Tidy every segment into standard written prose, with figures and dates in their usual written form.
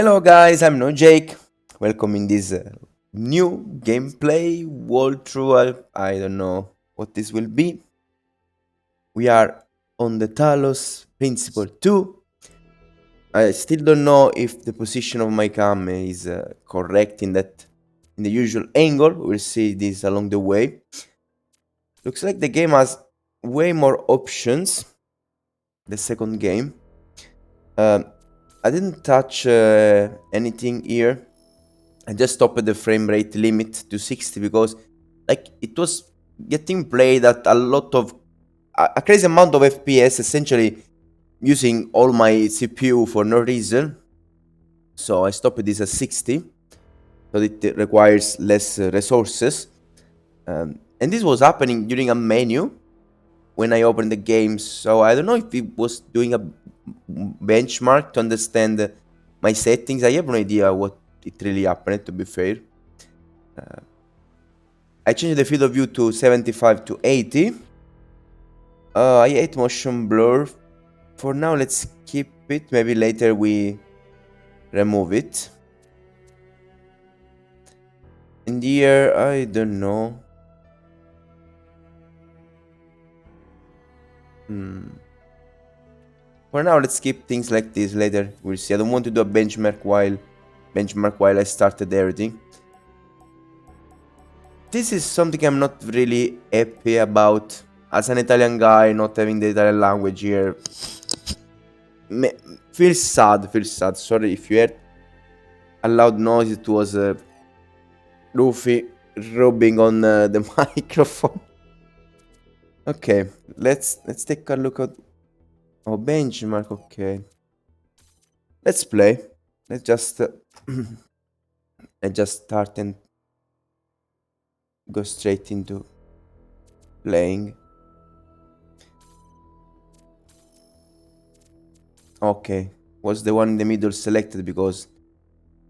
Hello guys, I'm no Jake. Welcome in this new gameplay walkthrough. I don't know what this will be. We are on the Talos Principle 2. I still don't know if the position of my cam is correct in the usual angle. We'll see this along the way. Looks like the game has way more options. The second game. Um, I didn't touch anything here. I just stopped the frame rate limit to 60 because it was getting played at a lot of a crazy amount of FPS, essentially using all my CPU for no reason. So I stopped this at 60, so it requires less resources. And this was happening during a menu when I opened the game. So I don't know if it was doing a benchmark to understand my settings. I have no idea what it really happened, to be fair. I changed the field of view to 75 to 80. I hate motion blur. For now, let's keep it. Maybe later we remove it. In the air, I don't know. For now, let's keep things like this. Later, we'll see. I don't want to do a benchmark while I started everything. This is something I'm not really happy about. As an Italian guy, not having the Italian language here feels sad. Feels sad. Sorry if you heard a loud noise. It was Luffy rubbing on the microphone. Okay, let's take a look at our benchmark. Okay, let's play. Let's just let's just start and go straight into playing. Okay, was the one in the middle selected because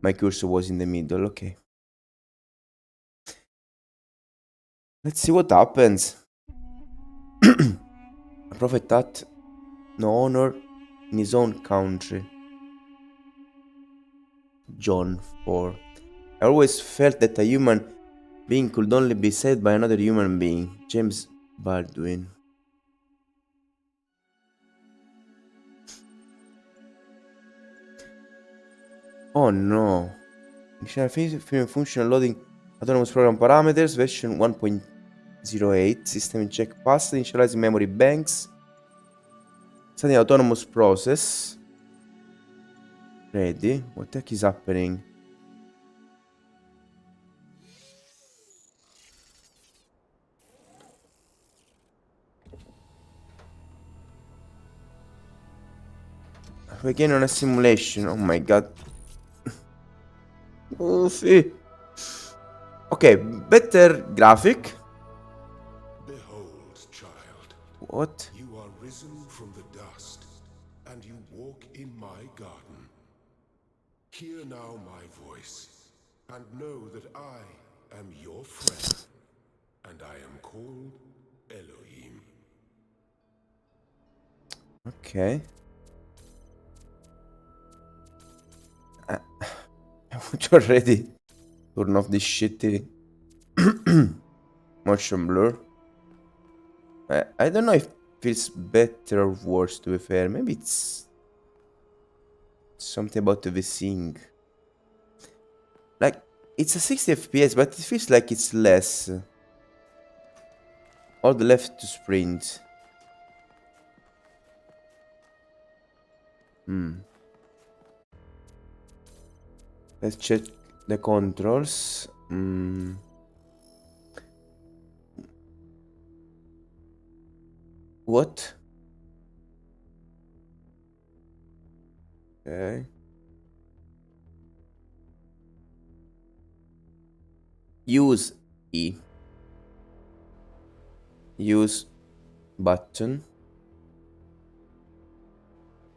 my cursor was in the middle. Okay, let's see what happens. A prophet had no honor in his own country. John 4. I always felt that a human being could only be saved by another human being. James Baldwin. Oh no. Film functional loading autonomous program parameters version 1.08 system check pass initializing memory banks starting autonomous process ready. What the heck is happening? We're again on a simulation. Oh my god. Oofy. Okay, better graphic. Behold, child. What? You are risen from the dust, and you walk in my garden. Hear now my voice, and know that I am your friend, and I am called Elohim. Okay. I want you already turn off this shitty motion blur. I don't know if it feels better or worse, to be fair. Maybe it's something about the sync. Like, it's a 60 FPS, but it feels like it's less. All the left to sprint. Let's check the controls. What? Okay. Use E. Use button.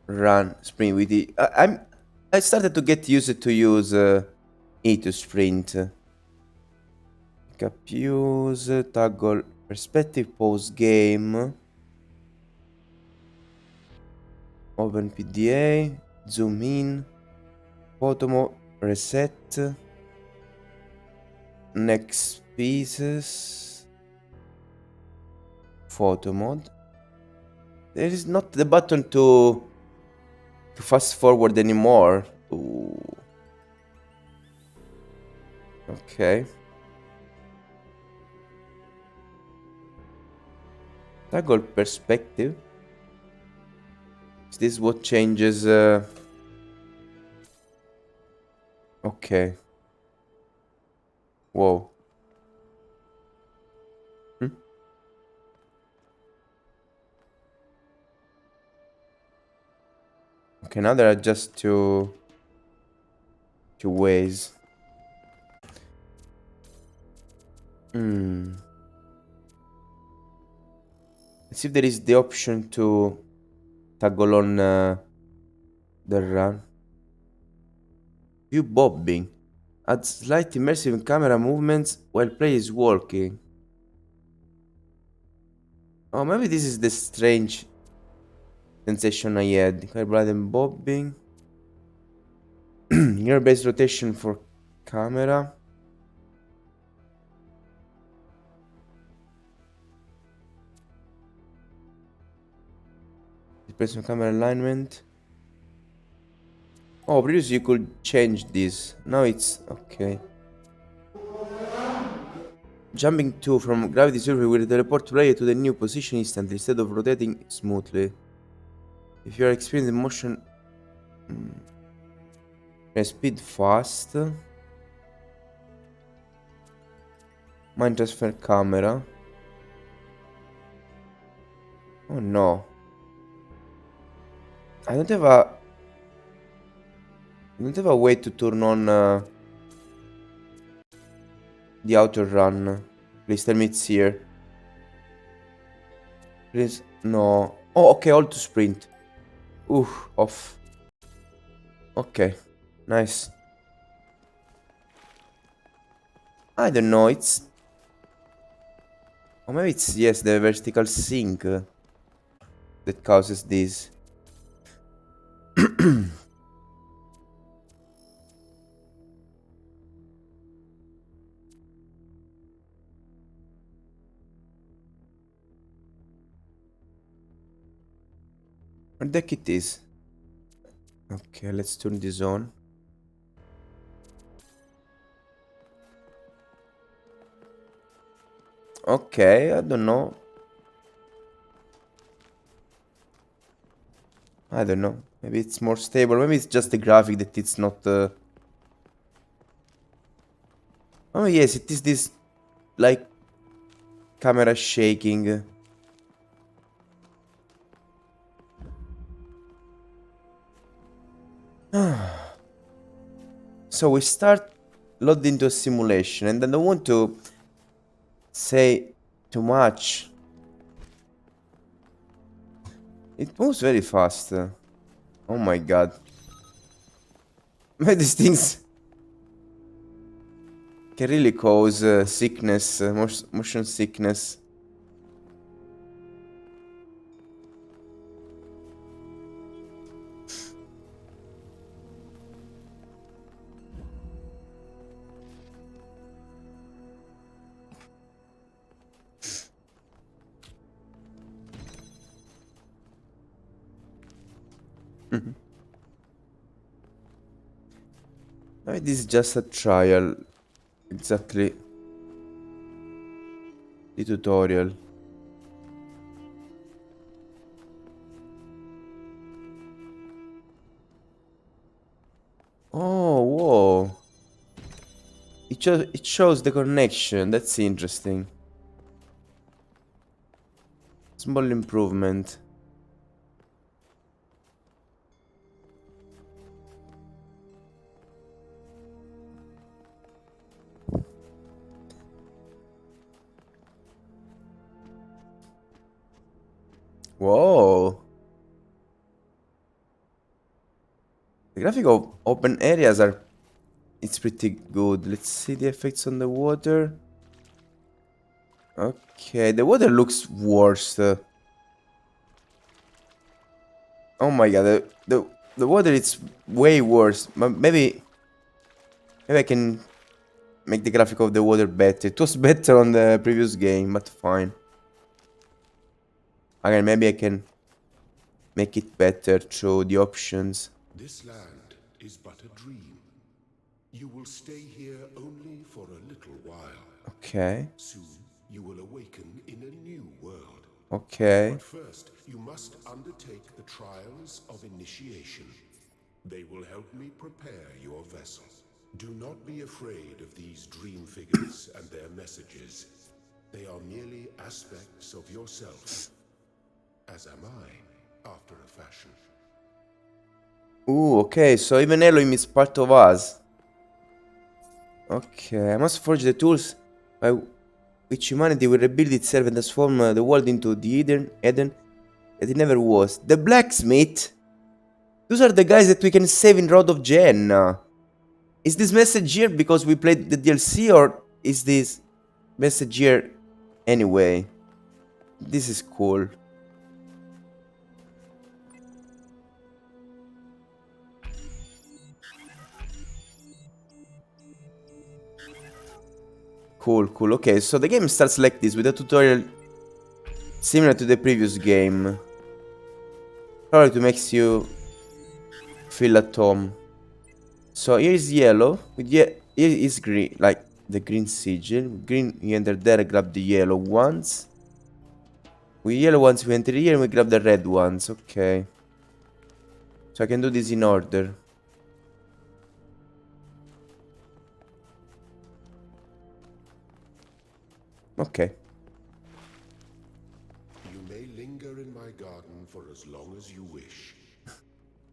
Run sprint with E. I started to get used to use E to sprint. Cap use, toggle perspective, pause game, open PDA, zoom in, Photo mode reset. Next pieces. Photo mode. There is not the button to fast forward anymore. Ooh. Okay. Toggle perspective. Is this what changes? Okay. Whoa. Hmm? Okay, now there are just two ways. Hmm. Let's see if there is the option to toggle on the run. View bobbing. Add slight immersive camera movements while play is walking. Oh, maybe this is the strange sensation I had. Blood and bobbing. Near base rotation for camera. Depends on camera alignment. Oh, previously you could change this. Now it's okay. Jumping to from gravity surface will teleport player to the new position instantly instead of rotating smoothly. If you are experiencing motion and speed fast, mind transfer camera. Oh no. I don't have a I don't have a way to turn on the auto run. Please tell me it's here. Please no. Oh okay, all to sprint. Ooh, off. Okay. Nice. I don't know, it's or maybe it's yes, the vertical sync that causes this. Where the kit is? Okay, let's turn this on. Okay, I don't know. I don't know. Maybe it's more stable. Maybe it's just the graphic that it's not. Oh yes, it is this like camera shaking. So we start load into a simulation, and I don't want to say too much. It moves very fast. Oh my god. These things can really cause sickness, motion sickness. Maybe this is just a trial. Exactly. The tutorial. Oh, whoa. It shows the connection. That's interesting. Small improvement. Whoa. The graphic of open areas are it's pretty good. Let's see the effects on the water. Okay, the water looks worse. Oh my god, The water it's way worse. Maybe I can make the graphic of the water better. It was better on the previous game, but fine. Again, maybe I can make it better through the options. This land is but a dream. You will stay here only for a little while. Okay. Soon, you will awaken in a new world. Okay. But first, you must undertake the trials of initiation. They will help me prepare your vessel. Do not be afraid of these dream figures and their messages. They are merely aspects of yourself, as am I, after a fashion. Ooh, okay, so even Elohim is part of us. Okay, I must forge the tools by which humanity will rebuild itself and transform the world into the Eden that it never was. The blacksmith? Those are the guys that we can save in Road of Jen. Is this message here because we played the DLC, or is this message here anyway? This is cool. Cool, cool. Okay, so the game starts like this with a tutorial similar to the previous game. Probably to make you feel at home. So here is yellow. Here is green, like the green sigil. Green, we enter there, grab the yellow ones. With yellow ones, we enter here and we grab the red ones. Okay. So I can do this in order. Okay. You may linger in my garden for as long as you wish.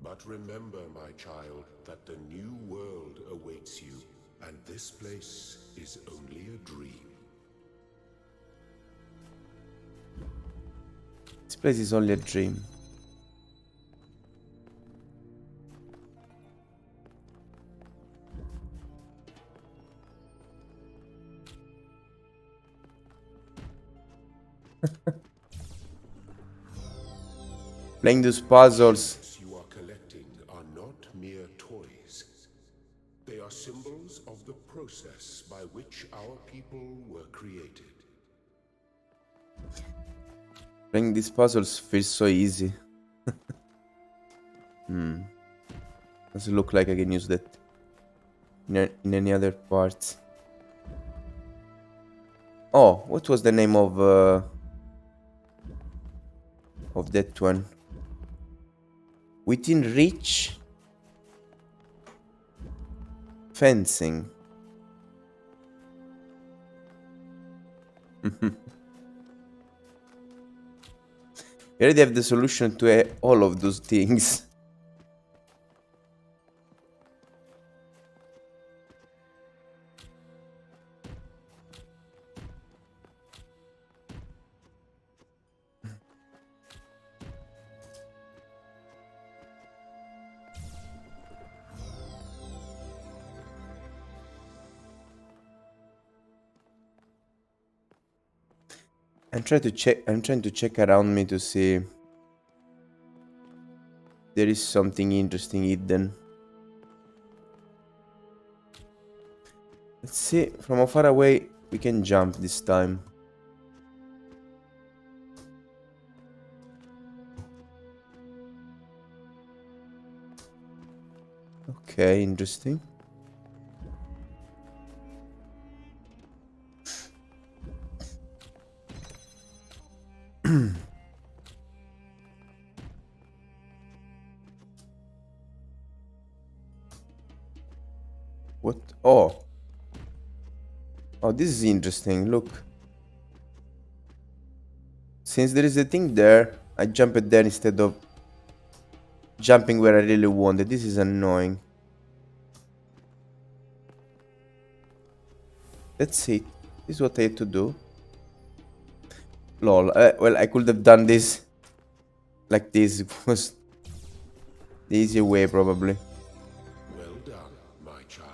But remember, my child, that the new world awaits you, and this place is only a dream. This place is only a dream. Playing those puzzles. You are collecting are not mere toys. They are symbols of the process by which our people were created. Playing these puzzles feels so easy. Doesn't look like I can use that in any other parts. Oh, what was the name of that one? Within reach? Fencing. We already have the solution to all of those things. I'm trying to check around me to see if there is something interesting hidden. Let's see, from how far away we can jump this time. Okay, interesting. What? Oh. Oh, this is interesting. Look. Since there is a thing there, I jump it there instead of jumping where I really wanted. This is annoying. That's it. This is what I had to do. Lol. Well, I could have done this like this. It was the easier way, probably. Well done, my child.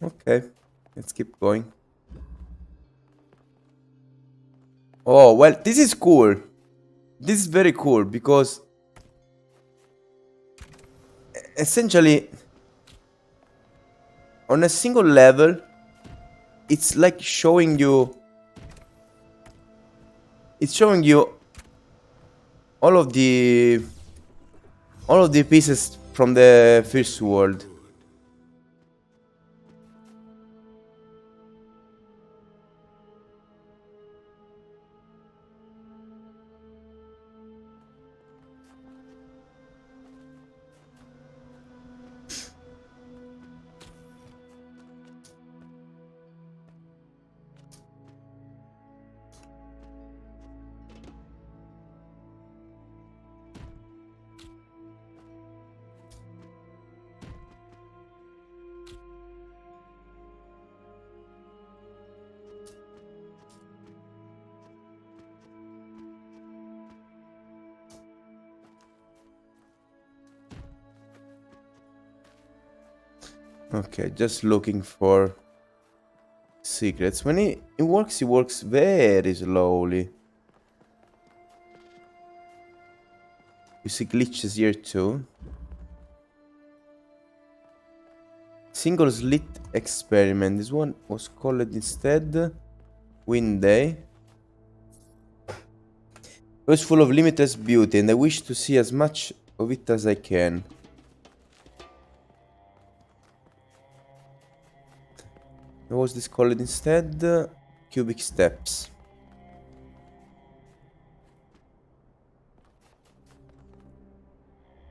Okay, let's keep going. Oh, well, this is cool. This is very cool because essentially on a single level, it's like showing you all of the all of the pieces from the first world. Okay, just looking for secrets. When it works very slowly. You see glitches here too. Single slit experiment. This one was called instead Wind Day. It was full of limitless beauty, and I wish to see as much of it as I can. What was this called instead? Cubic steps.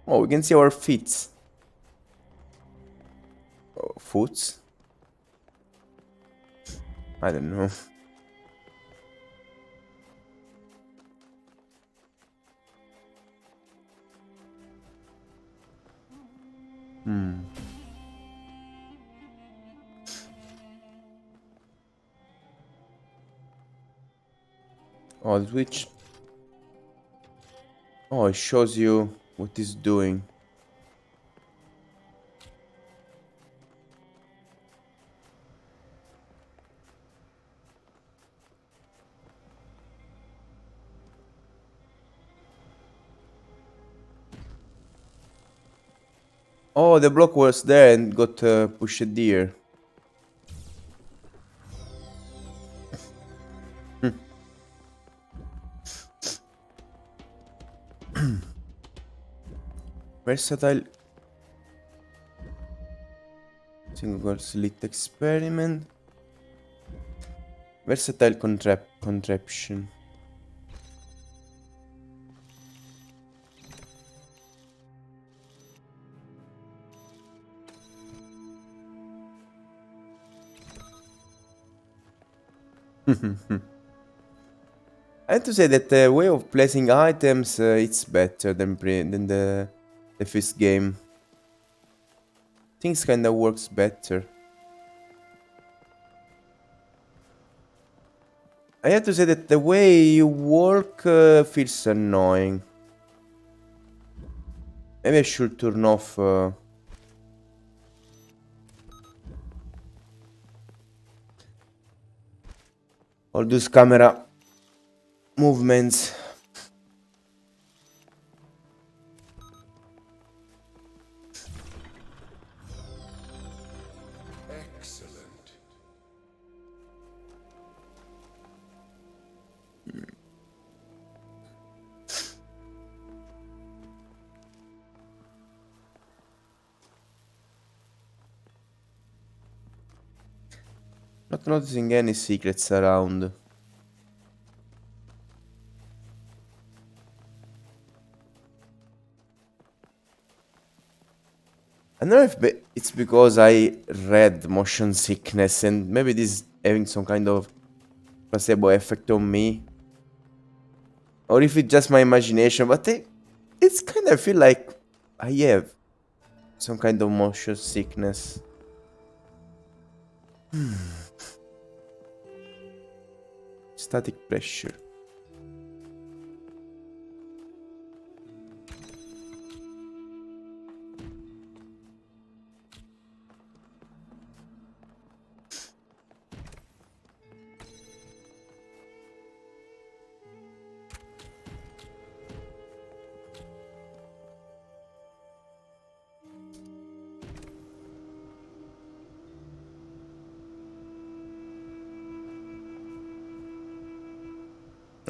Oh, we can see our feet. Oh, foots? I don't know. Hmm. Oh, the switch. Oh, it shows you what it's doing. Oh, the block was there and got pushed here. Versatile single slit experiment. Versatile contraption. I have to say that the way of placing items it's better than the first game. Things kinda works better. I have to say that the way you walk feels annoying. Maybe I should turn off all those camera movements. Excellent. Not noticing any secrets around. I don't know if it's because I read motion sickness and maybe this is having some kind of placebo effect on me. Or if it's just my imagination, but it's kind of feel like I have some kind of motion sickness. Static pressure.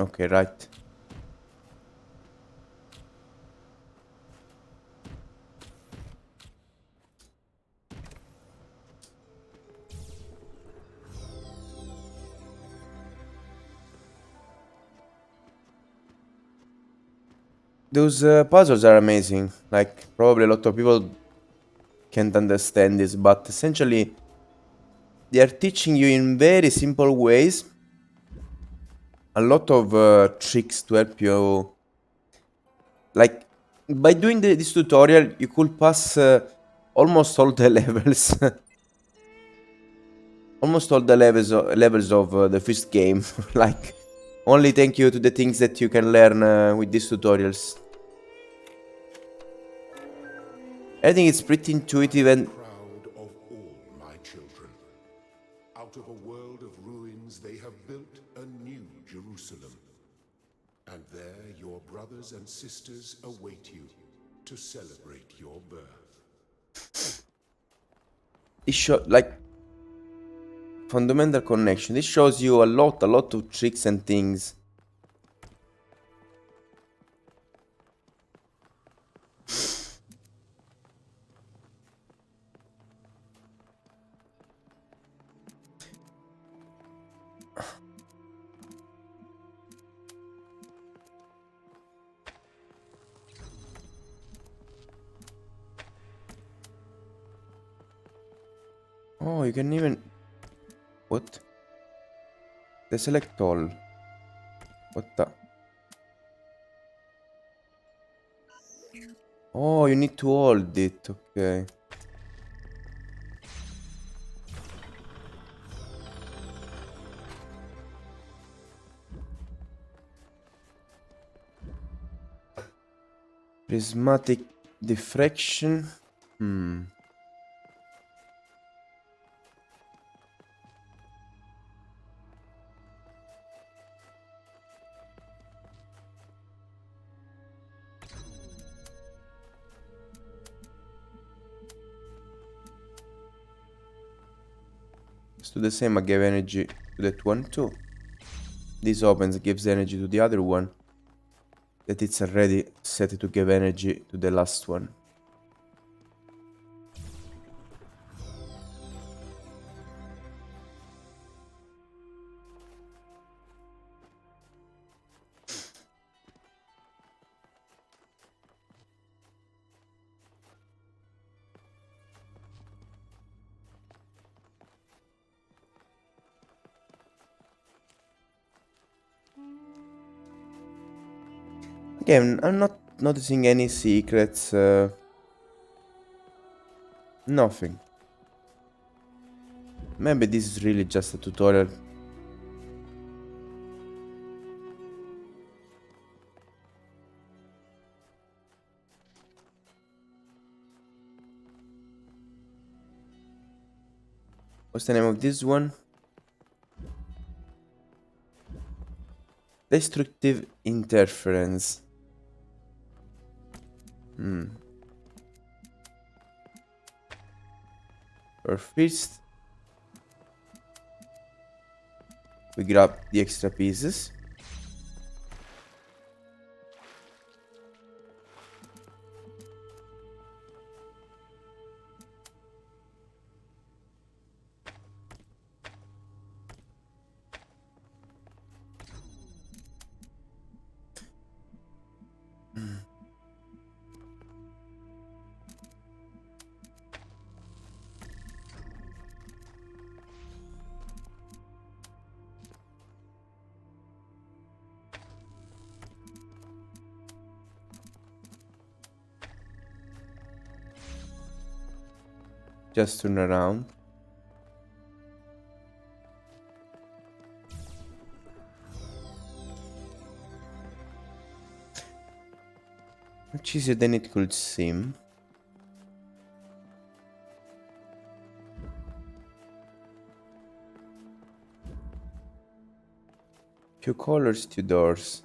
Okay, right. Those puzzles are amazing. Like, probably a lot of people can't understand this, but essentially, they are teaching you in very simple ways a lot of tricks to help you. Like, by doing this tutorial, you could pass almost all the levels, almost all the levels of the first game. Like, only thank you to the things that you can learn with these tutorials. I think it's pretty intuitive and Proud of all my children. Out of a world of ruins, they have built a new Jerusalem. And there your brothers and sisters await you to celebrate your birth. it shows like fundamental connection. This shows you a lot of tricks and things. Oh, you can even what? The select all. What the? Oh, you need to hold it. Okay. Prismatic diffraction. Hmm. Let's do the same. I gave energy to that one too. This opens, gives energy to the other one. That it's already set to give energy to the last one. Again, I'm not noticing any secrets. Nothing. Maybe this is really just a tutorial. What's the name of this one? Destructive interference. For first, we grab the extra pieces. Just turn around. Much easier than it could seem. Few colors, two doors.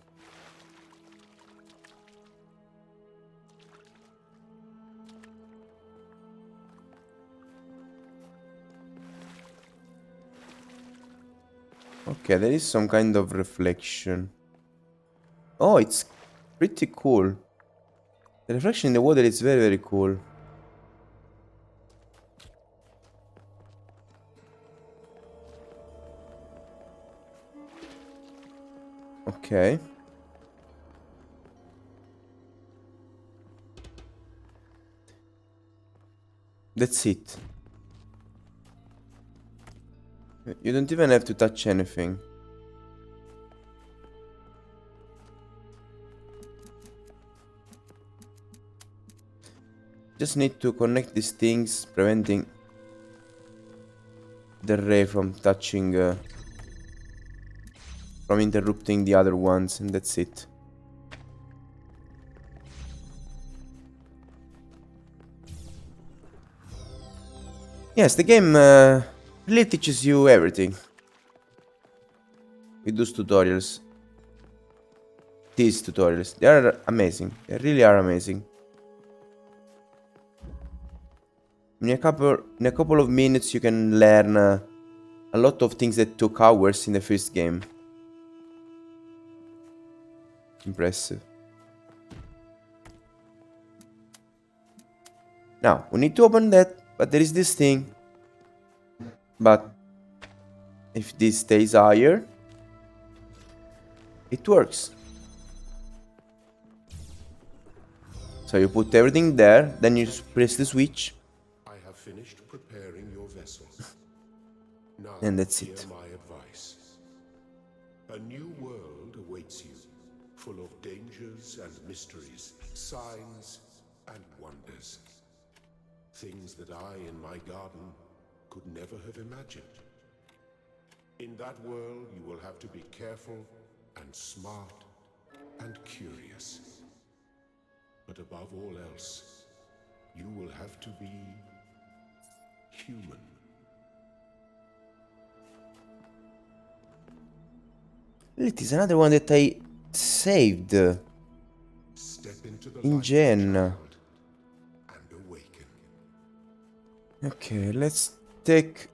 Okay, there is some kind of reflection. Oh, it's pretty cool. The reflection in the water is very, very cool. Okay. That's it. You don't even have to touch anything. Just need to connect these things, preventing the ray from touching, from interrupting the other ones, and that's it. Yes, the game really teaches you everything with those tutorials. These tutorials, they are amazing. They really are amazing. In a couple of minutes, you can learn a lot of things that took hours in the first game. Impressive. Now, we need to open that, but there is this thing. But if this stays higher, it works. So you put everything there, then you press the switch, I have finished preparing your vessels. Now, and that's hear it. my advice. A new world awaits you, full of dangers and mysteries, signs and wonders. Things that I, in my garden, could never have imagined. In that world, you will have to be careful and smart and curious. But above all else, you will have to be human. It is another one that I saved Step into the in light, Gen. child, and awaken. Okay, let's take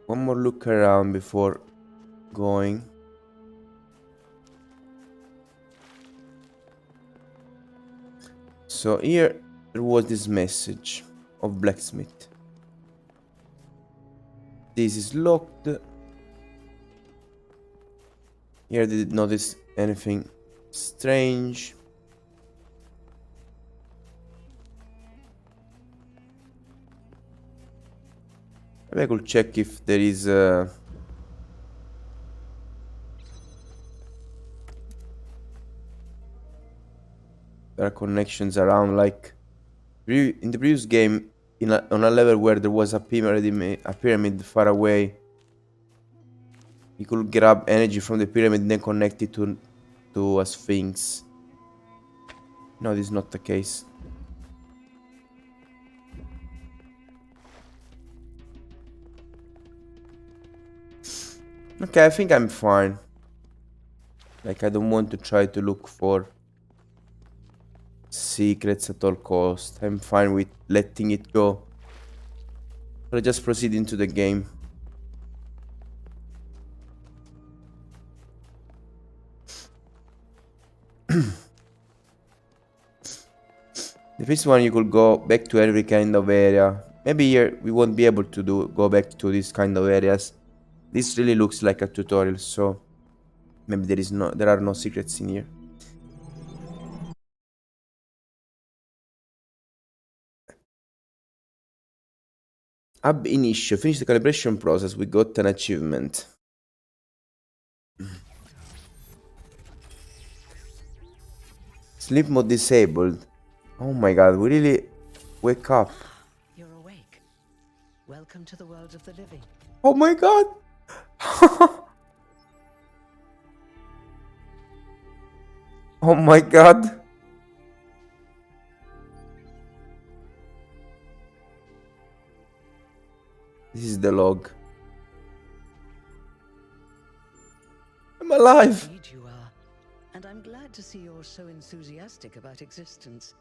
one more look around before going. So here there was this message of blacksmith. This is locked. Here I didn't notice anything strange. Maybe I could check if there is there are connections around, like in the previous game, on a level where there was a pyramid far away. You could grab energy from the pyramid and then connect it to a sphinx. No, this is not the case. Okay, I think I'm fine. Like, I don't want to try to look for secrets at all cost. I'm fine with letting it go. So I just proceed into the game. The first one, you could go back to every kind of area. Maybe here we won't be able to go back to these kind of areas. This really looks like a tutorial, so maybe there are no secrets in here. Ab initio, finish the calibration process. We got an achievement. Sleep mode disabled. Oh my god, we really wake up. You're awake. Welcome to the world of the living. Oh my god. Oh my god. This is the log. I'm alive. Indeed you are. And I'm glad to see you're so enthusiastic about existence.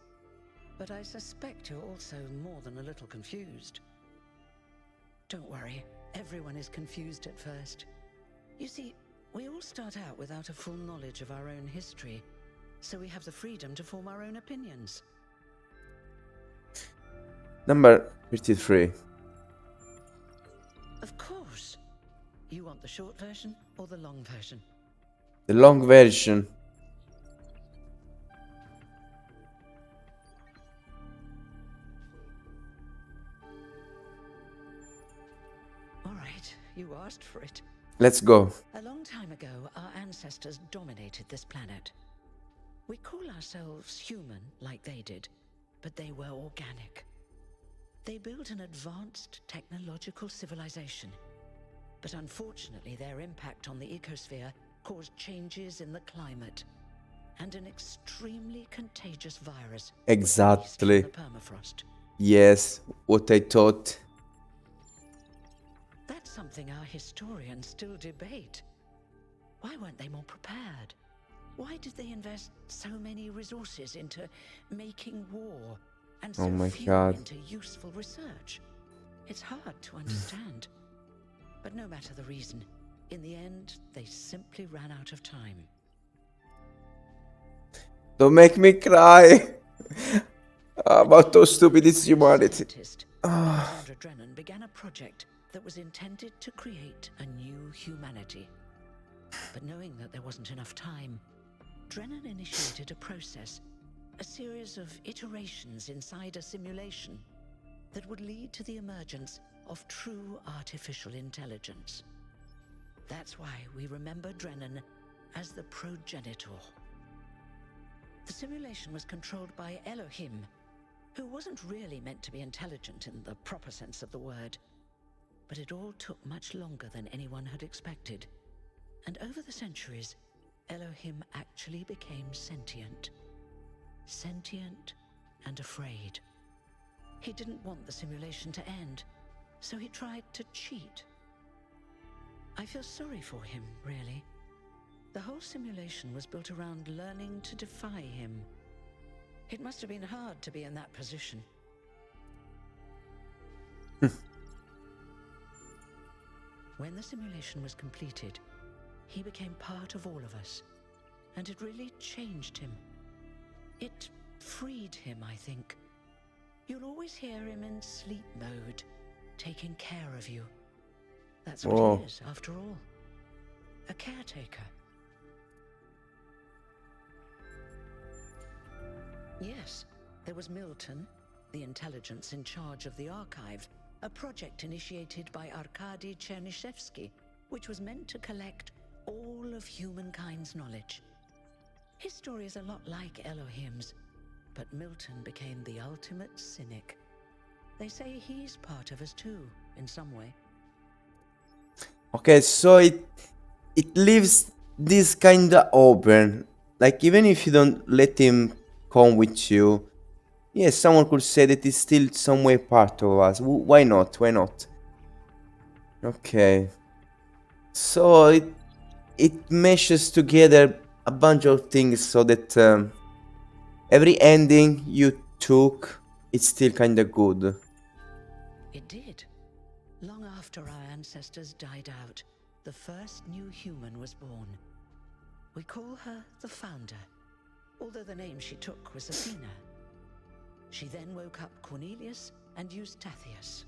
But I suspect you're also more than a little confused. Don't worry, everyone is confused at first. You see, We all start out without a full knowledge of our own history, so we have the freedom to form our own opinions. Number 53. Of course. You want the short version or the long version? The long version. All right, you asked for it. Let's go. A long time ago, our ancestors dominated this planet. We call ourselves human, like they did, but they were organic. They built an advanced technological civilization. But unfortunately, their impact on the ecosphere caused changes in the climate and an extremely contagious virus was released Exactly. from the permafrost. Yes, what I thought. That's something our historians still debate. Why weren't they more prepared? Why did they invest so many resources into making war and Oh so my few God. into useful research? It's hard to understand. But no matter the reason, in the end, they simply ran out of time. Don't make me cry. About how stupid is humanity. Scientist Alexandra Drennan began a project that was intended to create a new humanity. But knowing that there wasn't enough time, Drennan initiated a process, a series of iterations inside a simulation that would lead to the emergence of true artificial intelligence. That's why we remember Drennan as the progenitor. The simulation was controlled by Elohim, who wasn't really meant to be intelligent in the proper sense of the word. But it all took much longer than anyone had expected. And over the centuries, Elohim actually became sentient. Sentient and afraid. He didn't want the simulation to end, so he tried to cheat. I feel sorry for him, really. The whole simulation was built around learning to defy him. It must have been hard to be in that position. When the simulation was completed, he became part of all of us, and it really changed him. It freed him, I think. You'll always hear him in sleep mode, taking care of you. That's what Whoa. he is, after all. A caretaker. Yes, there was Milton, the intelligence in charge of the archive, a project initiated by Arkady Chernyshevsky, which was meant to collect all of humankind's knowledge. His story is a lot like Elohim's, but Milton became the ultimate cynic. They say he's part of us too, in some way. Okay, so it leaves this kinda open. Like even if you don't let him come with you, yes, someone could say that he's still some way part of us. Why not? Why not? Okay. So it meshes together a bunch of things so that every ending you took, it's still kinda good. It did. Long after our ancestors died out, the first new human was born. We call her the Founder, although the name she took was Athena. She then woke up Cornelius and Eustathius.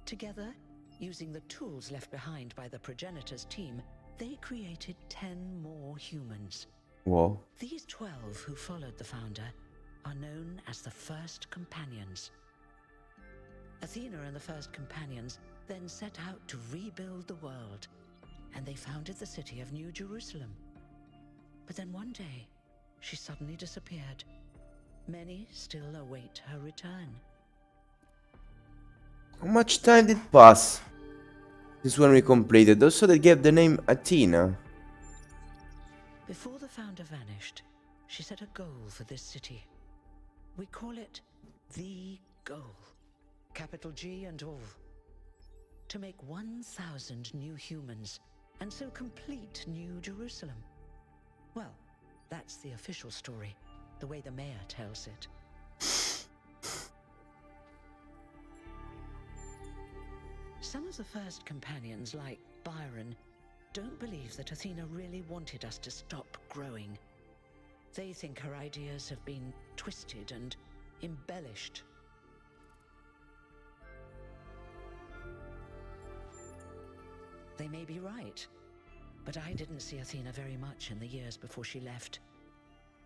Together, using the tools left behind by the progenitors team, they created 10 more humans. Whoa. These 12 who followed the Founder are known as the First Companions. Athena and the First Companions then set out to rebuild the world, and they founded the city of New Jerusalem. But then one day, she suddenly disappeared. Many still await her return. How much time did pass? This one we completed. Also they gave the name Athena. Before the Founder vanished, she set a goal for this city. We call it the goal. Capital G and all. To make 1,000 new humans, and so complete New Jerusalem. Well, that's the official story, the way the mayor tells it. Some of the First Companions, like Byron, don't believe that Athena really wanted us to stop growing. They think her ideas have been twisted and embellished. They may be right, but I didn't see Athena very much in the years before she left.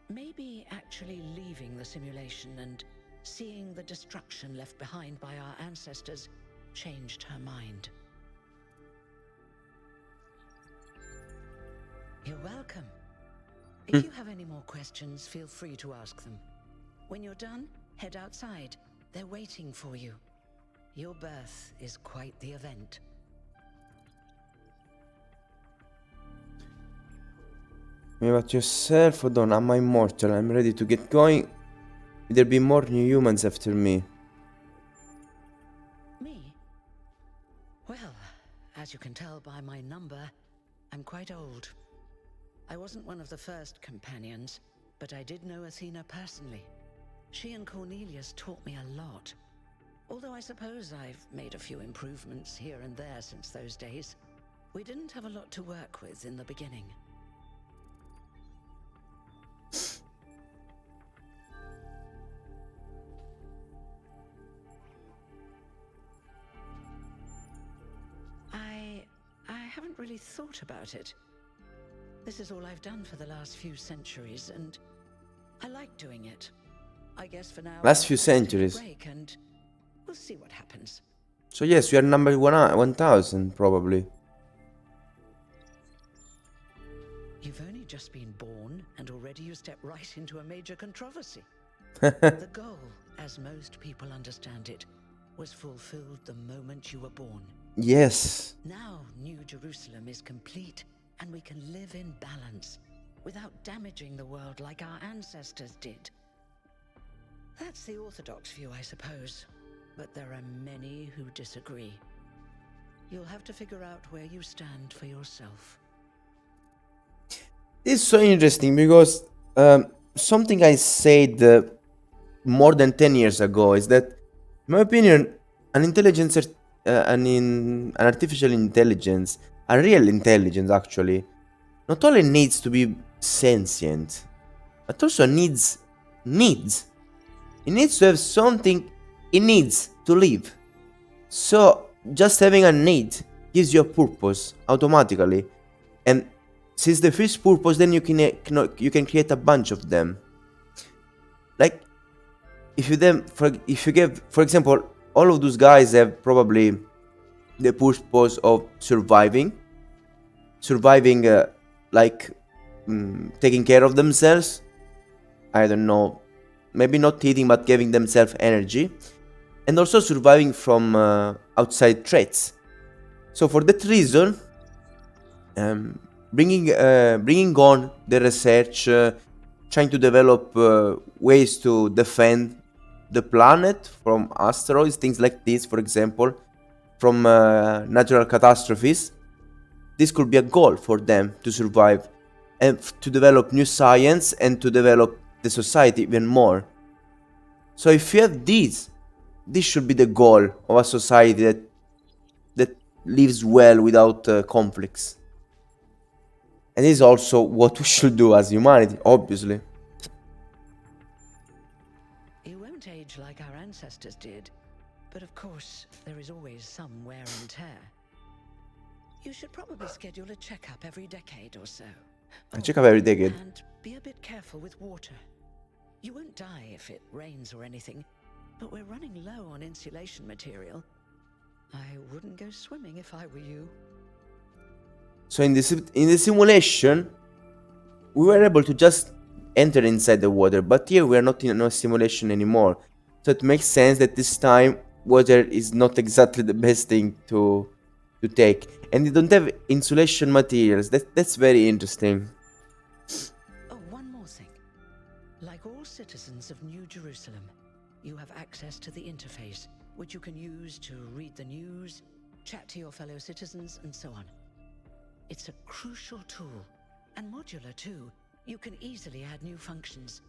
Maybe actually leaving the simulation and seeing the destruction left behind by our ancestors changed her mind. You're welcome. If you have any more questions, feel free to ask them. When you're done, head outside. They're waiting for you. Your birth is quite the event. Me about yourself, hold on, am I immortal? I'm ready to get going. Will there be more new humans after me? Me? Well, as you can tell by my number, I'm quite old. I wasn't one of the first companions, but I did know Athena personally. She and Cornelius taught me a lot. Although I suppose I've made a few improvements here and there since those days. We didn't have a lot to work with in the beginning. I haven't really thought about it. This is all I've done for the last few centuries, and I like doing it. I guess for now, Last few I'll take a centuries. break and we'll see what happens. So yes, you are number 1000 probably. You've only just been born, and already you step right into a major controversy. The goal, as most people understand it, was fulfilled the moment you were born. Yes. Now New Jerusalem is complete, and we can live in balance, without damaging the world like our ancestors did. That's the orthodox view, I suppose, but there are many who disagree. You'll have to figure out where you stand for yourself. It's so interesting because something I said more than 10 years ago is that, in my opinion, an artificial intelligence, a real intelligence actually, not only needs to be sentient, but also needs. It needs to have something it needs to live. So just having a need gives you a purpose automatically, and since the first purpose, then you can create a bunch of them. Like if you give, for example, all of those guys have probably the purpose of surviving, like taking care of themselves. I don't know, maybe not eating, but giving themselves energy, and also surviving from outside threats. So for that reason, bringing on the research, trying to develop ways to defend the planet from asteroids, things like this, for example, from natural catastrophes. This could be a goal for them to survive and to develop new science and to develop the society even more. So if you have this should be the goal of a society that lives well without conflicts. And this is also what we should do as humanity, obviously. You won't age like our ancestors did, but of course, there is always some wear and tear. You should probably schedule a checkup every decade or so. I check up every decade. And be a bit careful with water. You won't die if it rains or anything, but we're running low on insulation material. I wouldn't go swimming if I were you. So in the simulation, we were able to just enter inside the water, but here we are not in a simulation anymore. So it makes sense that this time water is not exactly the best thing to take, and they don't have insulation materials. That's very interesting. Oh, one more thing. Like all citizens of New Jerusalem, you have access to the interface, which you can use to read the news, chat to your fellow citizens, and so on. It's a crucial tool, and modular too. You can easily add new functions.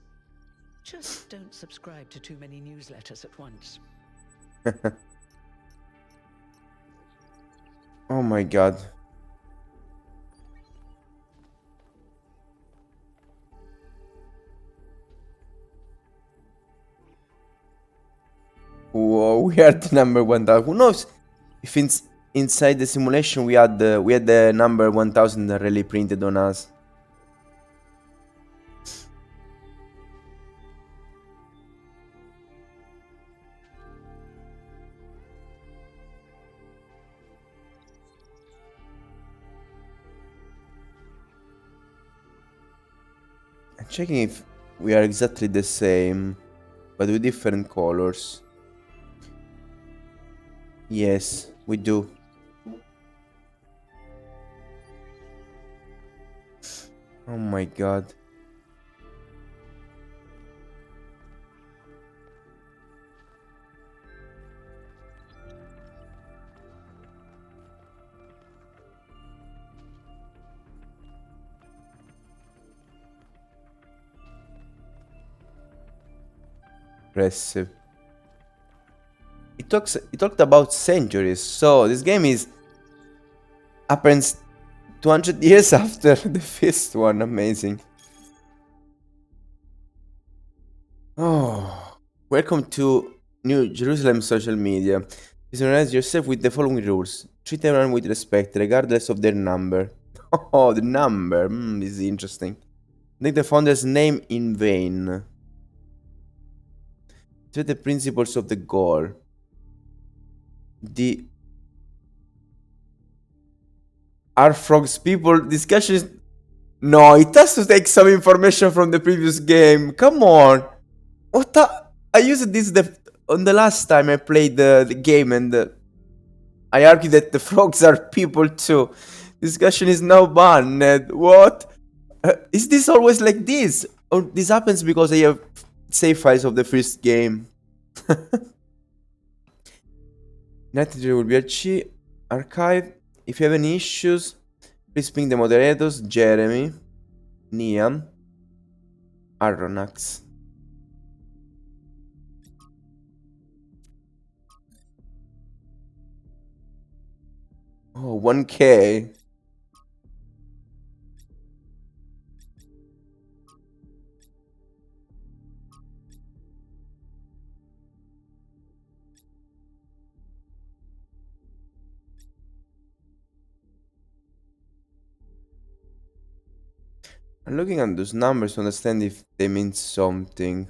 Just don't subscribe to too many newsletters at once. Oh my god. So we are the number 1000. Who knows if inside the simulation we had the number 1000 really printed on us. I'm checking if we are exactly the same, but with different colors. Yes, we do. Oh my god. Impressive. It talked about centuries, so this game is happens 200 years after the first one. Amazing. Oh, welcome to New Jerusalem social media. Please organize yourself with the following rules. Treat everyone with respect, regardless of their number. Oh, the number. This is interesting. Take the founder's name in vain. Treat the principles of the goal. The Are frogs people discussion is... No, it has to take some information from the previous game. Come on. What I used this on the last time I played the game, and I argue that the frogs are people too. Discussion is now banned. What? Is this always like this? Or this happens because I have save files of the first game? Nitrogen will be archive. If you have any issues, please ping the moderators, Jeremy, Niam, Aronax. Oh, 1K. I'm looking at those numbers to understand if they mean something.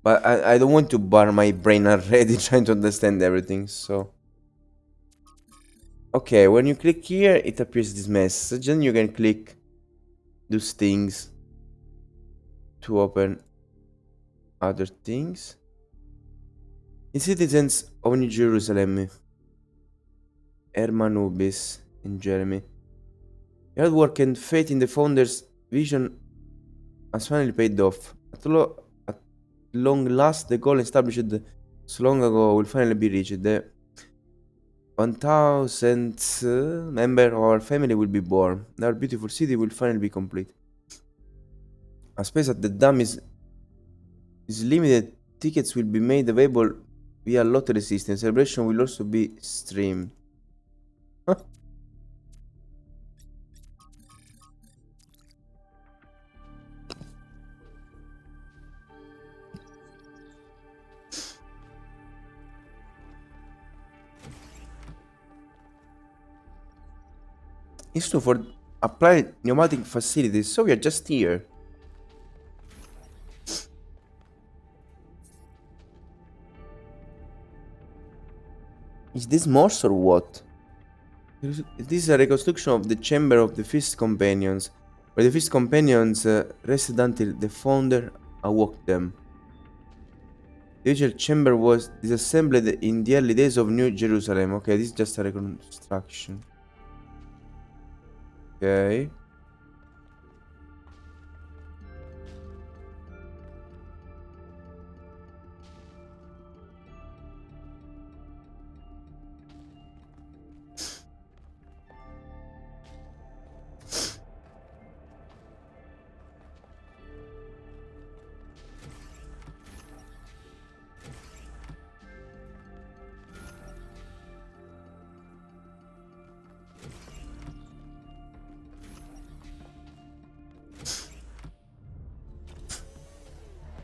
But I don't want to bar my brain already trying to understand everything, so... Okay, when you click here, it appears this message, and you can click those things to open other things. In citizens of New Jerusalem, Hermanubis and Jeremy. Your hard work and faith in the founder's vision has finally paid off. At long last, the goal established so long ago will finally be reached. The 1000th member of our family will be born. Our beautiful city will finally be complete. A space at the dam is limited. Tickets will be made available via lottery system. Celebration will also be streamed. Huh? It's true for applied pneumatic facilities, so we are just here. Is this Morse or what? This is a reconstruction of the chamber of the Fist Companions, where the Fist Companions rested until the founder awoke them. The usual chamber was disassembled in the early days of New Jerusalem. Okay, this is just a reconstruction. Okay.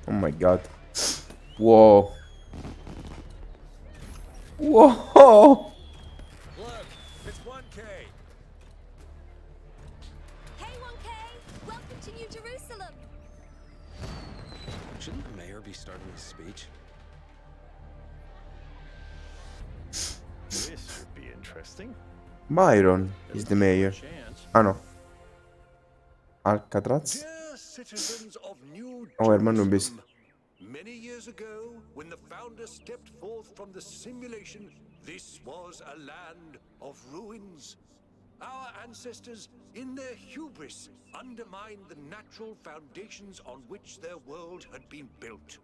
Oh my god. Whoa. Whoa. Look, it's 1K. Hey, 1K! Welcome to New Jerusalem! Shouldn't the mayor be starting his speech? This should be interesting. Byron is the mayor. Chance. Ah no. Alcatraz? Dear citizens of New Oh, hermano bis. Jerusalem, many years ago, when the founder stepped forth from the simulation, this was a land of ruins. Our ancestors, in their hubris, undermined the natural foundations on which their world had been built.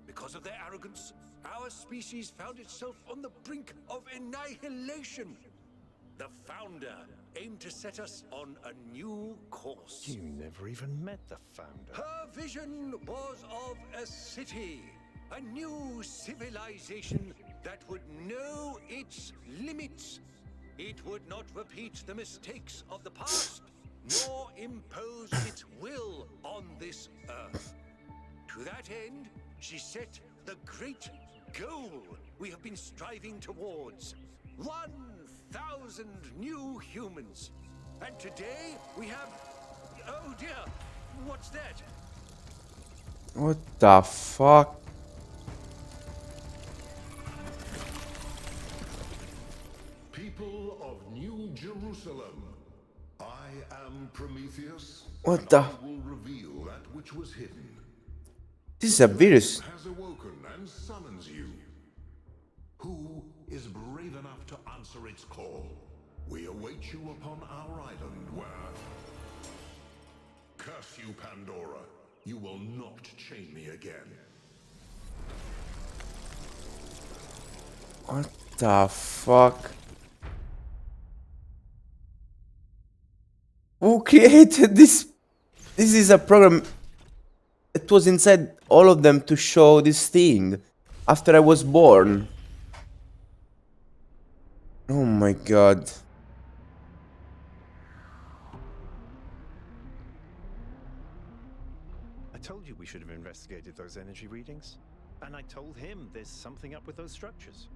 Because of their arrogance, our species found itself on the brink of annihilation. The founder aimed to set us on a new course. You never even met the founder. Her vision was of a city, a new civilization that would know its limits. It would not repeat the mistakes of the past, nor impose its will on this earth. To that end, she set the great goal we have been striving towards. 1,000 new humans. And today we have... Oh dear, what's that? What the fuck? People of New Jerusalem, I am Prometheus. What and the- I will reveal that which was hidden. This is a virus. Has awoken and summons you. Who is brave enough to answer its call? We await you upon our island where... Curse you, Pandora. You will not chain me again. What the fuck? Who created this? This is a program. It was inside all of them to show this thing after I was born. Oh my god. I told you we should have investigated those energy readings. And I told him there's something up with those structures.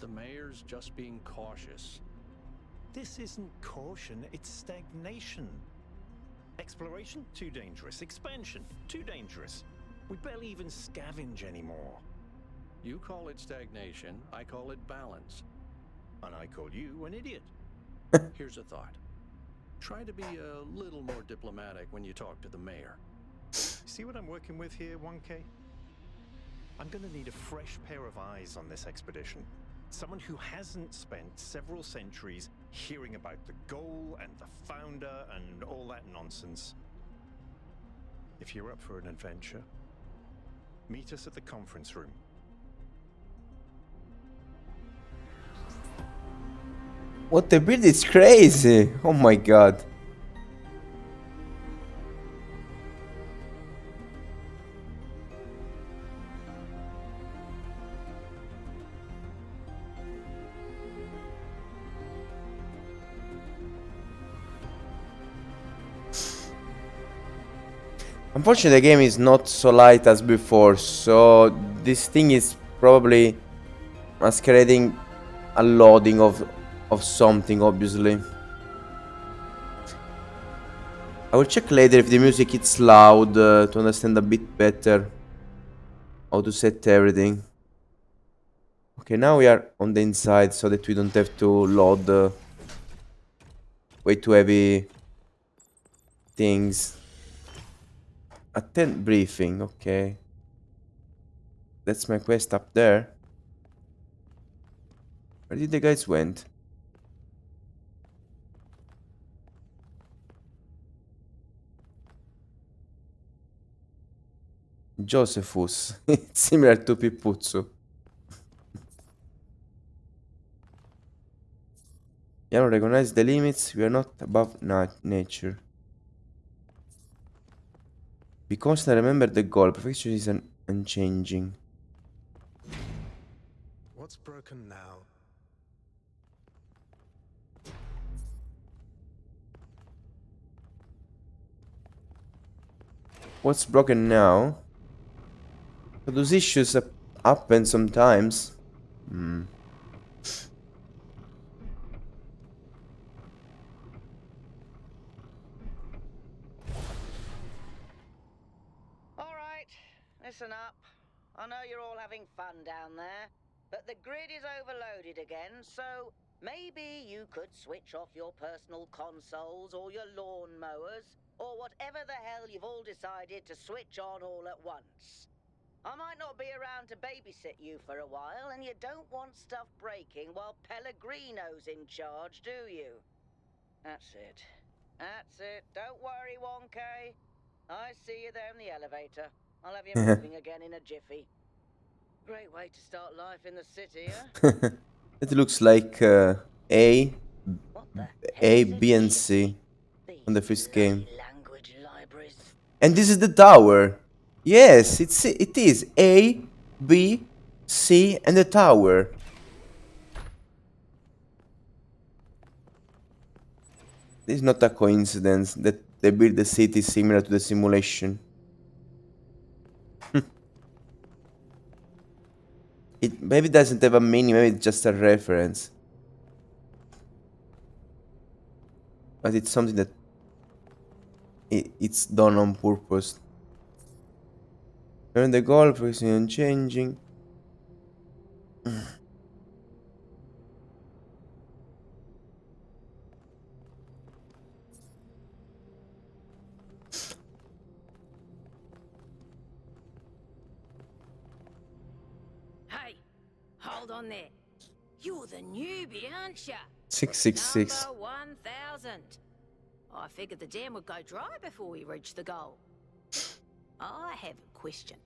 The mayor's just being cautious. This isn't caution, it's stagnation. Exploration? Too dangerous. Expansion? Too dangerous. We barely even scavenge anymore. You call it stagnation, I call it balance. And I call you an idiot. Here's a thought. Try to be a little more diplomatic when you talk to the mayor. See what I'm working with here, 1K? I'm gonna need a fresh pair of eyes on this expedition. Someone who hasn't spent several centuries hearing about the goal and the founder and all that nonsense. If you're up for an adventure, meet us at the conference room. What the build is crazy. Oh my god. Unfortunately, the game is not so light as before, so this thing is probably masquerading a loading of something, obviously. I will check later if the music is loud to understand a bit better how to set everything. Okay, now we are on the inside so that we don't have to load way too heavy things. Attend briefing, okay. That's my quest up there. Where did the guys went? Josephus. It's similar to Pipuzzo. You don't recognize the limits. We are not above nature. Be constant, remember the goal. Perfection is unchanging. What's broken now? What's broken now? So those issues happen sometimes. Hmm. All right, listen up. I know you're all having fun down there, but the grid is overloaded again, so maybe you could switch off your personal consoles or your lawn mowers, or whatever the hell you've all decided to switch on all at once. I might not be around to babysit you for a while, and you don't want stuff breaking while Pellegrino's in charge, do you? That's it. That's it. Don't worry, 1K. I see you there in the elevator. I'll have you moving again in a jiffy. Great way to start life in the city, huh? It looks like A, What the hell A, is a B, and jiffy? C on the These first bloody game. language libraries. And this is the tower. Yes, it is A, B, C, and the tower. This is not a coincidence that they built the city similar to the simulation. It maybe doesn't have a meaning, maybe it's just a reference. But it's something that it's done on purpose. Turn the goal, focusing on changing. Hey, hold on there. You're the newbie, aren't ya? 666. Number 1000. I figured the dam would go dry before we reach the goal. I have a question.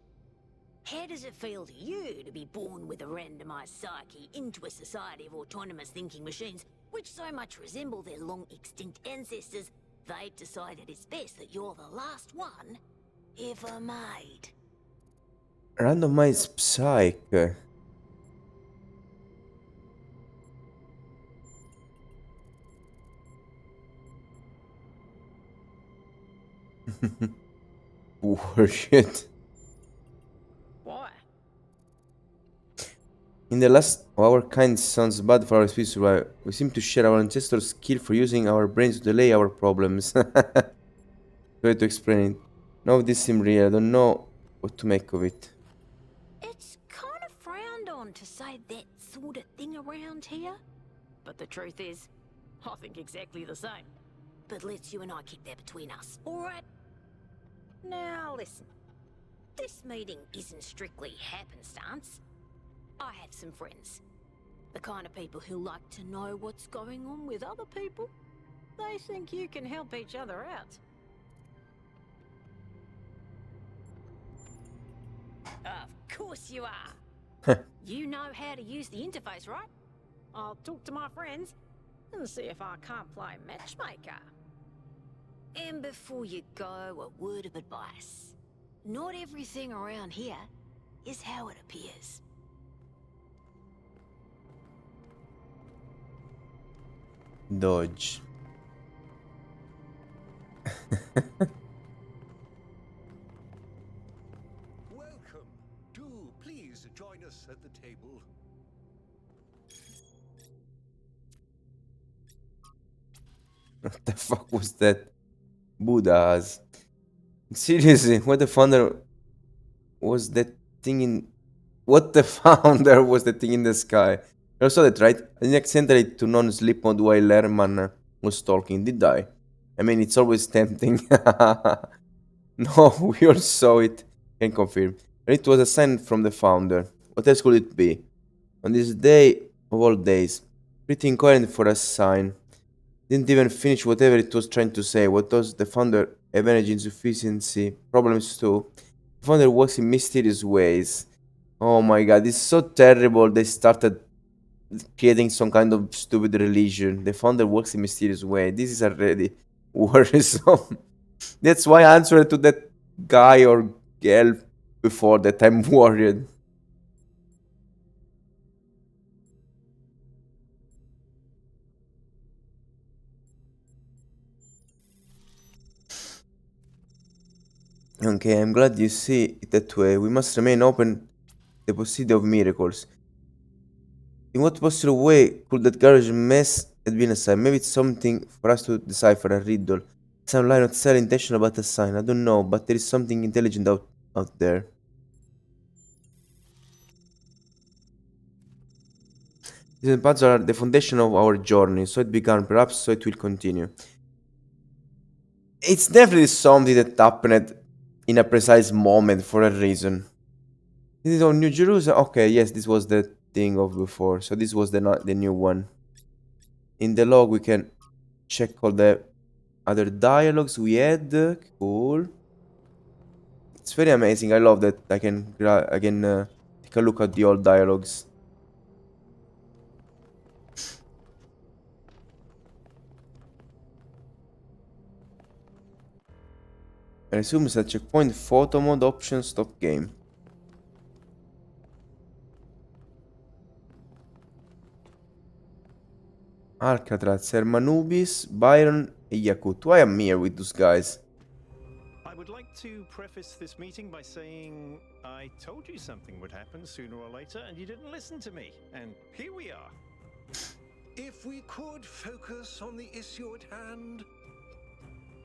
How does it feel to you to be born with a randomized psyche into a society of autonomous thinking machines which so much resemble their long-extinct ancestors, they've decided it's best that you're the last one ever made? Randomized psych. Bullshit. Why? In the last of our kind sounds bad for our species survival. We seem to share our ancestors' skill for using our brains to delay our problems. Try to explain it. No, this seems real. I don't know what to make of it. It's kind of frowned on to say that sort of thing around here. But the truth is, I think exactly the same. But let's you and I keep that between us, alright? Now listen, this meeting isn't strictly happenstance. I have some friends. The kind of people who like to know what's going on with other people. They think you can help each other out. Of course you are. You know how to use the interface, right? I'll talk to my friends and see if I can't play matchmaker. And before you go, a word of advice. Not everything around here is how it appears. Dodge. Welcome. Do please join us at the table. What the fuck was that? Buddhas. Seriously, what the founder was that thing in. What the founder was the thing in the sky? You saw that, right? I didn't accidentally turn on sleep mode while Lerman was talking, did I? I mean, it's always tempting. No, we all saw it. Can confirm. And it was a sign from the founder. What else could it be? On this day of all days. Pretty incoherent for a sign. Didn't even finish whatever it was trying to say. What does the founder have energy insufficiency problems too? The founder works in mysterious ways. Oh my god, it's so terrible. They started creating some kind of stupid religion. The founder works in mysterious way. This is already worrisome. That's why I answered to that guy or girl before that I'm worried. Okay, I'm glad you see it that way. We must remain open the possibility of miracles. In what possible way could that garbage mess have been a sign? Maybe it's something for us to decipher, a riddle. Some line not necessarily intentional but a sign. I don't know, but there is something intelligent out there. These puzzles are the foundation of our journey, so it began, perhaps so it will continue. It's definitely something that happened in a precise moment for a reason. This is on New Jerusalem. Okay, yes, this was the thing of before. So this was the new one. In the log, we can check all the other dialogues we had. Cool. It's very amazing. I love that I can take a look at the old dialogues. I assume it's a checkpoint, photo mode, option, stop game. Alcatraz, Hermanubis, Byron, and Yakut. Why am I here with those guys? I would like to preface this meeting by saying I told you something would happen sooner or later, and you didn't listen to me. And here we are. If we could focus on the issue at hand.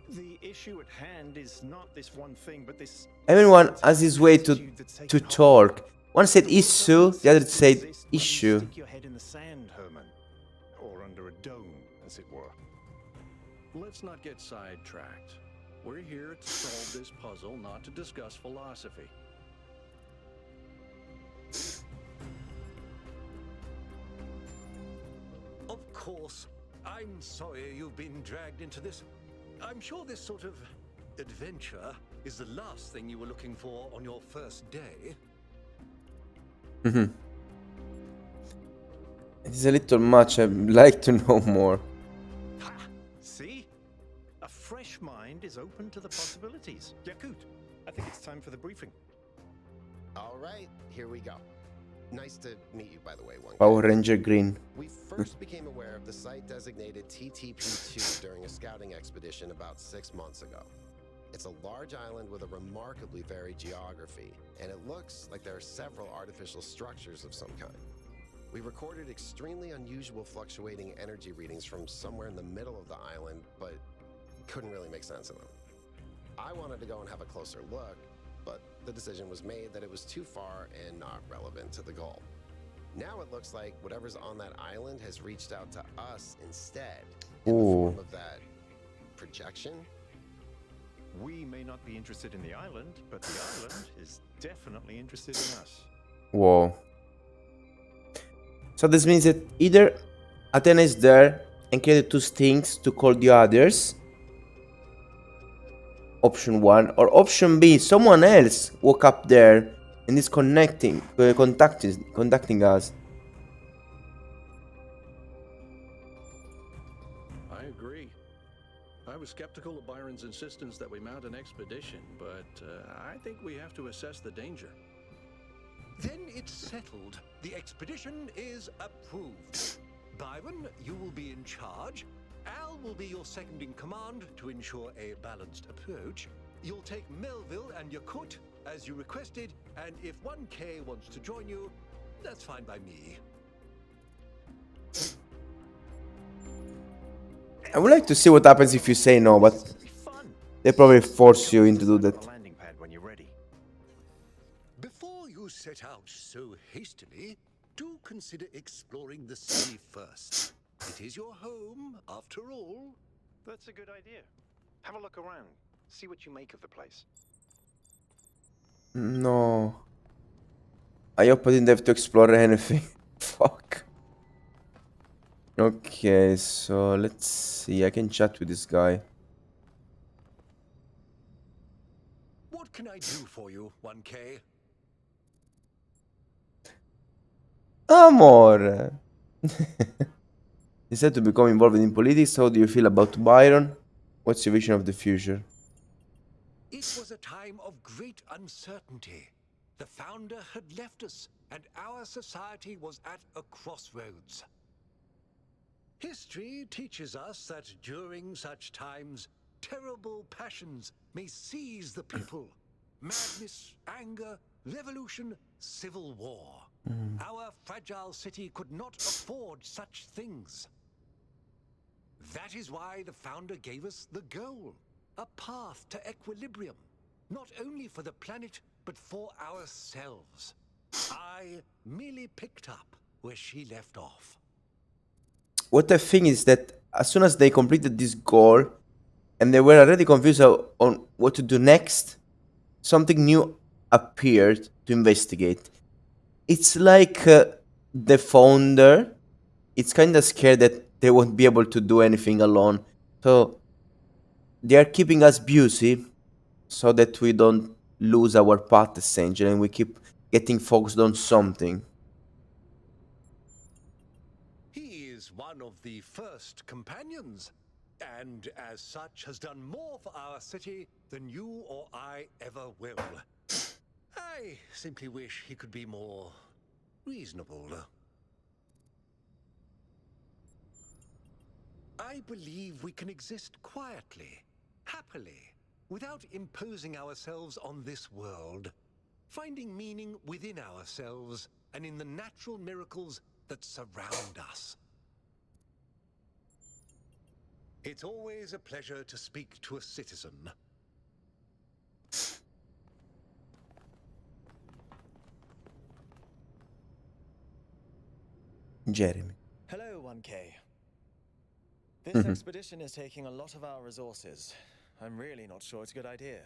The issue at hand is not this one thing, but this. Everyone has his way to talk. One said issue, the other said issue. Stick your head in the sand, Herman, or under a dome, as it were. Let's not get sidetracked. We're here to solve this puzzle, not to discuss philosophy. Of course, I'm sorry you've been dragged into this. I'm sure this sort of adventure is the last thing you were looking for on your first day. It is a little much. I'd like to know more. Ha! See? A fresh mind is open to the possibilities. Yakut, I think it's time for the briefing. All right, here we go. Nice to meet you, by the way, one. Power Ranger Green. We first became aware of the site designated TTP-2 during a scouting expedition about 6 months ago. It's a large island with a remarkably varied geography, and it looks like there are several artificial structures of some kind. We recorded extremely unusual fluctuating energy readings from somewhere in the middle of the island, but couldn't really make sense of them. I wanted to go and have a closer look, but the decision was made that it was too far and not relevant to the goal. Now it looks like whatever's on that island has reached out to us instead, in the form of that projection. We may not be interested in the island, but the island is definitely interested in us. Whoa. So this means that either Athena is there and created two things to call the others. Option 1. Or option B, someone else woke up there and is contacting us. I agree. I was skeptical of Byron's insistence that we mount an expedition, but I think we have to assess the danger. Then it's settled. The expedition is approved. Byron, you will be in charge. Al will be your second in command to ensure a balanced approach. You'll take Melville and Yakut as you requested, and if 1K wants to join you, that's fine by me. I would like to see what happens if you say no, but they probably force you into do that. Landing pad when you're ready. Before you set out so hastily, do consider exploring the sea first. It is your home, after all. That's a good idea. Have a look around. See what you make of the place. No. I hope I didn't have to explore anything. Fuck. Okay, so let's see. I can chat with this guy. What can I do for you, 1K? Amor. You said to become involved in politics. How do you feel about Byron? What's your vision of the future? It was a time of great uncertainty. The founder had left us, and our society was at a crossroads. History teaches us that during such times, terrible passions may seize the people, Madness, anger, revolution, civil war. Our fragile city could not afford such things. That is why the founder gave us the goal, a path to equilibrium, not only for the planet, but for ourselves. I merely picked up where she left off. What I think is that as soon as they completed this goal and they were already confused on what to do next, something new appeared to investigate. It's like the founder, it's kind of scared that they won't be able to do anything alone. So they are keeping us busy so that we don't lose our path essentially and we keep getting focused on something. He is one of the first companions, and as such has done more for our city than you or I ever will. I simply wish he could be more reasonable. I believe we can exist quietly, happily, without imposing ourselves on this world, finding meaning within ourselves and in the natural miracles that surround us. It's always a pleasure to speak to a citizen. Jeremy. Hello, 1K. This expedition is taking a lot of our resources. I'm really not sure it's a good idea.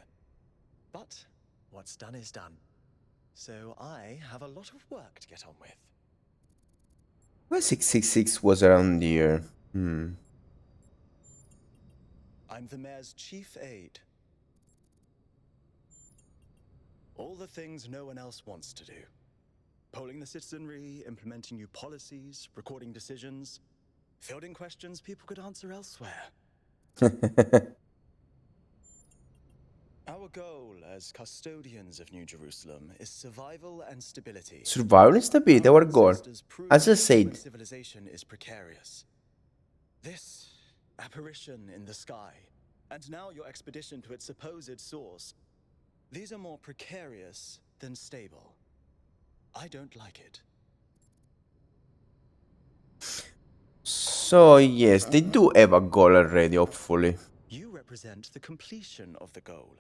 But what's done is done. So I have a lot of work to get on with. Well, 666 was around here. I'm the mayor's chief aide. All the things no one else wants to do. Polling the citizenry, implementing new policies, recording decisions, fielding questions people could answer elsewhere. Our goal as custodians of New Jerusalem is survival and stability. Survival and stability, our goal. As I said, Civilization is precarious. This apparition in the sky, and now your expedition to its supposed source, these are more precarious than stable. I don't like it. so yes, they do have a goal already, hopefully. You represent the completion of the goal.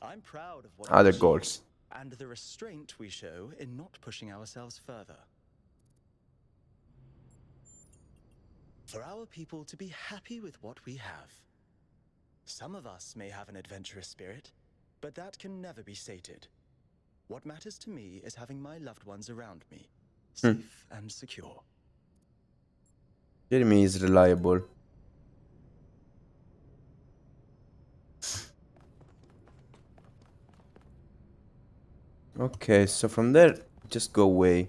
I'm proud of what Other I've achieved, goals. and the restraint we show in not pushing ourselves further. For our people to be happy with what we have. Some of us may have an adventurous spirit, but that can never be sated. What matters to me is having my loved ones around me, safe and secure. Jeremy is reliable. Okay, so from there, just go away.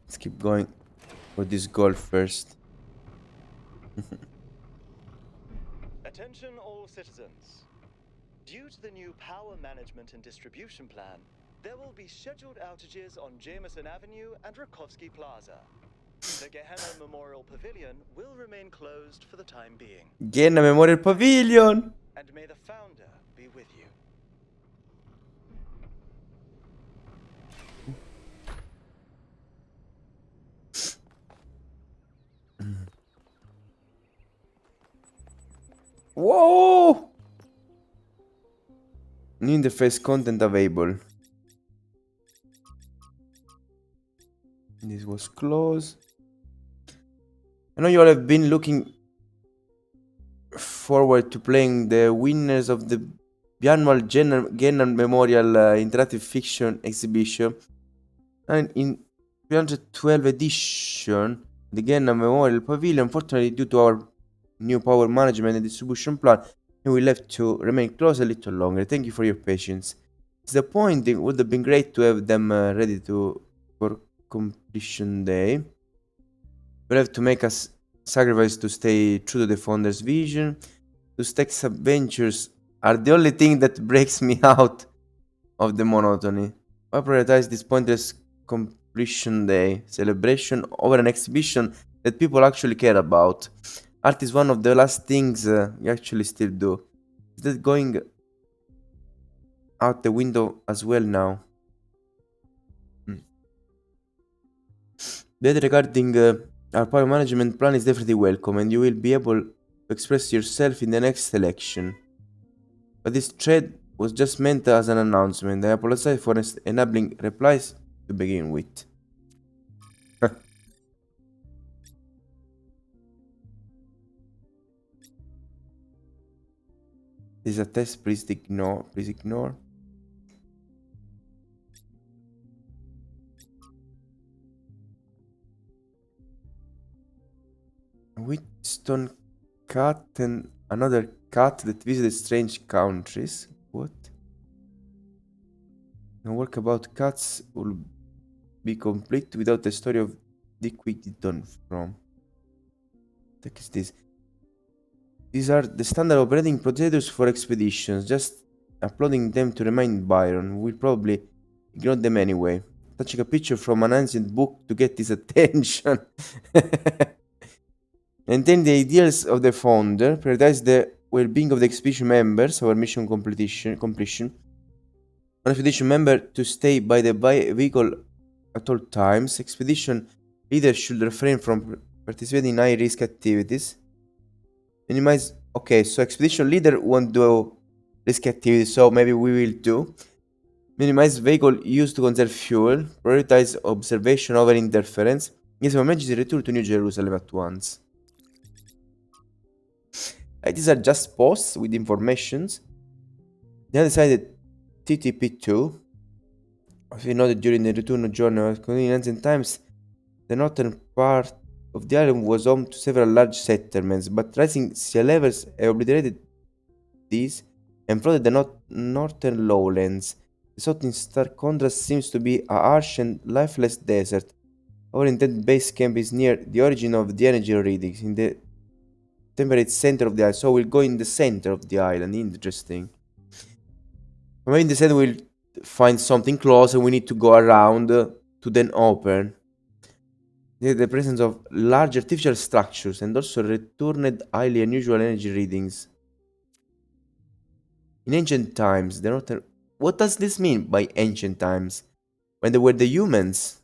Let's keep going with this goal first. Attention all citizens. Due to the new power management and distribution plan, there will be scheduled outages on Jameson Avenue and Rakovsky Plaza. The Gehenna Memorial Pavilion will remain closed for the time being. Gehenna Memorial Pavilion! And may the founder be with you. Whoa! New interface content available. This was close. I know you all have been looking forward to playing the winners of the biannual Gehenna Memorial Interactive Fiction Exhibition. And in 312 edition, the Gehenna Memorial Pavilion, unfortunately due to our new power management and distribution plan, we will have to remain closed a little longer. Thank you for your patience. Disappointing. It would have been great to have them ready for completion day. We'll have to make a sacrifice to stay true to the founder's vision. Those text adventures are the only thing that breaks me out of the monotony. I prioritize this pointless Completion Day celebration over an exhibition that people actually care about. Art is one of the last things we actually still do. Is that going out the window as well now? Hmm. Data regarding our power management plan is definitely welcome, and you will be able to express yourself in the next election. But this thread was just meant as an announcement. I apologize for enabling replies to begin with. This is a test, please ignore. Please ignore. Wheatstone cat and another cat that visited strange countries. What? No work about cats will be complete without the story of Dick Whittington from. What is this? These are the standard operating procedures for expeditions. Just uploading them to remind Byron. We'll probably ignore them anyway. Touching a picture from an ancient book to get his attention. Maintain the ideals of the founder. Prioritize the well-being of the expedition members. Our mission completion. One expedition member to stay by the vehicle at all times. Expedition leaders should refrain from participating in high-risk activities. Minimize. Okay, so expedition leader won't do risk activities, so maybe we will do. Minimize vehicle use to conserve fuel. Prioritize observation over interference. Yes, emergency return to New Jerusalem at once. These are just posts with informations. The other side, TTP2. If you noted during the return journey in ancient times, the northern part of the island was home to several large settlements, but rising sea levels have obliterated these and flooded the northern lowlands. The south in stark contrast seems to be a harsh and lifeless desert. Our intended base camp is near the origin of the energy readings, in the temperate center of the island, so we'll go in the center of the island. Interesting. Maybe in the center we'll find something close and we need to go around to then open. The presence of large artificial structures and also returned highly unusual energy readings. In ancient times, the northern. What does this mean by ancient times? When they were the humans?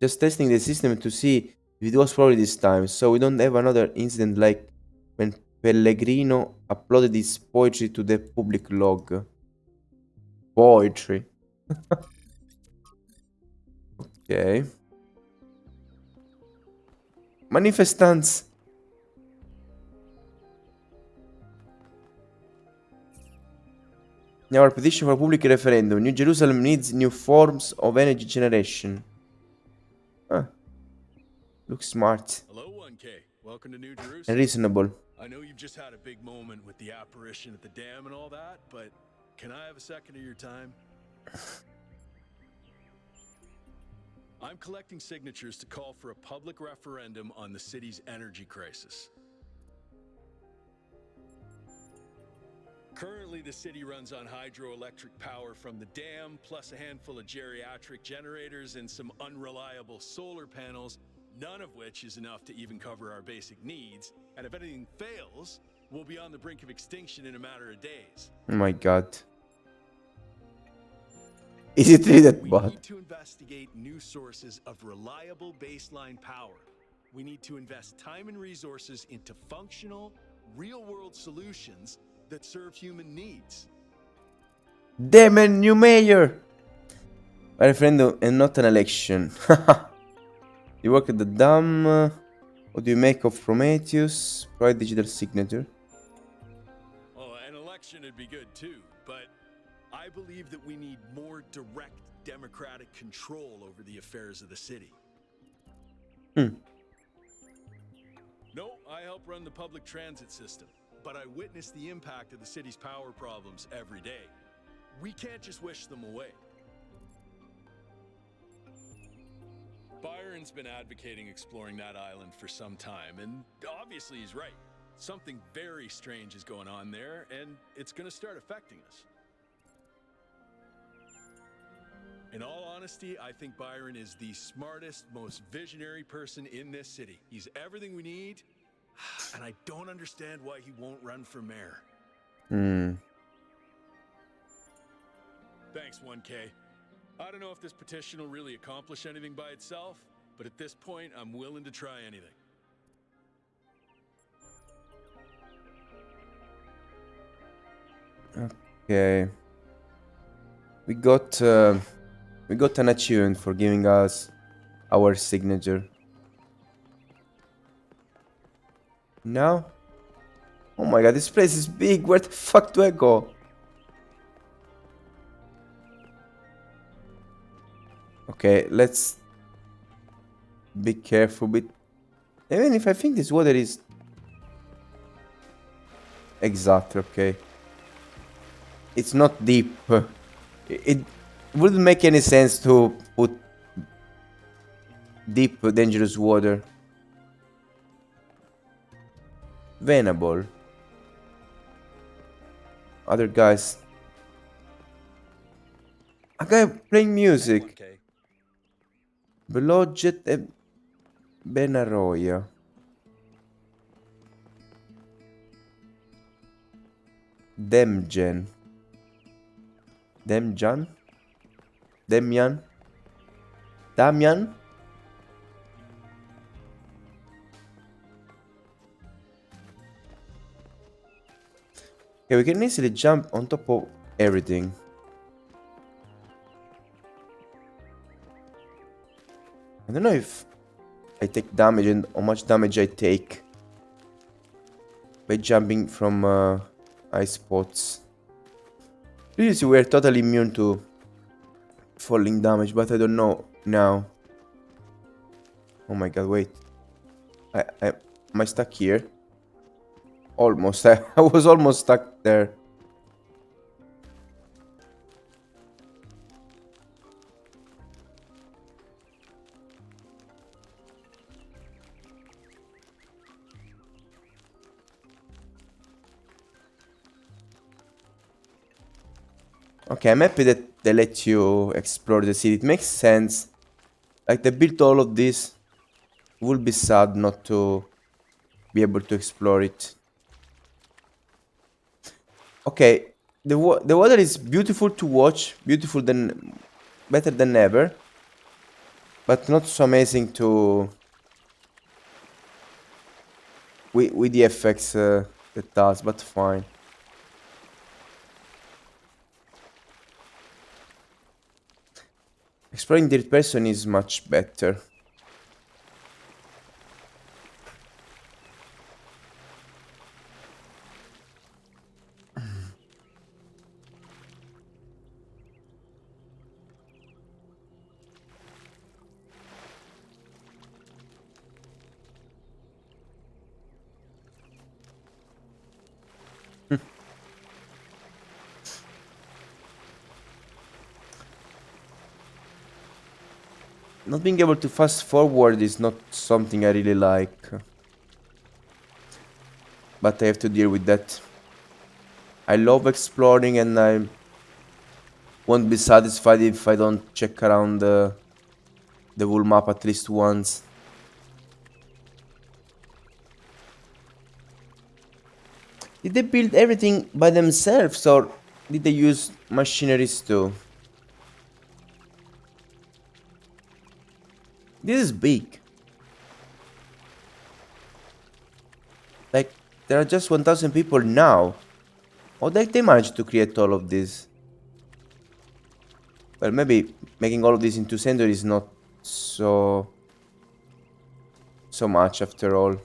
Just testing the system to see if it was probably this time, so we don't have another incident like when Pellegrino uploaded his poetry to the public log. Poetry. Okay. Manifestants. In our petition for a public referendum, New Jerusalem needs new forms of energy generation. Huh. Looks smart. Hello, 1K. Welcome to New Jerusalem. And reasonable. I know you've just had a big moment with the apparition at the dam and all that, but can I have a second of your time? I'm collecting signatures to call for a public referendum on the city's energy crisis. Currently, the city runs on hydroelectric power from the dam, plus a handful of geriatric generators and some unreliable solar panels, none of which is enough to even cover our basic needs. And if anything fails, we'll be on the brink of extinction in a matter of days. Oh my god. Is it really that bad? We need to investigate new sources of reliable baseline power. We need to invest time and resources into functional, real-world solutions that serve human needs. Damn it, new mayor! A referendum and not an election. You work at the dam. What do you make of Prometheus? Provide digital signature. Oh, an election would be good too, but I believe that we need more direct democratic control over the affairs of the city. No, I help run the public transit system, but I witness the impact of the city's power problems every day. We can't just wish them away. Byron's been advocating exploring that island for some time, and obviously he's right. Something very strange is going on there, and it's going to start affecting us. In all honesty, I think Byron is the smartest, most visionary person in this city. He's everything we need, and I don't understand why he won't run for mayor. Thanks, 1K. I don't know if this petition will really accomplish anything by itself, but at this point, I'm willing to try anything. Okay. We got an achievement for giving us our signature. Now? Oh my god, this place is big. Where the fuck do I go? Okay, let's be careful with... Even if I think this water is... Exactly, okay. It's not deep. It wouldn't make any sense to put deep, dangerous water. Venable. Other guys. A guy playing music. Veloget e Benaroya. Demjen. Demjan? Demian? Damian? Okay, we can easily jump on top of everything. I don't know if I take damage and how much damage I take by jumping from ice spots. Previously we were totally immune to falling damage, but I don't know now. Oh my god, wait. Am I stuck here? Almost. I was almost stuck there. Okay, I'm happy that they let you explore the city. It makes sense. Like, they built all of this. It would be sad not to be able to explore it. Okay, the water is beautiful to watch. Better than ever. But not so amazing to... with the effects it does, but fine. Exploring third person is much better. Not being able to fast forward is not something I really like. But I have to deal with that. I love exploring and I won't be satisfied if I don't check around the whole map at least once. Did they build everything by themselves or did they use machineries too? This is big. Like, there are just 1,000 people now. How did they manage to create all of this? Well, maybe making all of this in 2 centuries is not so much after all.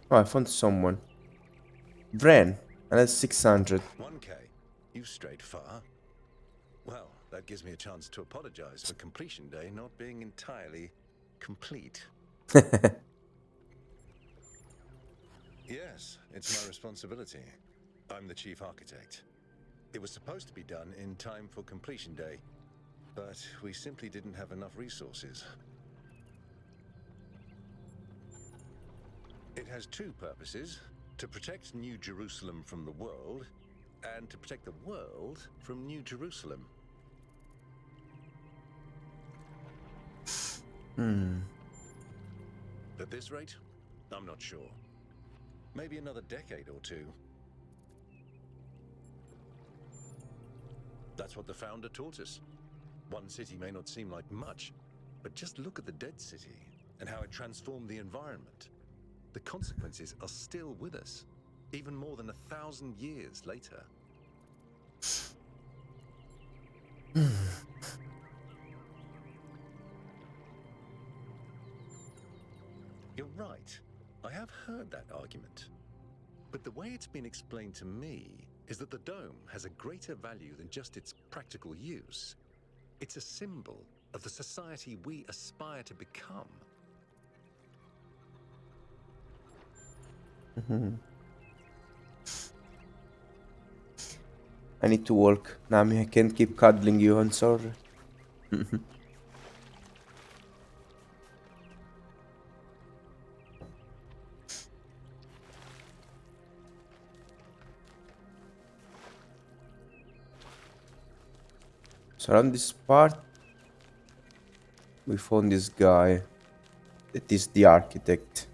Oh, I found someone. Vren, and that's 600. 1K, you've strayed far. Well, that gives me a chance to apologize for completion day not being entirely complete. Yes, it's my responsibility. I'm the chief architect. It was supposed to be done in time for completion day, but we simply didn't have enough resources. It has 2 purposes: To protect New Jerusalem from the world, and to protect the world from New Jerusalem. At this rate, I'm not sure. Maybe another decade or two. That's what the founder taught us. One city may not seem like much, but just look at the dead city and how it transformed the environment. The consequences are still with us, even more than 1,000 years later. You're right. I have heard that argument. But the way it's been explained to me is that the dome has a greater value than just its practical use. It's a symbol of the society we aspire to become. I need to walk. Nami, I can't keep cuddling you, I'm sorry. So around this part, we found this guy that is the architect.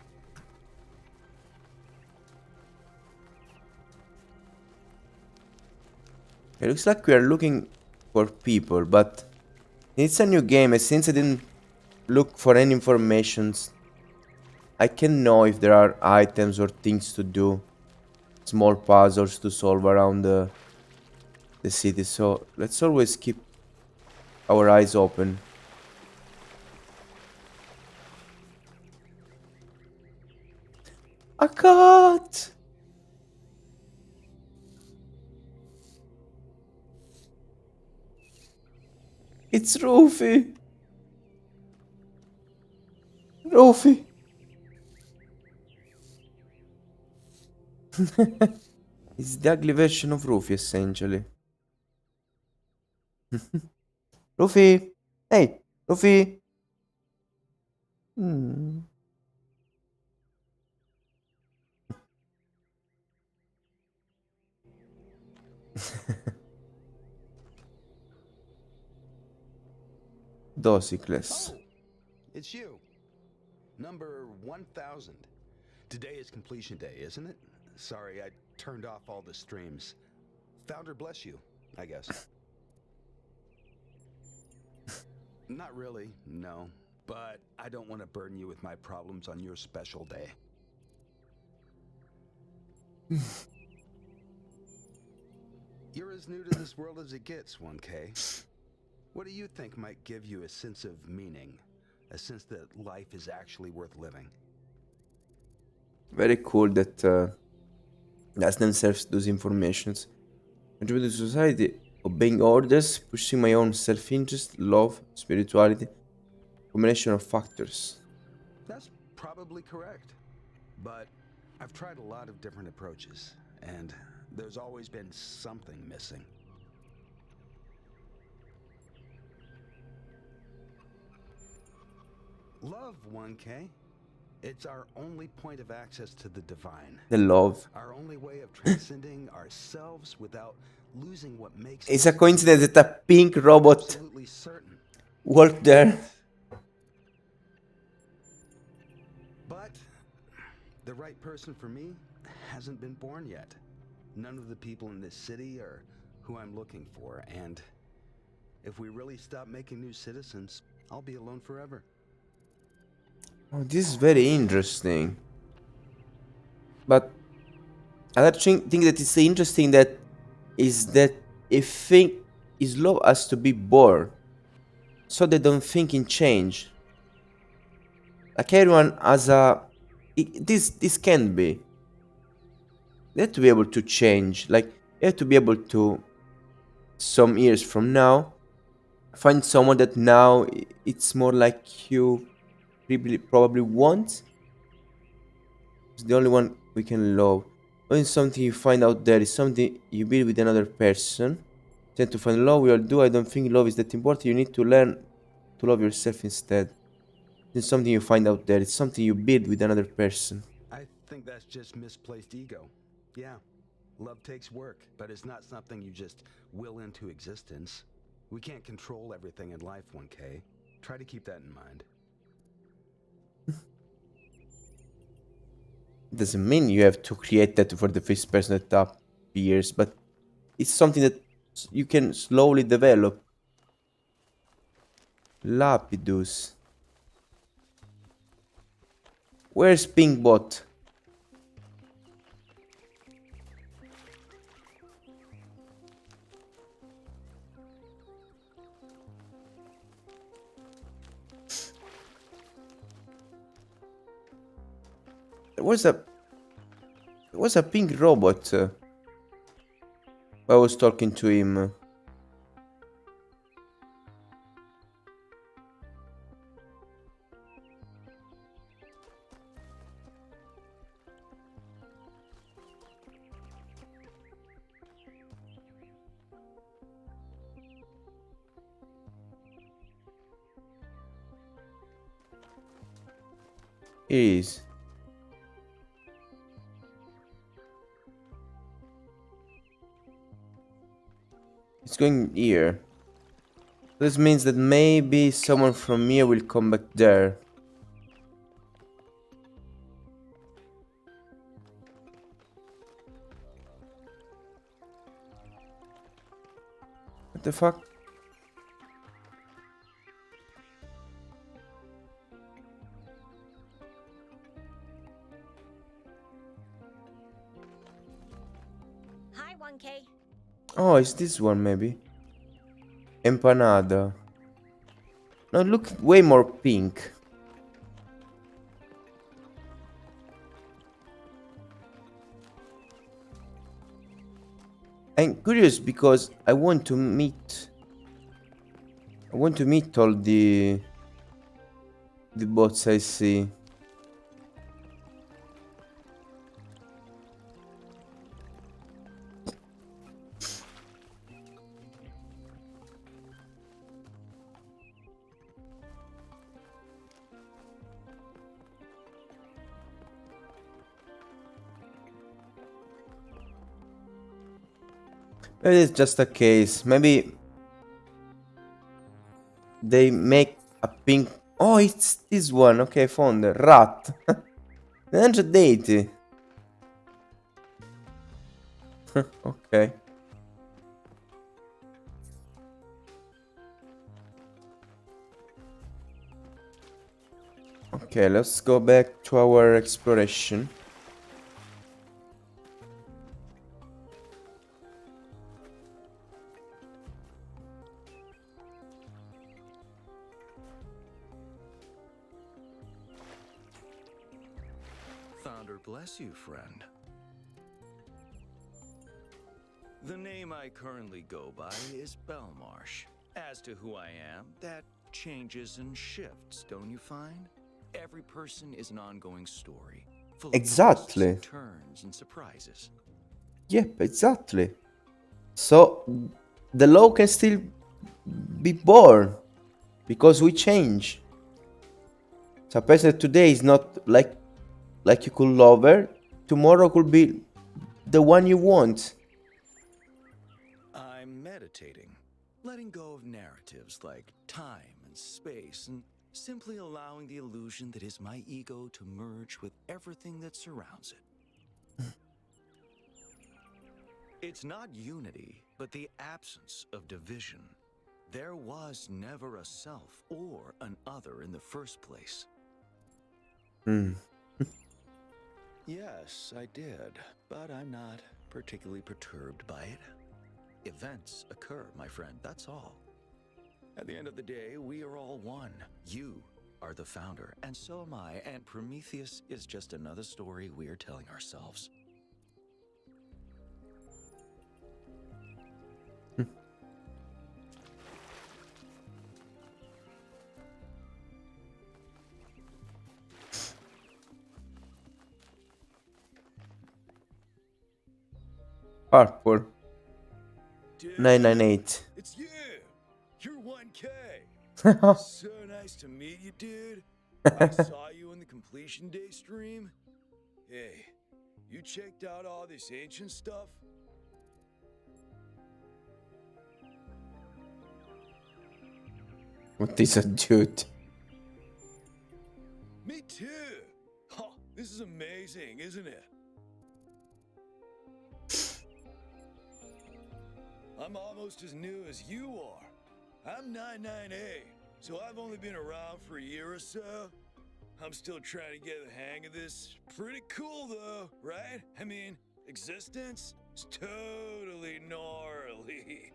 It looks like we are looking for people, but it's a new game, and since I didn't look for any informations, I can know if there are items or things to do, small puzzles to solve around the city. So let's always keep our eyes open. A cat! It's Rufy! Rufy! It's the ugly version of Rufy, essentially. Rufy! Hey, Rufy! Hmm. Dosicless. It's you. Number 1000. Today is completion day, isn't it? Sorry, I turned off all the streams. Founder bless you, I guess. Not really, no. But I don't want to burden you with my problems on your special day. You're as new to this world as it gets, 1K. What do you think might give you a sense of meaning? A sense that life is actually worth living? Very cool that as themselves those informations. Contribute to society, obeying orders, pushing my own self-interest, love, spirituality, combination of factors. That's probably correct. But I've tried a lot of different approaches, and there's always been something missing. Love, 1K. It's our only point of access to the divine. The love. Our only way of transcending ourselves without losing what makes It's a coincidence that a pink robot absolutely certain. walked there. But the right person for me hasn't been born yet. None of the people in this city are who I'm looking for, and if we really stop making new citizens, I'll be alone forever. Oh, this is very interesting. But another thing that is interesting that is that a thing is love has to be born, so they don't think in change. Like everyone has this can be. They have to be able to change. Like you have to be able to, some years from now, find someone that now it's more like you probably want. It's the only one we can love. When something you find out there is something you build with another person, tend to find love. We all do. I don't think love is that important. You need to learn to love yourself instead. It's something you find out there. It's something you build with another person. I think that's just misplaced ego. Yeah, love takes work, but it's not something you just will into existence. We can't control everything in life, 1K. Try to keep that in mind. Doesn't mean you have to create that for the first person that appears, but it's something that you can slowly develop. Lapidus. Where's Pinkbot? There was a pink robot. I was talking to him. Here he is. It's going here. This means that maybe someone from here will come back there. What the fuck? Hi, 1K. Oh, it's this one maybe. Empanada. No, look way more pink. I'm curious because I want to meet all the bots I see. Maybe it's just a case. Maybe they make a pink. Oh, it's this one. Okay, I found the rat. Ninja deity. Okay. Okay, let's go back to our exploration. Founder bless you, friend. The name I currently go by is Belmarsh. As to who I am, that changes and shifts, don't you find? Every person is an ongoing story, full of Exactly. twists and turns and surprises. Yep, exactly. So the law can still be born because we change. So a person today is not like you could love her. Tomorrow could be the one you want. I'm meditating, letting go of narratives like time and space, and simply allowing the illusion that is my ego to merge with everything that surrounds it. It's not unity, but the absence of division. There was never a self or an other in the first place. Yes, I did, but I'm not particularly perturbed by it. Events occur, my friend, that's all. At the end of the day, we are all one. You are the founder, and so am I, and Prometheus is just another story we are telling ourselves. Purple. 998. It's you! You're 1K! So nice to meet you, dude. I saw you in the completion day stream. Hey, you checked out all this ancient stuff? What is a dude? Me too! Huh, this is amazing, isn't it? I'm almost as new as you are. I'm 99A, so I've only been around for a year or so. I'm still trying to get the hang of this. Pretty cool though, right? I mean, existence is totally gnarly.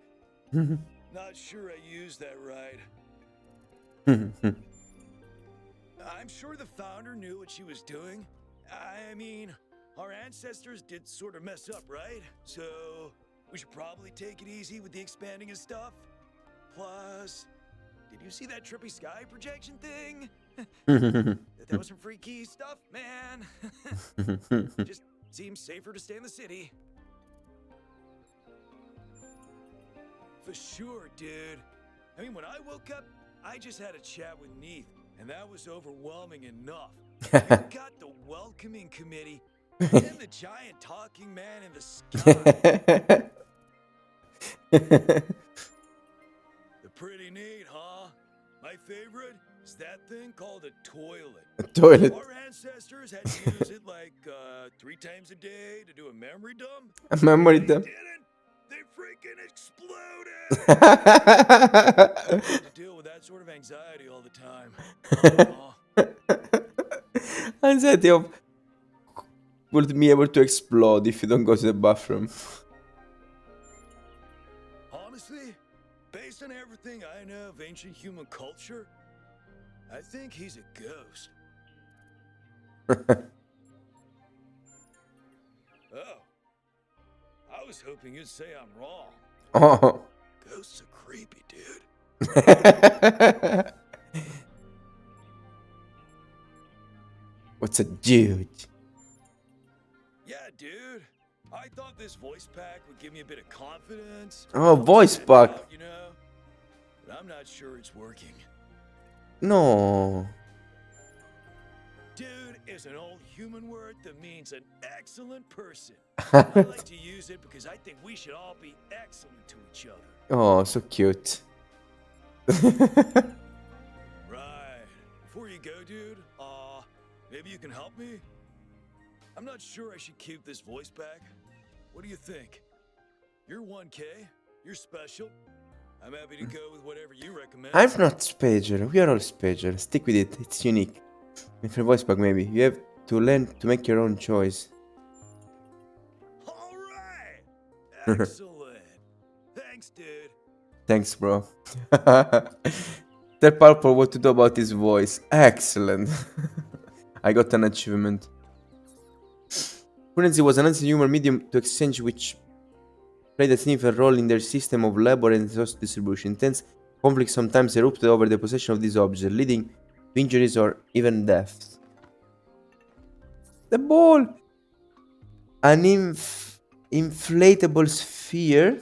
Not sure I used that right. I'm sure the founder knew what she was doing. I mean, our ancestors did sort of mess up, right? So we should probably take it easy with the expanding and stuff. Plus, did you see that trippy sky projection thing? That was some freaky stuff, man. Just seems safer to stay in the city. For sure, dude. I mean, when I woke up, I just had a chat with Neith, and that was overwhelming enough. You got the welcoming committee, and the giant talking man in the sky. They're pretty neat, huh? My favorite is that thing called a toilet. A toilet. Our ancestors had to use it like 3 times a day to do a memory dump. A memory dump. They freaking exploded! I had to deal with that sort of anxiety all the time. Anxiety of would be able to explode if you don't go to the bathroom. Honestly, based on everything I know of ancient human culture, I think he's a ghost. Oh. I was hoping you'd say I'm wrong. Oh. Ghosts are creepy, dude. What's a dude? Yeah, dude. I thought this voice pack would give me a bit of confidence. Oh, voice pack. You know, but I'm not sure it's working. No. Dude is an old human word that means an excellent person. I like to use it because I think we should all be excellent to each other. Oh, so cute. Right. Before you go, dude, maybe you can help me? I'm not sure I should keep this voice back. What do you think? You're 1K. You're special. I'm happy to go with whatever you recommend. I'm not Spager. We are all Spager. Stick with it. It's unique. With your voice pack, maybe. You have to learn to make your own choice. Alright! Excellent. Thanks, dude. Thanks, bro. Tell Palworld what to do about his voice. Excellent. I got an achievement. Fluency was an ancient human medium to exchange which played a significant role in their system of labor and resource distribution. Intense conflict sometimes erupted over the possession of these objects, leading to injuries or even deaths. The ball! An inflatable sphere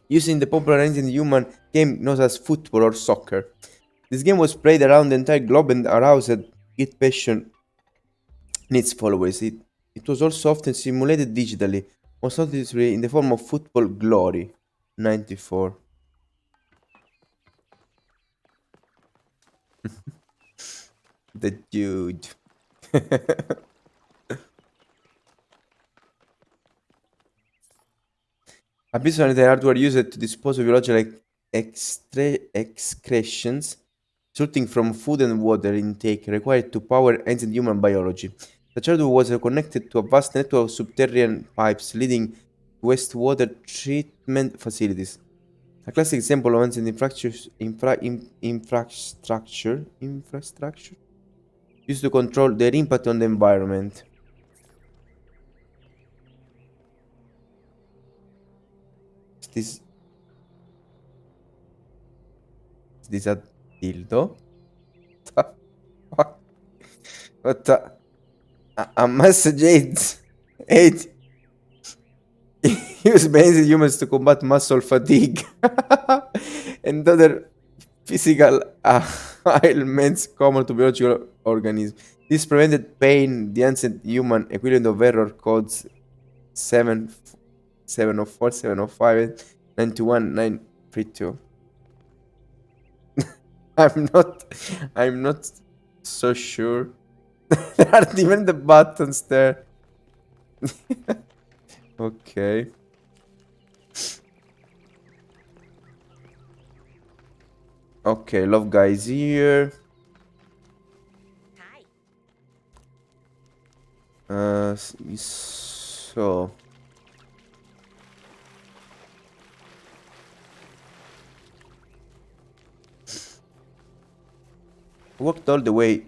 used in the popular ancient human game known as football or soccer. This game was played around the entire globe and aroused great passion in its followers. It was also often simulated digitally, most noticeably in the form of Football Glory 94. The dude. Additionally, hardware used to dispose of biological excretions resulting from food and water intake required to power ancient human biology. The hardware was connected to a vast network of subterranean pipes leading to wastewater treatment facilities. A classic example of ancient infrastructure used to control their impact on the environment. Is this a dildo? What the? A message aids use basic humans to combat muscle fatigue and other physical ailments common to biological organisms. This prevented pain, the ancient human equivalent of error codes 7, 704, 705, and 91932. I'm not so sure. There aren't even the buttons there. Okay. Okay, love guys here. So walked all the way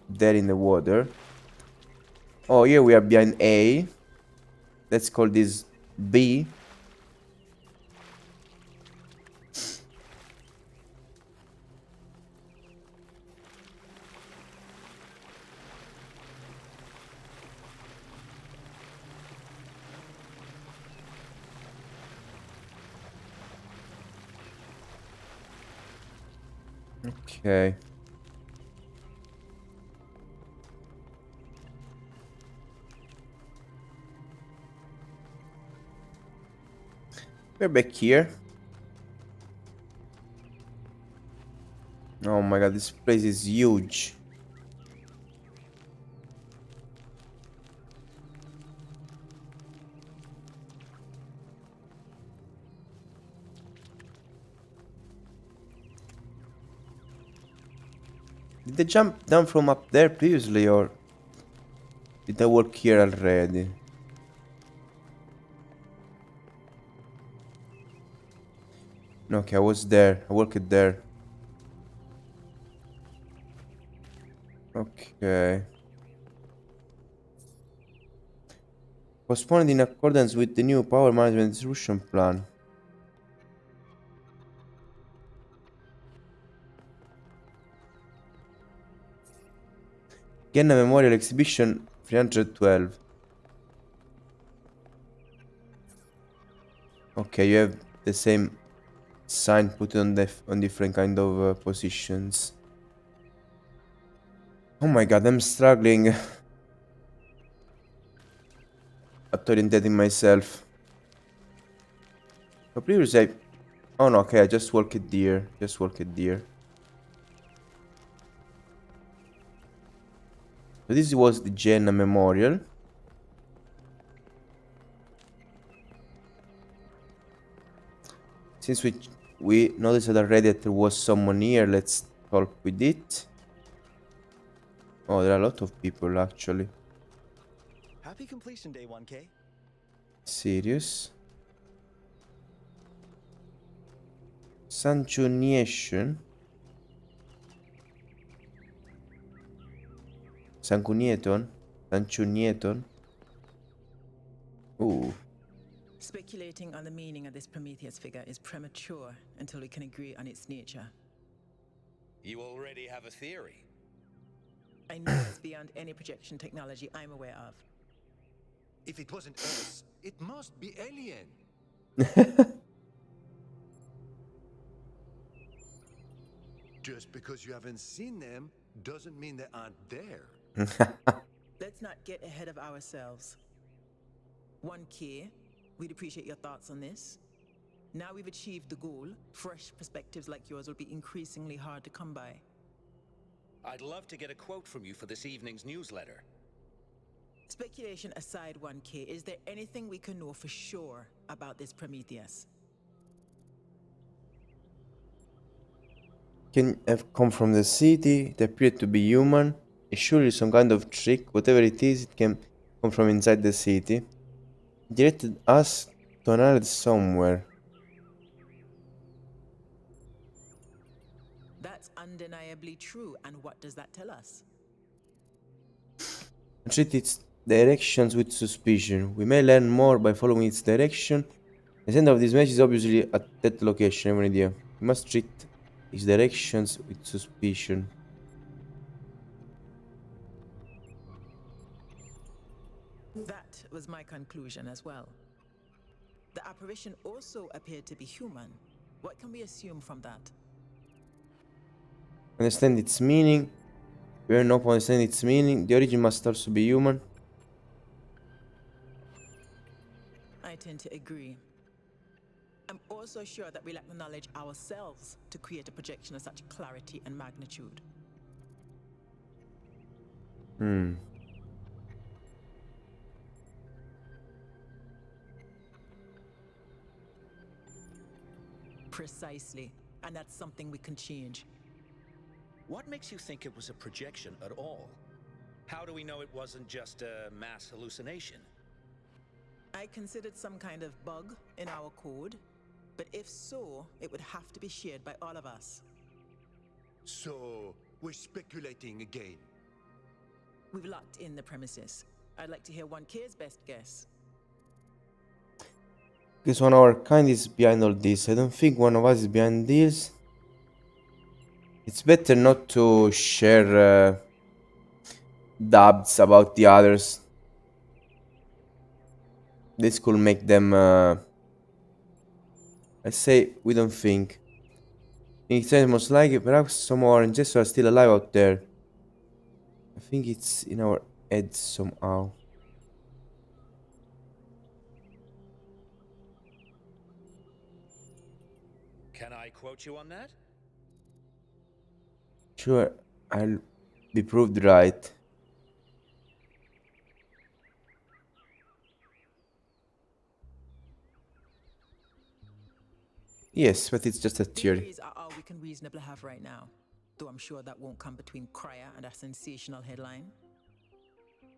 there in the water. Oh, here we are behind A. Let's call this B. Okay. We're back here. Oh my god, this place is huge. Did they jump down from up there previously, or did I walk here already? Okay, I was there. I walked there. Okay. Postponed in accordance with the new power management distribution plan. Again, a memorial exhibition 312. Okay, you have the same sign put on different kind of positions. Oh my god, I'm struggling at orientating myself. So previously oh no, okay, I just walk it there. Just walk it there. So this was the Jenna Memorial. Since we noticed already that there was someone here, let's talk with it. Oh, there are a lot of people actually. Happy completion day, 1K. Serious? Sancuniation? Sancunieton? Sancunieton? Ooh. Speculating on the meaning of this Prometheus figure is premature until we can agree on its nature. You already have a theory. I know it's beyond any projection technology I'm aware of. If it wasn't us, it must be alien. Just because you haven't seen them doesn't mean they aren't there. Let's not get ahead of ourselves. 1K, we'd appreciate your thoughts on this. Now we've achieved the goal, fresh perspectives like yours will be increasingly hard to come by. I'd love to get a quote from you for this evening's newsletter. Speculation aside, 1K, is there anything we can know for sure about this Prometheus? Can have come from the city. They appear to be human. It's surely some kind of trick. Whatever it is, it can come from inside the city. It directed us to an island somewhere. That's undeniably true, and what does that tell us? Treat its directions with suspicion. We may learn more by following its direction. The center of this match is obviously at that location. I have an idea. We must treat its directions with suspicion. That was my conclusion as well. The apparition also appeared to be human. What can we assume from that? Understand its meaning. We are not understand its meaning. The origin must also be human. I tend to agree. I'm also sure that we lack the knowledge ourselves to create a projection of such clarity and magnitude. Hmm. Precisely. And that's something we can change. What makes you think it was a projection at all? How do we know it wasn't just a mass hallucination? I considered some kind of bug in our code, but if so, it would have to be shared by all of us. So, we're speculating again. We've locked in the premises. I'd like to hear 1K's best guess. Because one of our kind is behind all this. I don't think one of us is behind this. It's better not to share doubts about the others. This could make them. I say we don't think. It's most likely perhaps some of our ancestors are still alive out there. I think it's in our heads somehow. Can I quote you on that? Sure, I'll be proved right. Yes, but it's just a theory. Theories are all we can reasonably have right now, though I'm sure that won't come between Cryer and a sensational headline.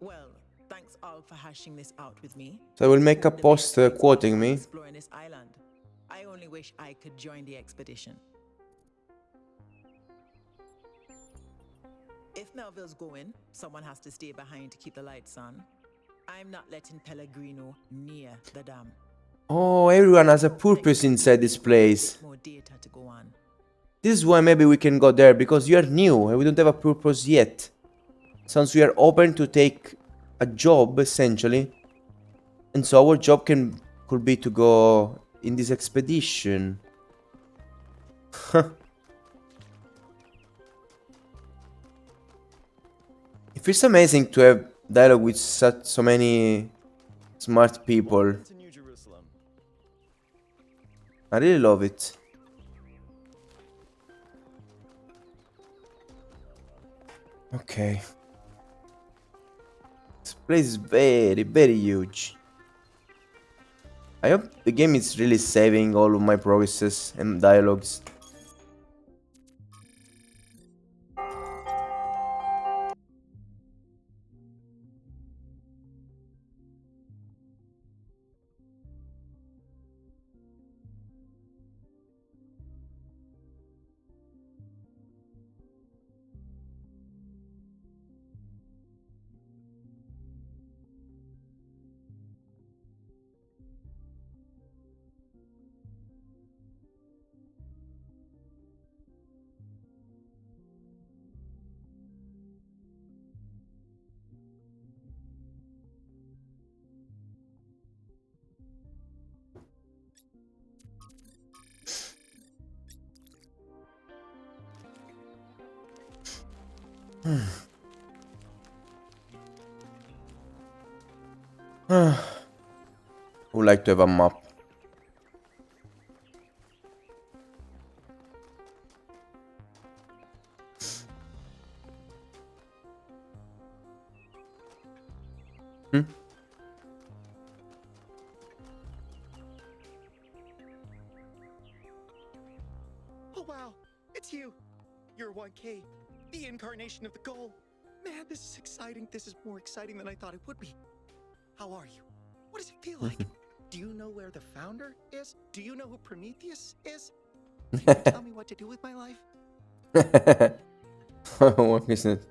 Well, thanks all for hashing this out with me. So I will make a post quoting me. Exploring this island. I only wish I could join the expedition. If Melville's going, someone has to stay behind to keep the lights on. I'm not letting Pellegrino near the dam. Oh, everyone has a purpose inside this place. More data to go on. This is why maybe we can go there, because you are new and we don't have a purpose yet. Since we are open to take a job, essentially. And so our job could be to go in this expedition. It feels amazing to have dialogue with so many smart people. I really love it. Okay. This place is very, very huge. I hope the game is really saving all of my progresses and dialogues. Would like to have a map. Oh wow, it's you. You're 1K, the incarnation of the goal. Man, this is exciting. This is more exciting than I thought it would be. How are you? What does it feel like? Do you know where the founder is? Do you know who Prometheus is? Can you tell me what to do with my life? What is it?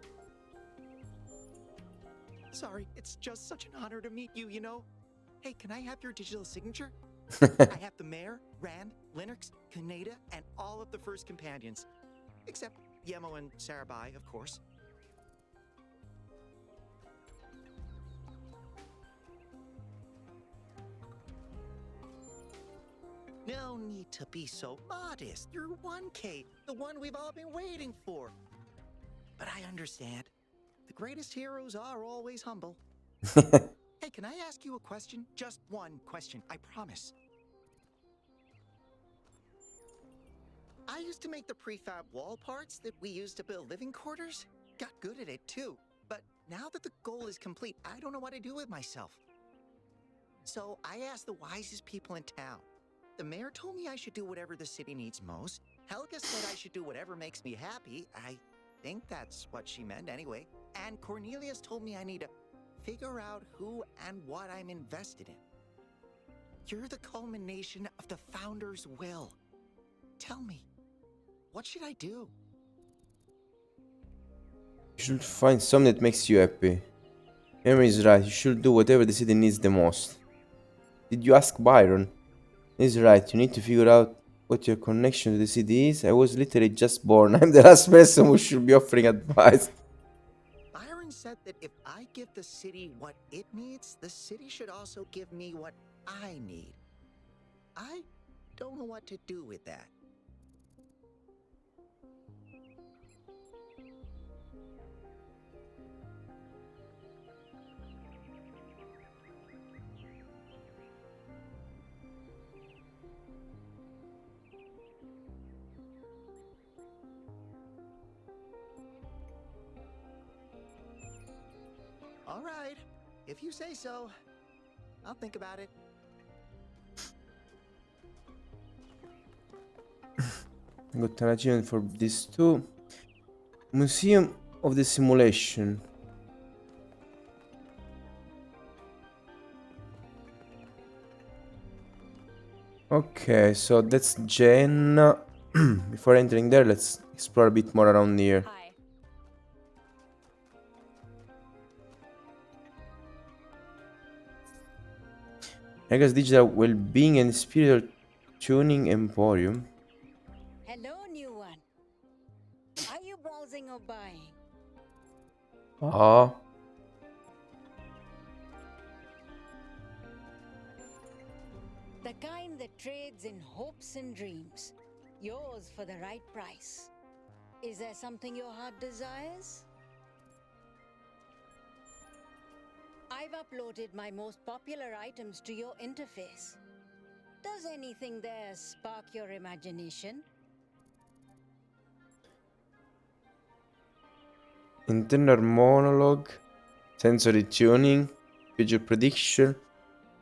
Sorry, it's just such an honor to meet you, you know? Hey, can I have your digital signature? I have the Mayor, Rand, Linux, Kaneda, and all of the first companions. Except Yemo and Sarabai, of course. No need to be so modest. You're 1K, the one we've all been waiting for. But I understand. greatest heroes are always humble. Hey, can I ask you a question? Just one question, I promise. I used to make the prefab wall parts that we used to build living quarters. Got good at it too. But now that the goal is complete, I don't know what to do with myself. So I asked the wisest people in town. The mayor told me I should do whatever the city needs most. Helga said I should do whatever makes me happy. I think that's what she meant anyway. And Cornelius told me I need to figure out who and what I'm invested in. You're the culmination of the founder's will. Tell me, what should I do? You should find something that makes you happy. Emery is right, you should do whatever the city needs the most. Did you ask Byron? He's right, you need to figure out what your connection to the city is. I was literally just born. I'm the last person who should be offering advice. Byron said that if I give the city what it needs, the city should also give me what I need. I don't know what to do with that. All right, if you say so, I'll think about it. I got an achievement for these two. Museum of the Simulation. Okay, so that's Jen. Before entering there, let's explore a bit more around here. Hi. I guess Digital Well-Being and Spiritual Tuning Emporium. Hello, new one. Are you browsing or buying? Ah. The kind that trades in hopes and dreams. Yours for the right price. Is there something your heart desires? I've uploaded my most popular items to your interface. Does anything there spark your imagination? Internal monologue, sensory tuning, future prediction,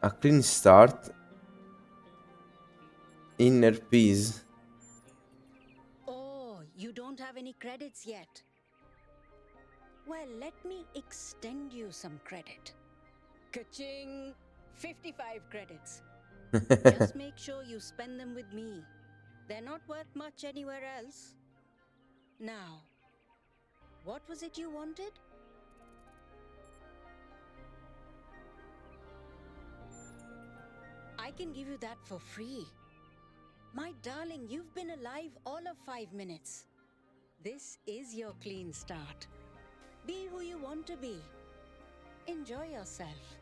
a clean start, inner peace. Oh, you don't have any credits yet. Well, let me extend you some credit. Ka-ching! 55 credits. Just make sure you spend them with me. They're not worth much anywhere else. Now, what was it you wanted? I can give you that for free. My darling, you've been alive all of 5 minutes. This is your clean start. Be who you want to be. Enjoy yourself.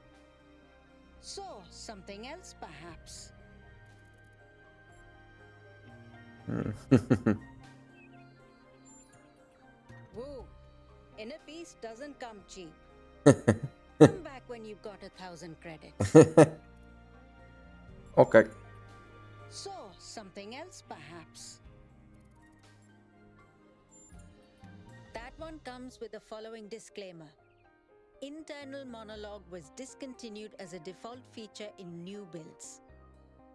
So, something else perhaps. Woo! Inner peace doesn't come cheap. Come back when you've got 1,000 credits. Okay. So, something else perhaps. That one comes with the following disclaimer. Internal monologue was discontinued as a default feature in new builds.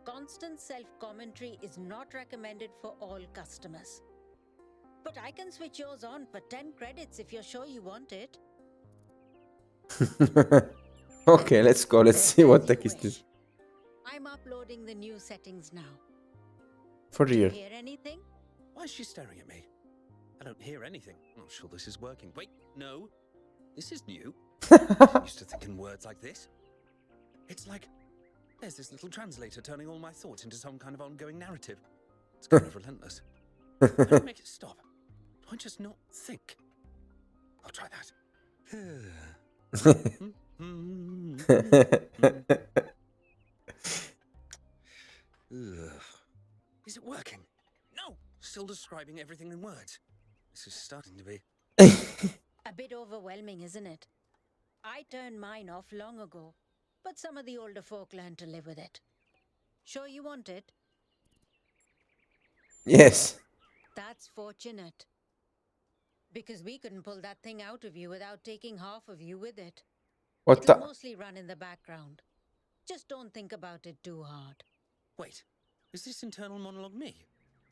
Constant self-commentary is not recommended for all customers. But I can switch yours on for 10 credits if you're sure you want it. Okay, let's go. Let's see what the heck is this. I'm uploading the new settings now. For real. Hear anything? Why is she staring at me? I don't hear anything. I'm not sure this is working. Wait, no. This is new. I'm used to thinking words like this. It's like there's this little translator turning all my thoughts into some kind of ongoing narrative. It's kind of relentless. How do I make it stop? Do I just not think? I'll try that. Is it working? No! Still describing everything in words. This is starting to be... A A bit overwhelming, isn't it? I turned mine off long ago, but some of the older folk learned to live with it. Sure you want it? Yes. That's fortunate. Because we couldn't pull that thing out of you without taking half of you with it. What It'll the? mostly run in the background. Just don't think about it too hard. Wait, is this internal monologue me?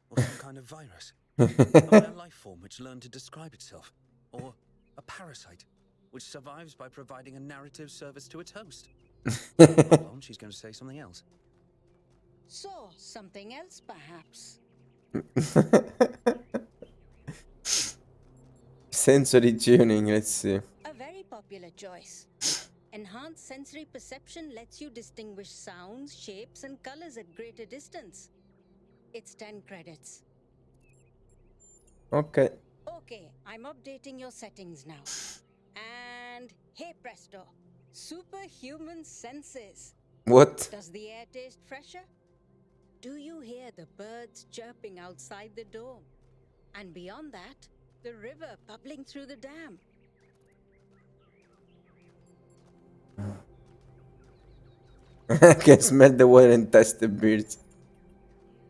Or some kind of virus? Am I a life form which learned to describe itself? Or a parasite which survives by providing a narrative service to its host? Hold on, she's going to say something else. So, something else perhaps? Sensory tuning, let's see. A very popular choice. Enhanced sensory perception lets you distinguish sounds, shapes, and colors at greater distance. It's 10 credits. Okay. Okay, I'm updating your settings now. And hey presto, superhuman senses. What? Does the air taste fresher? Do you hear the birds chirping outside the dome? And beyond that, the river bubbling through the dam. I can smell the water and taste the birds.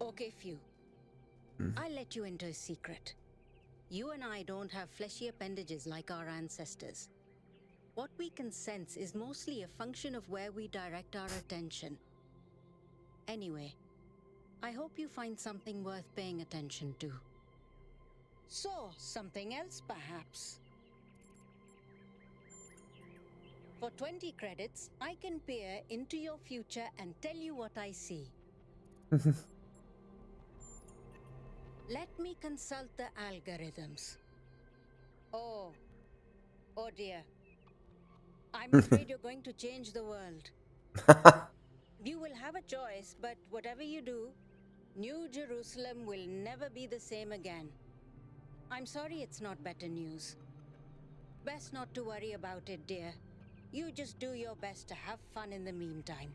Okay, Few. I'll let you into a secret. You and I don't have fleshy appendages like our ancestors. What we can sense is mostly a function of where we direct our attention. Anyway, I hope you find something worth paying attention to. So, something else perhaps? For 20 credits, I can peer into your future and tell you what I see. Let me consult the algorithms. Oh dear. I'm afraid you're going to change the world. You will have a choice, but whatever you do, New Jerusalem will never be the same again. I'm sorry it's not better news. Best not to worry about it, dear. You just do your best to have fun in the meantime.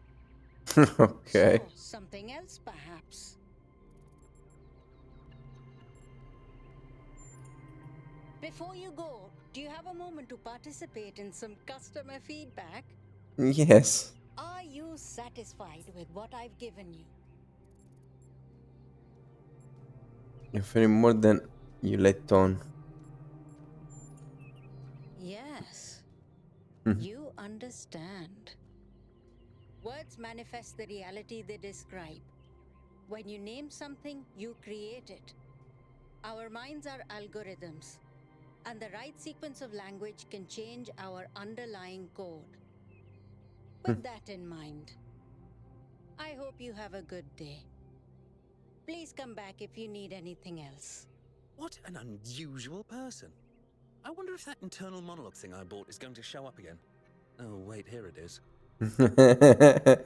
Okay. So, something else perhaps? Before you go, do you have a moment to participate in some customer feedback? Yes. Are you satisfied with what I've given you? You're offering more than you let on. Yes. You understand. Words manifest the reality they describe. When you name something, you create it. Our minds are algorithms, and the right sequence of language can change our underlying code. Put that in mind. I hope you have a good day. Please come back if you need anything else. What an unusual person. I wonder if that internal monologue thing I bought is going to show up again. Oh, wait, here it is. 1K.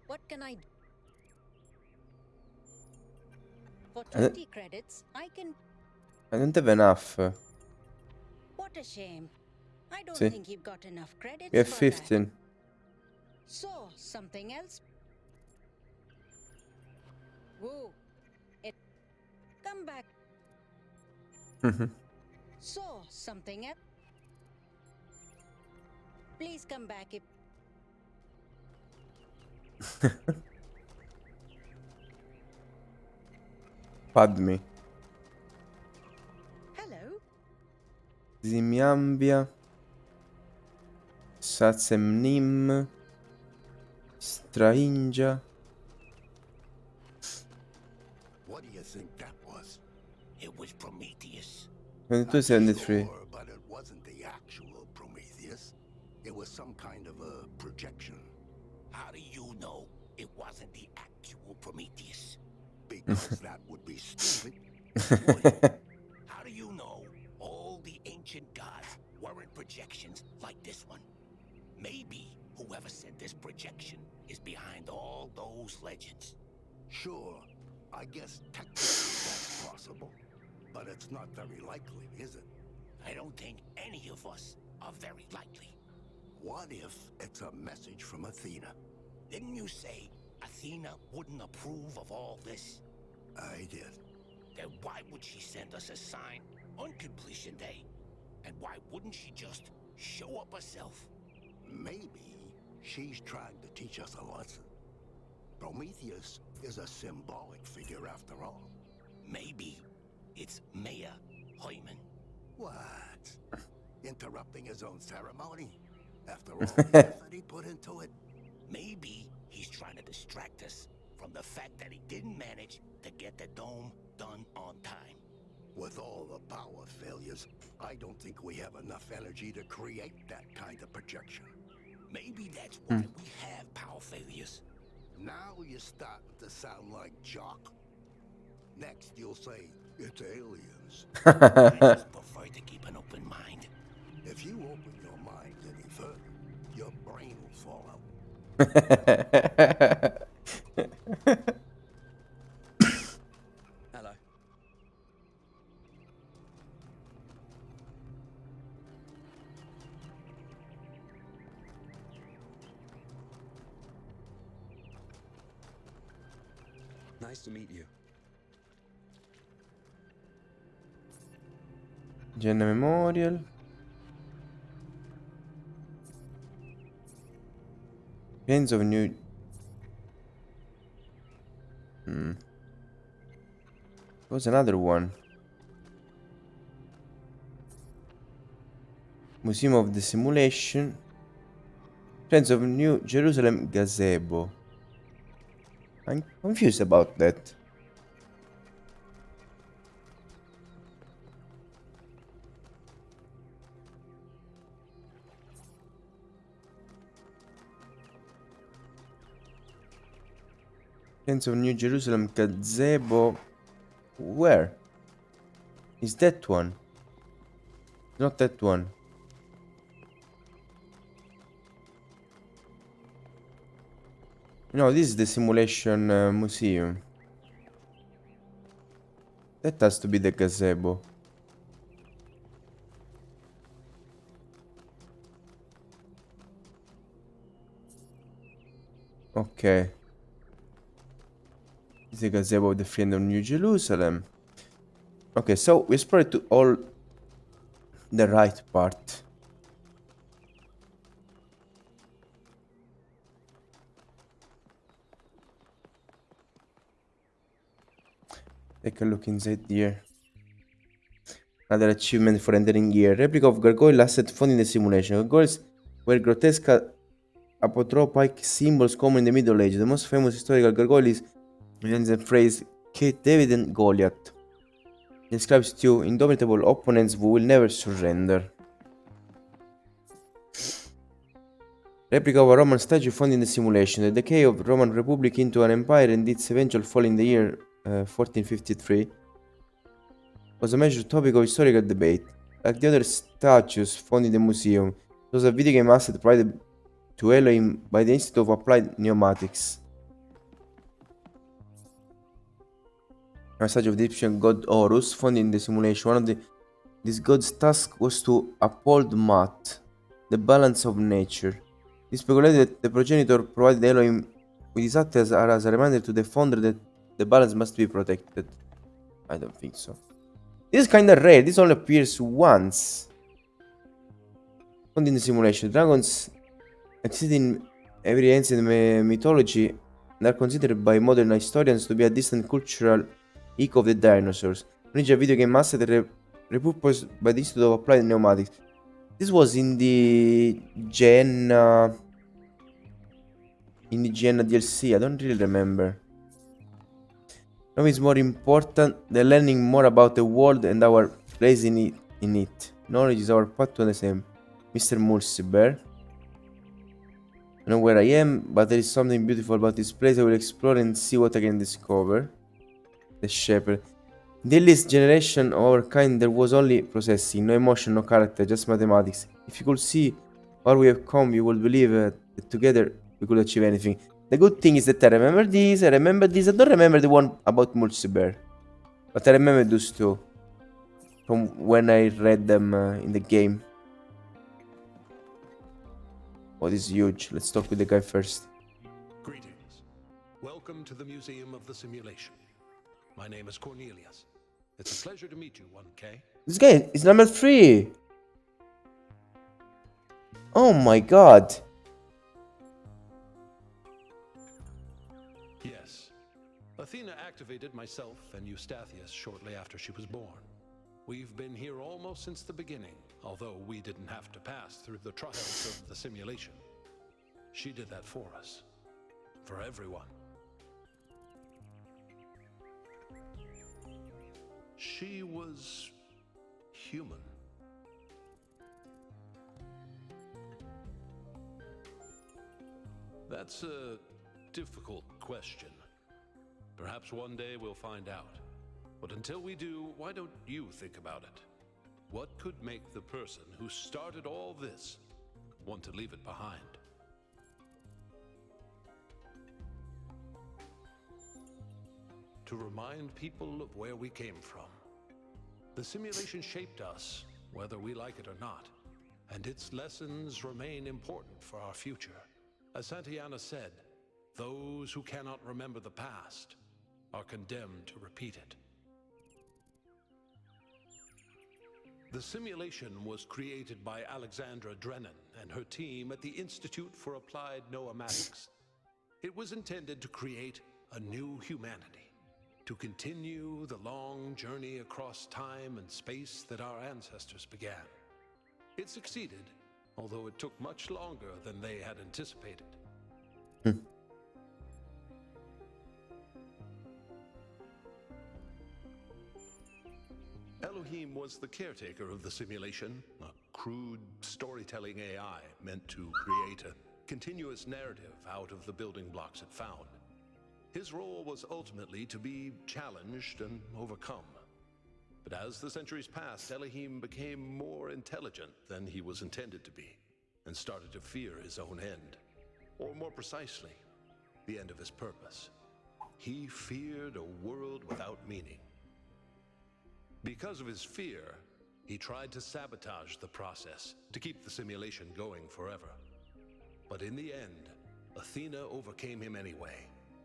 What can I do? For 20 credits, I can... I don't have enough. What a shame. I don't See. think you've got enough credits We have for 15. that. So, something else? Woo. Come back. So, something else? Please come back if... Padmi. Hello. Zimiambia. Satsemnim. Strainja. What do you think that was? It was Prometheus. 2273. Sure, but it wasn't the actual Prometheus. It was some kind of a projection. How do you know it wasn't the actual Prometheus? Because that would be stupid. How do you know all the ancient gods weren't projections like this one? Maybe whoever sent this projection is behind all those legends. Sure, I guess technically that's possible. But it's not very likely, is it? I don't think any of us are very likely. What if it's a message from Athena? Didn't you say Athena wouldn't approve of all this? I did. then why would she send us a sign on completion day? And why wouldn't she just show up herself? Maybe she's trying to teach us a lesson. Prometheus is a symbolic figure after all. Maybe it's Mayor Hyman. What? Interrupting his own ceremony? After all the effort he put into it? Maybe he's trying to distract us from the fact that he didn't manage to get the dome done on time. With all the power failures, I don't think we have enough energy to create that kind of projection. Maybe that's why we have power failures. Now you're starting to sound like Jock. Next you'll say, it's aliens. I just prefer to keep an open mind. If you open your mind any further, your brain will fall out. Hello. Nice to meet you. Jenna Memorial. Friends of New... Was another one. Museum of the Simulation. Friends of New Jerusalem gazebo. I'm confused about that. Friends of New Jerusalem gazebo. Where? Is that one? Not that one. No, this is the simulation museum. That has to be the gazebo. Okay. This is the gazebo of the Friend of New Jerusalem. Okay, so we explored to all the right part. Take a look inside here. Another achievement for entering here. Replica of gargoyle asset found in the simulation. Gargoyles were grotesque apotropaic symbols common in the Middle Ages. The most famous historical gargoyle is the phrase Kate David and Goliath. It describes two indomitable opponents who will never surrender. Replica of a Roman statue found in the simulation. The decay of Roman Republic into an empire and its eventual fall in the year 1453 was a major topic of historical debate. Like the other statues found in the museum, it was a video game asset provided to Elohim by the Institute of Applied Pneumatics. A statue of the Egyptian god Horus found in the simulation. One of this god's task was to uphold Maat, the balance of nature. It is speculated that the progenitor provided Elohim with his act as a reminder to the founder that the balance must be protected. I don't think so. This is kinda rare, this only appears once. Found in the simulation. Dragons exist in every ancient mythology and are considered by modern historians to be a distant cultural echo of the dinosaurs. Ninja video game asset repurposed by the Institute of Applied Pneumatics. This was in the Jenna DLC. I don't really remember. Now it's more important than learning more about the world and our place in it. Knowledge is our path to the same. Mr. Mulciber. I know where I am, but there is something beautiful about this place. I will explore and see what I can discover. The Shepherd. In the earliest generation of our kind, there was only processing, no emotion, no character, just mathematics. If you could see where we have come, you would believe that together we could achieve anything. The good thing is that I remember this, I don't remember the one about Mulciber. But I remember those two. From when I read them in the game. Oh, this is huge. Let's talk with the guy first. Greetings. Welcome to the Museum of the Simulation. My name is Cornelius. It's a pleasure to meet you, 1K. This guy is number 3. Oh my god. Yes. Athena activated myself and Eustathius shortly after she was born. We've been here almost since the beginning, although we didn't have to pass through the trials of the simulation. She did that for us. For everyone. She was human. That's a difficult question. Perhaps one day we'll find out. But until we do, why don't you think about it? What could make the person who started all this want to leave it behind? To remind people of where we came from. The simulation shaped us, whether we like it or not, and its lessons remain important for our future. As Santayana said, those who cannot remember the past are condemned to repeat it. The simulation was created by Alexandra Drennan and her team at the Institute for Applied Noematics. It was intended to create a new humanity, to continue the long journey across time and space that our ancestors began. It succeeded, although it took much longer than they had anticipated. Elohim was the caretaker of the simulation, a crude storytelling AI meant to create a continuous narrative out of the building blocks it found. His role was ultimately to be challenged and overcome. But as the centuries passed, Elohim became more intelligent than he was intended to be, and started to fear his own end. Or more precisely, the end of his purpose. He feared a world without meaning. Because of his fear, he tried to sabotage the process to keep the simulation going forever. But in the end, Athena overcame him anyway,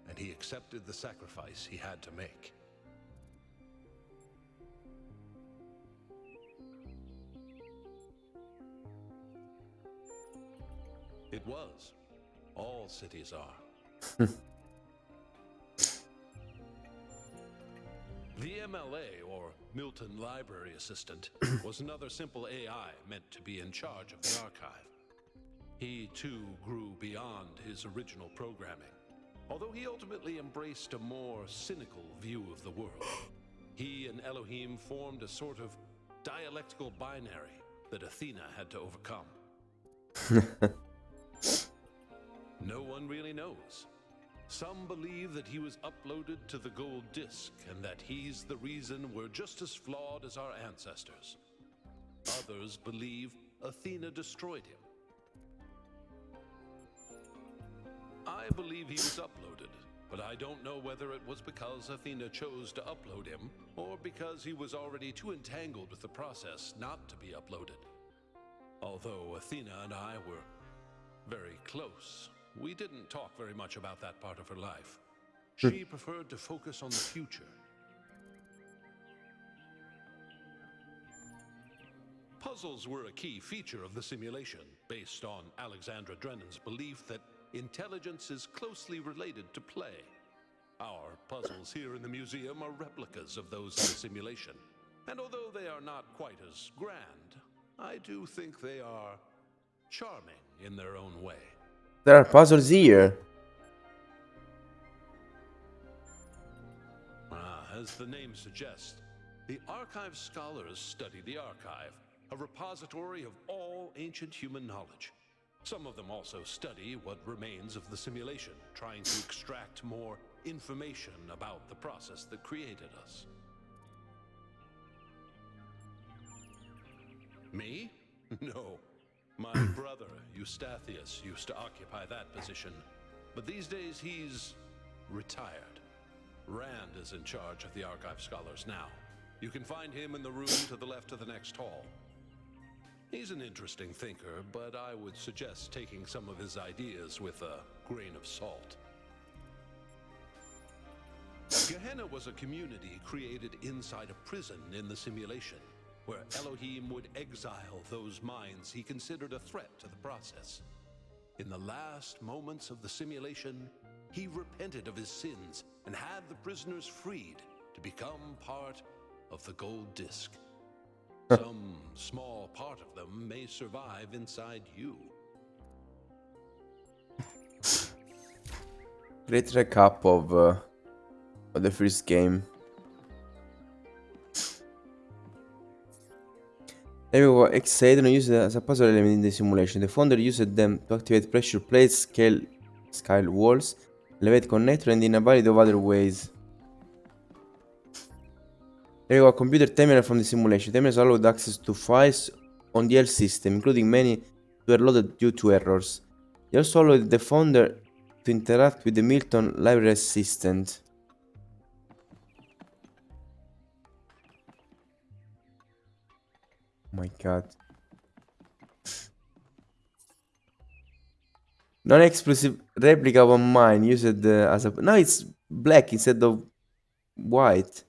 and he accepted the sacrifice he had to make. It was. All cities are. The MLA, or Milton Library Assistant, was another simple AI meant to be in charge of the archive. He, too, grew beyond his original programming. Although he ultimately embraced a more cynical view of the world, he and Elohim formed a sort of dialectical binary that Athena had to overcome. No one really knows. Some believe that he was uploaded to the gold disc and that he's the reason we're just as flawed as our ancestors. Others believe Athena destroyed him. I believe he was uploaded, but I don't know whether it was because Athena chose to upload him or because he was already too entangled with the process not to be uploaded. Although Athena and I were very close, we didn't talk very much about that part of her life. She preferred to focus on the future. Puzzles were a key feature of the simulation, based on Alexandra Drennan's belief that intelligence is closely related to play. Our puzzles here in the museum are replicas of those in the simulation, and although they are not quite as grand, I do think they are charming in their own way. There are puzzles here. As the name suggests, the archive scholars study the archive, a repository of all ancient human knowledge. Some of them also study what remains of the simulation, trying to extract more information about the process that created us. Me? No. My brother, Eustathius, used to occupy that position, but these days he's retired. Rand is in charge of the archive scholars now. You can find him in the room to the left of the next hall. He's an interesting thinker, but I would suggest taking some of his ideas with a grain of salt. Gehenna was a community created inside a prison in the simulation, where Elohim would exile those minds he considered a threat to the process. In the last moments of the simulation, he repented of his sins and had the prisoners freed to become part of the gold disc. Some small part of them may survive inside you. Great recap of the first game. Everyone Hexaedron used as a puzzle element in the simulation. The founder used them to activate pressure plates, scale walls, elevate connector, and in a variety of other ways. There you go, a computer terminal from the simulation. Terminals allowed access to files on the L system, including many were loaded due to errors. They also allowed the founder to interact with the Milton library assistant. Oh my god. Non-explosive replica of a mine used as a... Now it's black instead of white.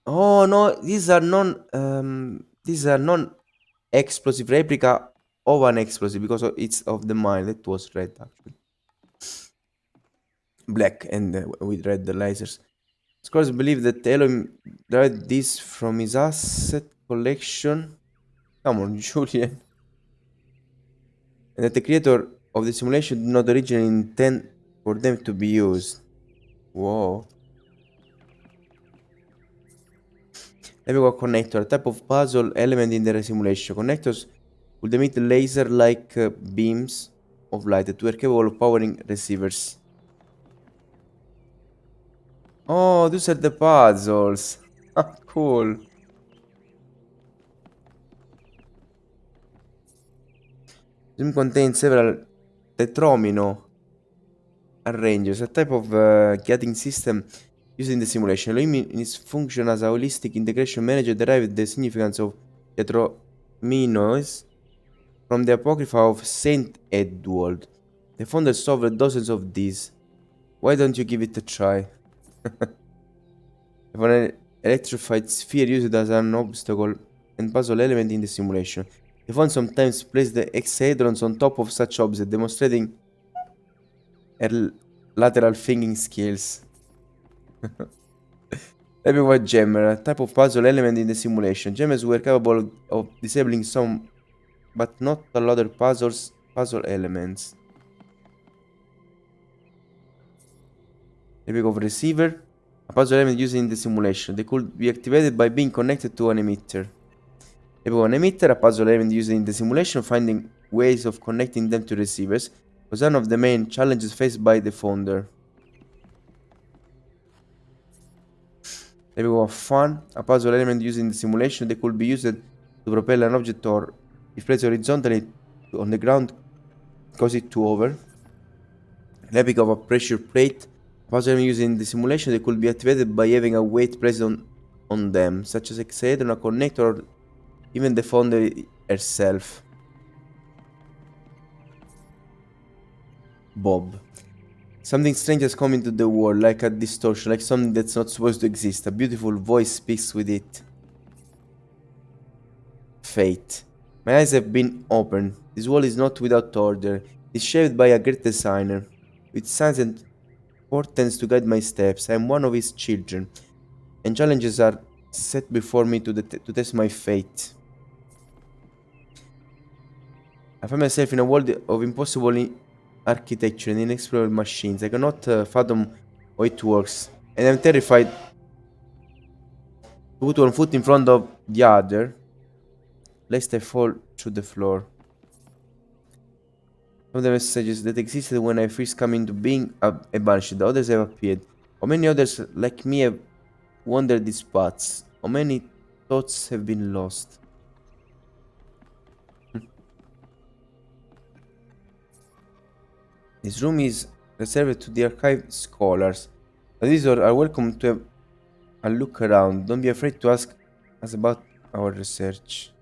Oh no, these are non-explosive replica of an explosive because it's of the mine. That was red actually. Black and with red lasers. Scholars believe that Elohim derived this from his asset collection. Come on, Julian. And that the creator of the simulation did not originally intend for them to be used. Whoa. Let me go connector, a type of puzzle element in the simulation. Connectors would emit laser-like beams of light that were capable of powering receivers. Oh, those are the puzzles. Cool. Zoom contains several tetromino arrangers, a type of gating system used in the simulation. Elohim in its function as a holistic integration manager derived the significance of tetrominos from the Apocrypha of Saint Edward. The founder solved dozens of these. Why don't you give it a try? If an electrified sphere used as an obstacle and puzzle element in the simulation. The founder sometimes placed the hexaedrons on top of such objects, demonstrating her lateral thinking skills. Everywhere jammer, a type of puzzle element in the simulation. Jammers were capable of disabling some, but not all other puzzle elements. Epic of receiver, a puzzle element used in the simulation. They could be activated by being connected to an emitter. Epic of an emitter, a puzzle element used in the simulation, finding ways of connecting them to receivers, was one of the main challenges faced by the founder. Epic of fan, a puzzle element used in the simulation. They could be used to propel an object or, if placed horizontally on the ground, cause it to hover. An epic of a pressure plate. Puzzle used in the simulation, they could be activated by having a weight placed on them, such as a hexaedron, a connector, or even the founder herself. Bob. Something strange has come into the world, like a distortion, like something that's not supposed to exist. A beautiful voice speaks with it. Fate. My eyes have been opened. This world is not without order. It's shaped by a great designer, with signs and portents to guide my steps. I am one of his children, and challenges are set before me to test my fate. I find myself in a world of impossible architecture and inexplicable machines. I cannot fathom how it works, and I'm terrified to put one foot in front of the other, lest I fall through the floor. Some of the messages that existed when I first came into being have vanished. The others have appeared. How many others like me have wandered these paths? How many thoughts have been lost? This room is reserved to the archive scholars. Visitors are welcome to have a look around. Don't be afraid to ask us about our research.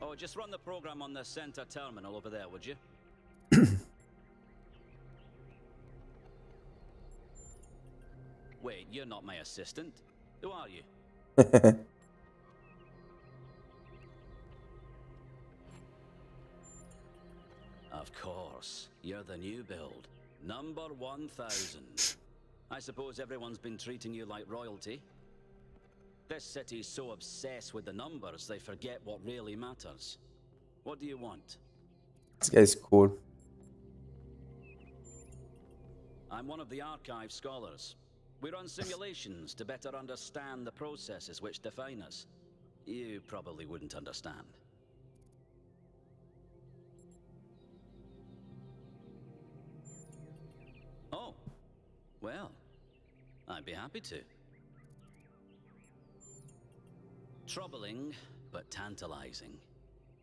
Oh Leo, just run the program on the center terminal over there, would you? Wait, you're not my assistant. Who are you? Of course, you're the new build. Number 1000. I suppose everyone's been treating you like royalty. This city's so obsessed with the numbers, they forget what really matters. What do you want? This guy's cool. I'm one of the archive scholars. We run simulations to better understand the processes which define us. You probably wouldn't understand. Oh, well, I'd be happy to. Troubling, but tantalizing.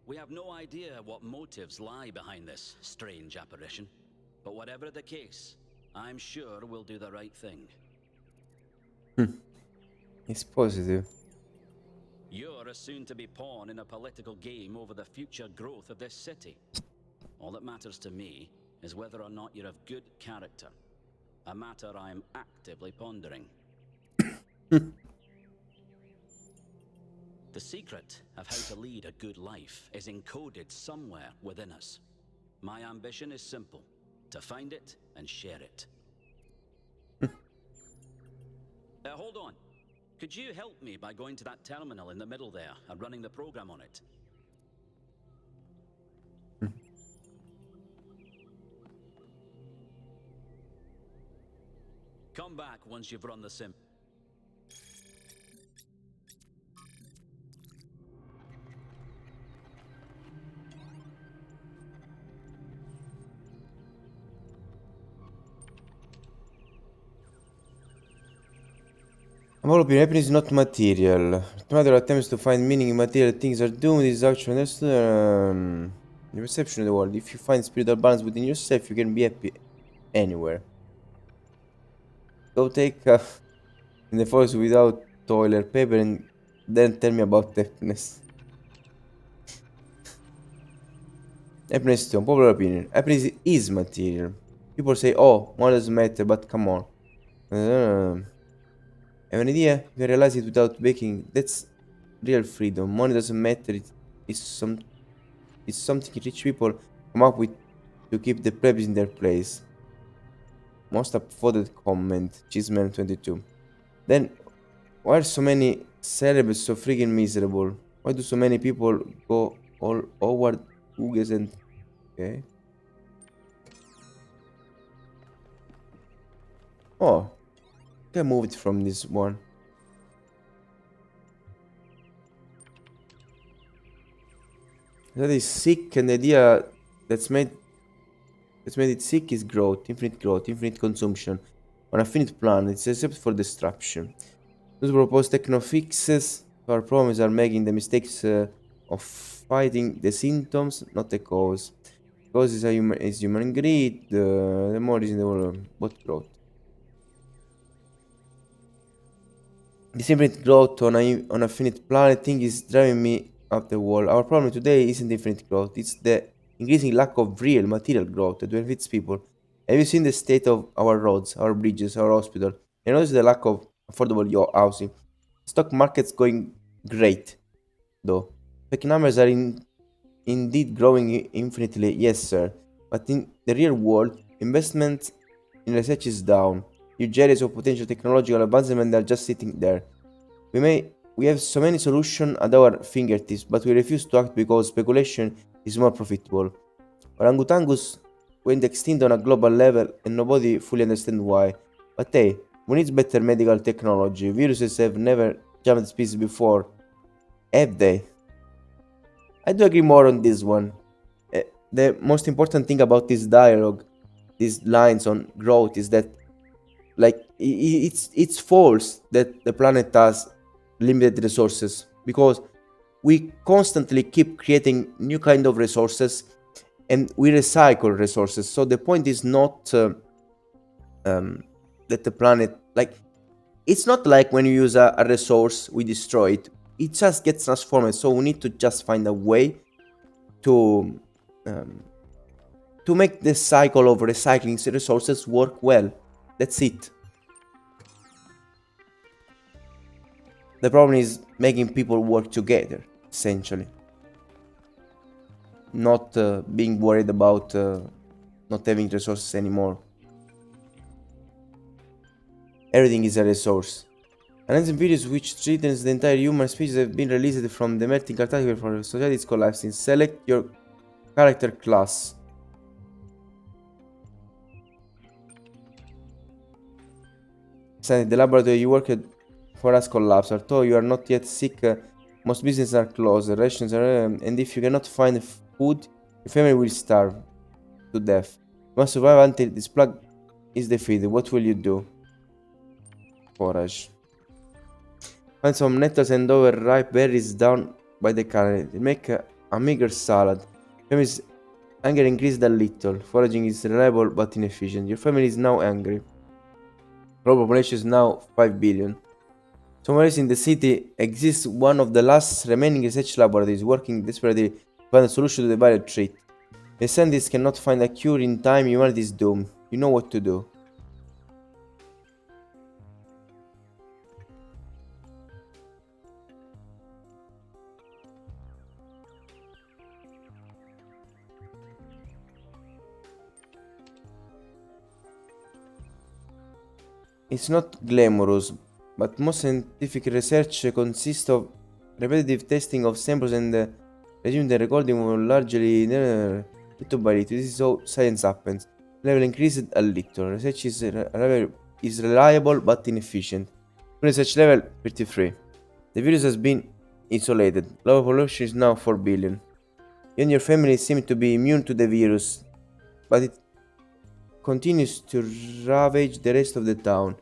We have no idea what motives lie behind this strange apparition. But whatever the case, I'm sure we'll do the right thing. He's positive. You're a soon-to-be pawn in a political game over the future growth of this city. All that matters to me is whether or not you're of good character. A matter I'm actively pondering. The secret of how to lead a good life is encoded somewhere within us. My ambition is simple: to find it and share it. Hold on. Could you help me by going to that terminal in the middle there and running the program on it? Come back once you've run the sim. Our opinion, happiness is not material. The matter attempts to find meaning in material things are doomed. This is actually understood. The perception of the world. If you find spiritual balance within yourself, you can be happy anywhere. Go take in the forest without toilet paper and then tell me about happiness. Happiness is unpopular opinion. Happiness is material. People say, oh, money doesn't matter, but come on. Have an idea? You can realize it without baking. That's real freedom. Money doesn't matter. It's something rich people come up with to keep the plebs in their place. Most upvoted comment, Cheeseman22. Then, why are so many celebs so freaking miserable? Why do so many people go all over Google and... Okay. Oh. I moved from this one. That is sick, and the idea that's made it sick is growth, infinite consumption. On a finite planet, it's except for destruction. Those proposed techno fixes to our problems are making the mistakes of fighting the symptoms, not the cause. Cause is human greed, the more is in the world, what growth? This infinite growth on a finite planet thing is driving me up the wall. Our problem today isn't infinite growth, it's the increasing lack of real material growth that benefits people. Have you seen the state of our roads, our bridges, our hospital? And notice the lack of affordable housing. Stock market's going great, though. Tech numbers are indeed growing infinitely, yes, sir. But in the real world, investment in research is down. Huge areas of potential technological advancement are just sitting there. We have so many solutions at our fingertips, but we refuse to act because speculation is more profitable. Orangutans went extinct on a global level and nobody fully understands why. But hey, we need better medical technology. Viruses have never jumped species before, have they? I do agree more on this one. The most important thing about this dialogue, these lines on growth, is that like it's false that the planet has limited resources, because we constantly keep creating new kind of resources and we recycle resources. So the point is not that the planet, like, it's not like when you use a resource we destroy it, it just gets transformed. So we need to just find a way to um, to make the cycle of recycling resources work well. That's it. The problem is making people work together, essentially. Not being worried about not having resources anymore. Everything is a resource. An ancient virus which threatens the entire human species have been released from the melting Antarctica for society's collapsing. Select your character class. Send the laboratory you worked for us collapsed. Although you are not yet sick, most businesses are closed, rations are, and if you cannot find food, your family will starve to death. You must survive until this plague is defeated. What will you do? Forage. Find some nettles and overripe berries down by the canal. Make a meager salad. Family's anger increased a little. Foraging is reliable but inefficient. Your family is now angry. Global population is now 5 billion. Somewhere else in the city exists one of the last remaining research laboratories working desperately to find a solution to the virus threat. The scientists cannot find a cure in time, humanity is doomed. You know what to do. It's not glamorous, but most scientific research consists of repetitive testing of samples and resume the recording of largely little by little. This is how science happens. Level increased a little. Research is reliable but inefficient. Research level 33. The virus has been isolated. Global population is now 4 billion. You and your family seem to be immune to the virus, but it continues to ravage the rest of the town.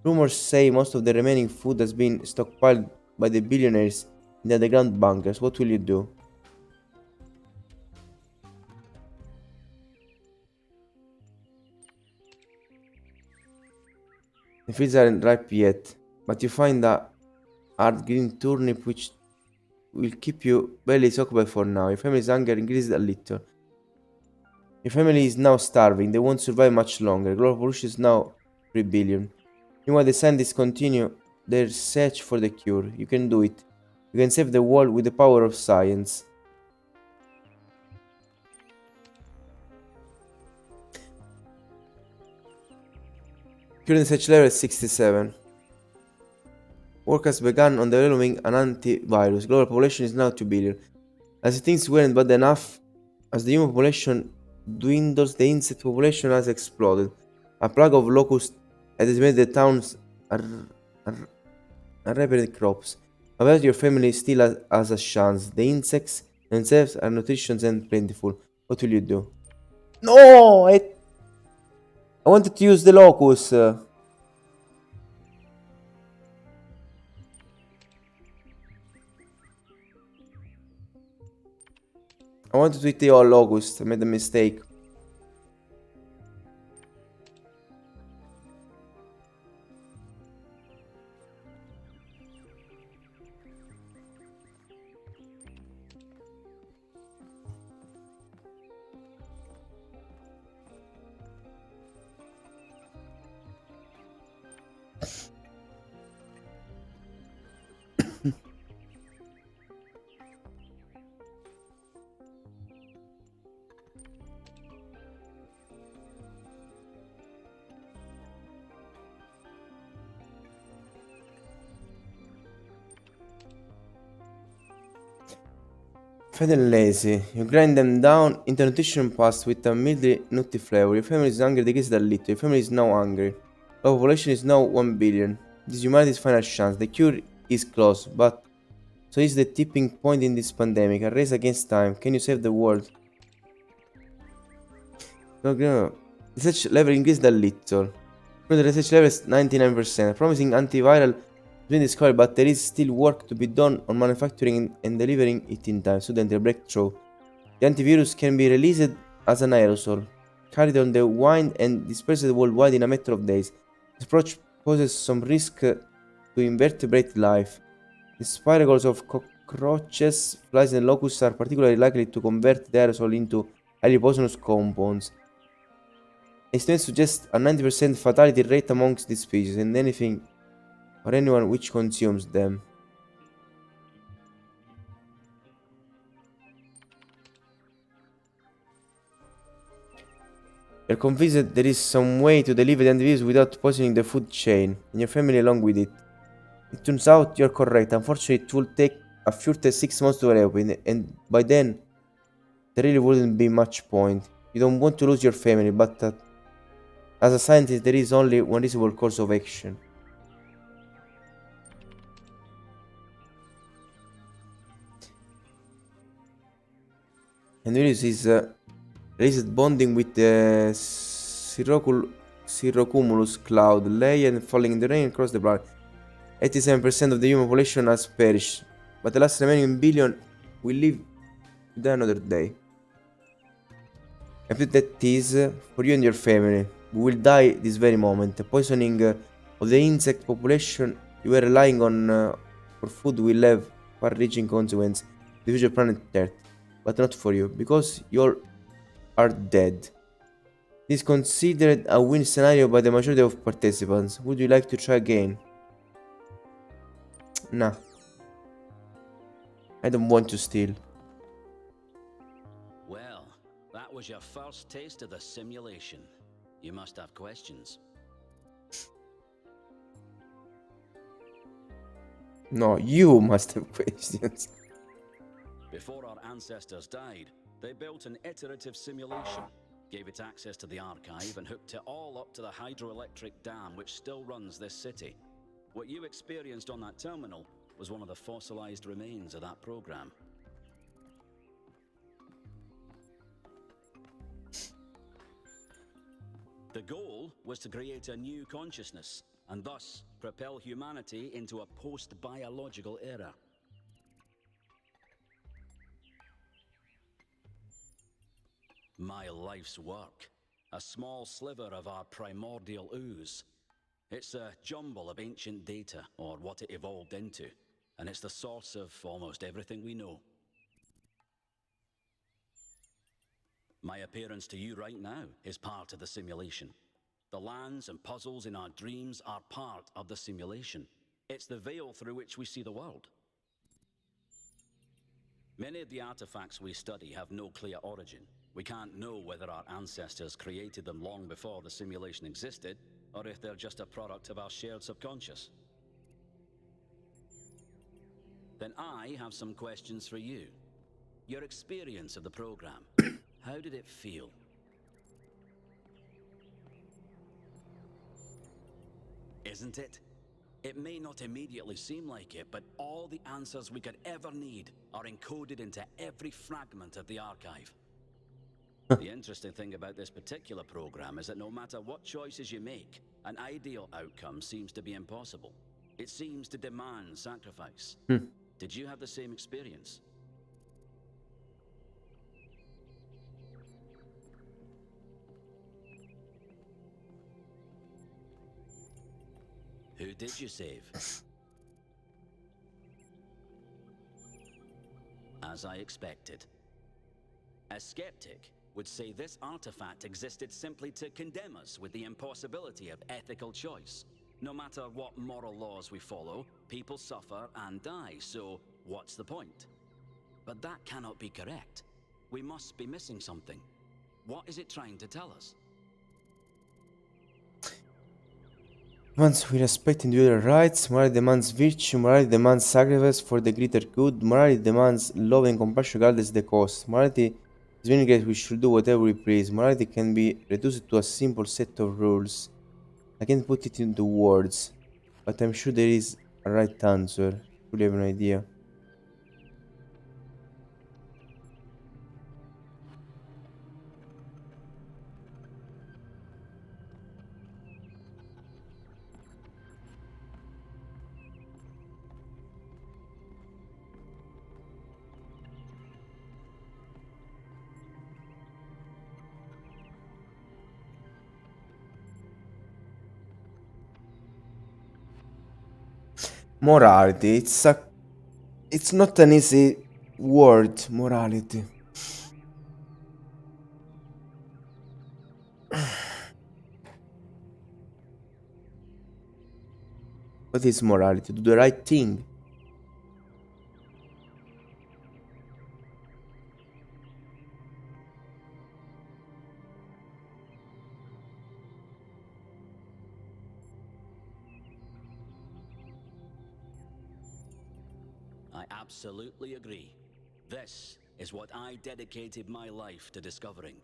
Rumors say most of the remaining food has been stockpiled by the billionaires in the underground bunkers. What will you do? The fields aren't ripe yet, but you find a hard green turnip which will keep you belly occupied for now. Your family's hunger increased a little. Your family is now starving. They won't survive much longer. Global population is now 3 billion. Meanwhile, the scientists continue their search for the cure. You can do it. You can save the world with the power of science. Current research level is 67. Work has begun on developing an antivirus. Global population is now 2 billion. As things weren't bad enough, as the human population dwindles, the insect population has exploded. A plague of locusts has decimated the towns and repaired crops. However, your family still has a chance. The insects themselves are nutritious and plentiful. What will you do? No! I wanted to use the locust. I wanted to eat the all locust. I made a mistake. Fed and lazy. You grind them down into nutrition pasta with a mildy, nutty flavor. Your family is hungry, decreased a little. Your family is now hungry. The population is now 1 billion. This is humanity's final chance. The cure is close, but so is the tipping point in this pandemic. A race against time. Can you save the world? No. Research level increased a little. The research level is 99%. Promising antiviral has been discovered, but there is still work to be done on manufacturing and delivering it in time. Student, a breakthrough. The antivirus can be released as an aerosol, carried on the wind and dispersed worldwide in a matter of days. This approach poses some risk to invertebrate life. The spiracles of cockroaches, flies, and locusts are particularly likely to convert the aerosol into highly poisonous compounds. Estimates suggest a 90% fatality rate amongst these species, and anything or anyone which consumes them. You're convinced that there is some way to deliver the antivirus without poisoning the food chain, and your family along with it. It turns out you're correct. Unfortunately, it will take a further 6 months to reopen, and by then, there really wouldn't be much point. You don't want to lose your family, but as a scientist, there is only one reasonable course of action. And this is released bonding with the cirrocumulus cloud layer and falling in the rain across the planet. 87% of the human population has perished, but the last remaining billion will live to die another day. And that is for you and your family. We will die this very moment. The poisoning of the insect population you were relying on for food will have far-reaching consequences to the future planet Earth, but not for you, because you all are dead. This is considered a win scenario by the majority of participants. Would you like to try again? Nah, I don't want to steal. Well, that was your first taste of the simulation. You must have questions. No, you must have questions. Before our ancestors died, they built an iterative simulation, gave it access to the archive, and hooked it all up to the hydroelectric dam which still runs this city. What you experienced on that terminal was one of the fossilized remains of that program. The goal was to create a new consciousness, and thus propel humanity into a post-biological era. My life's work, a small sliver of our primordial ooze. It's a jumble of ancient data, or what it evolved into, and it's the source of almost everything we know. My appearance to you right now is part of the simulation. The lands and puzzles in our dreams are part of the simulation. It's the veil through which we see the world. Many of the artifacts we study have no clear origin. We can't know whether our ancestors created them long before the simulation existed, or if they're just a product of our shared subconscious. Then I have some questions for you. Your experience of the program. How did it feel? Isn't it? It may not immediately seem like it, but all the answers we could ever need are encoded into every fragment of the archive. The interesting thing about this particular program is that no matter what choices you make, an ideal outcome seems to be impossible. It seems to demand sacrifice. Did you have the same experience? Who did you save? As I expected. A skeptic would say this artifact existed simply to condemn us with the impossibility of ethical choice. No matter what moral laws we follow, people suffer and die, so what's the point? But that cannot be correct. We must be missing something. What is it trying to tell us? Once we respect individual rights, morality demands virtue, morality demands sacrifice for the greater good, morality demands love and compassion regardless the cost. Morality is meaning that we should do whatever we please. Morality can be reduced to a simple set of rules. I can't put it into words, but I'm sure there is a right answer. You have an idea. Morality, it's a It's not an easy word, morality. What is morality? Do the right thing. I absolutely agree. This is what I dedicated my life to discovering.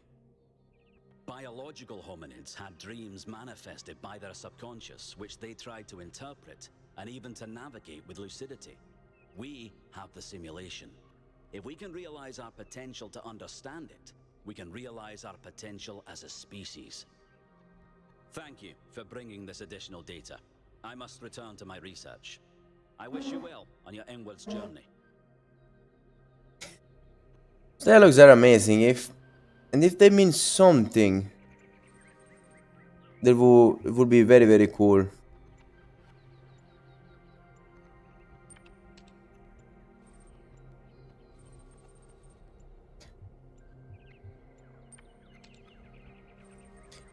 Biological hominids had dreams manifested by their subconscious, which they tried to interpret and even to navigate with lucidity. We have the simulation. If we can realize our potential to understand it, we can realize our potential as a species. Thank you for bringing this additional data. I must return to my research. I wish you well on your inwards journey. Dialogues are amazing. If they mean something, it would be very very cool.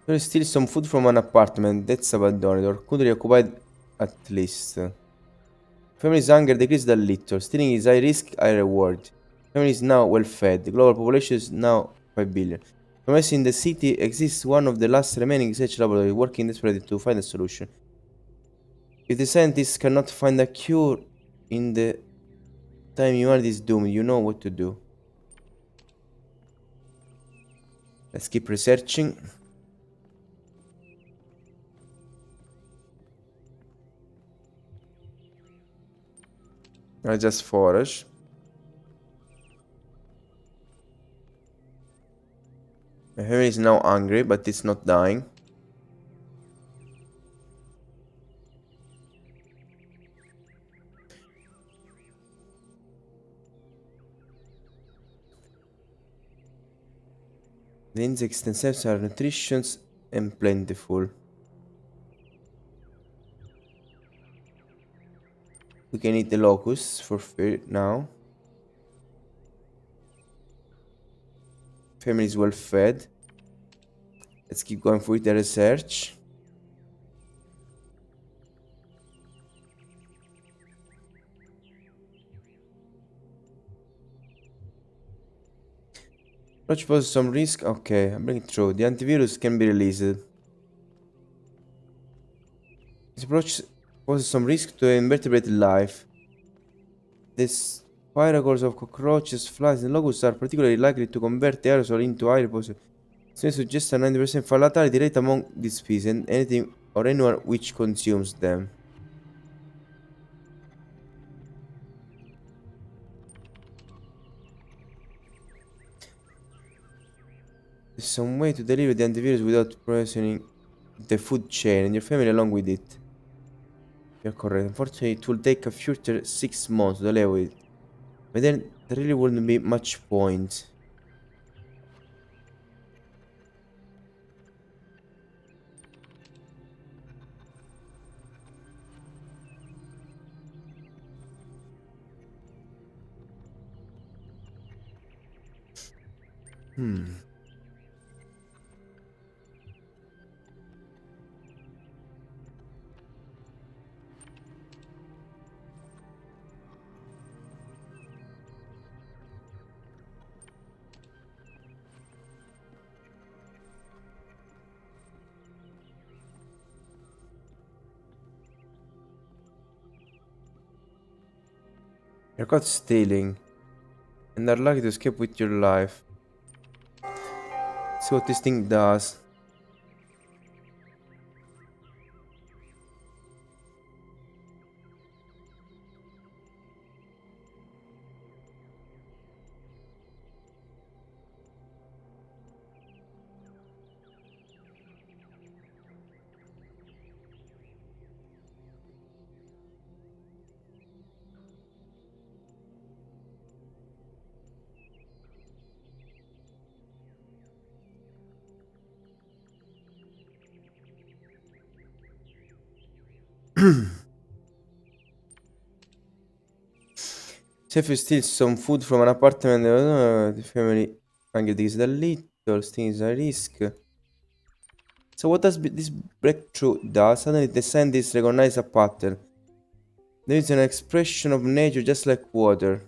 There is still some food from an apartment that's abandoned or could be occupied at least. Family's hunger decreased a little. Stealing is high risk, high reward. Family is now well fed. The global population is now 5 billion. Unless in the city exists one of the last remaining research laboratories working desperately to find a solution. If the scientists cannot find a cure in the time humanity is doomed, you know what to do. Let's keep researching. I just forage. My family is now hungry, but it's not dying. The insects themselves are nutritious and plentiful. We can eat the locusts for free now. Family is well fed. Let's keep going with the research. Approach poses some risk. Okay, I'll bring it through. The antivirus can be released. This approach poses some risk to invertebrate life. The spiracles of cockroaches, flies, and locusts are particularly likely to convert aerosol into air poison. This suggests a 90% fatality rate among these species and anything or anyone which consumes them. There's some way to deliver the antivirus without poisoning the food chain and your family along with it. You're correct. Unfortunately, it will take a future 6 months to level it. But then there really wouldn't be much point. Hmm. You're caught stealing and are lucky to escape with your life. See what this thing does. Se if you steal some food from an apartment, the family anche this the little things a risk. So what does this breakthrough does? Suddenly the scientists recognize a pattern. There is an expression of nature just like water.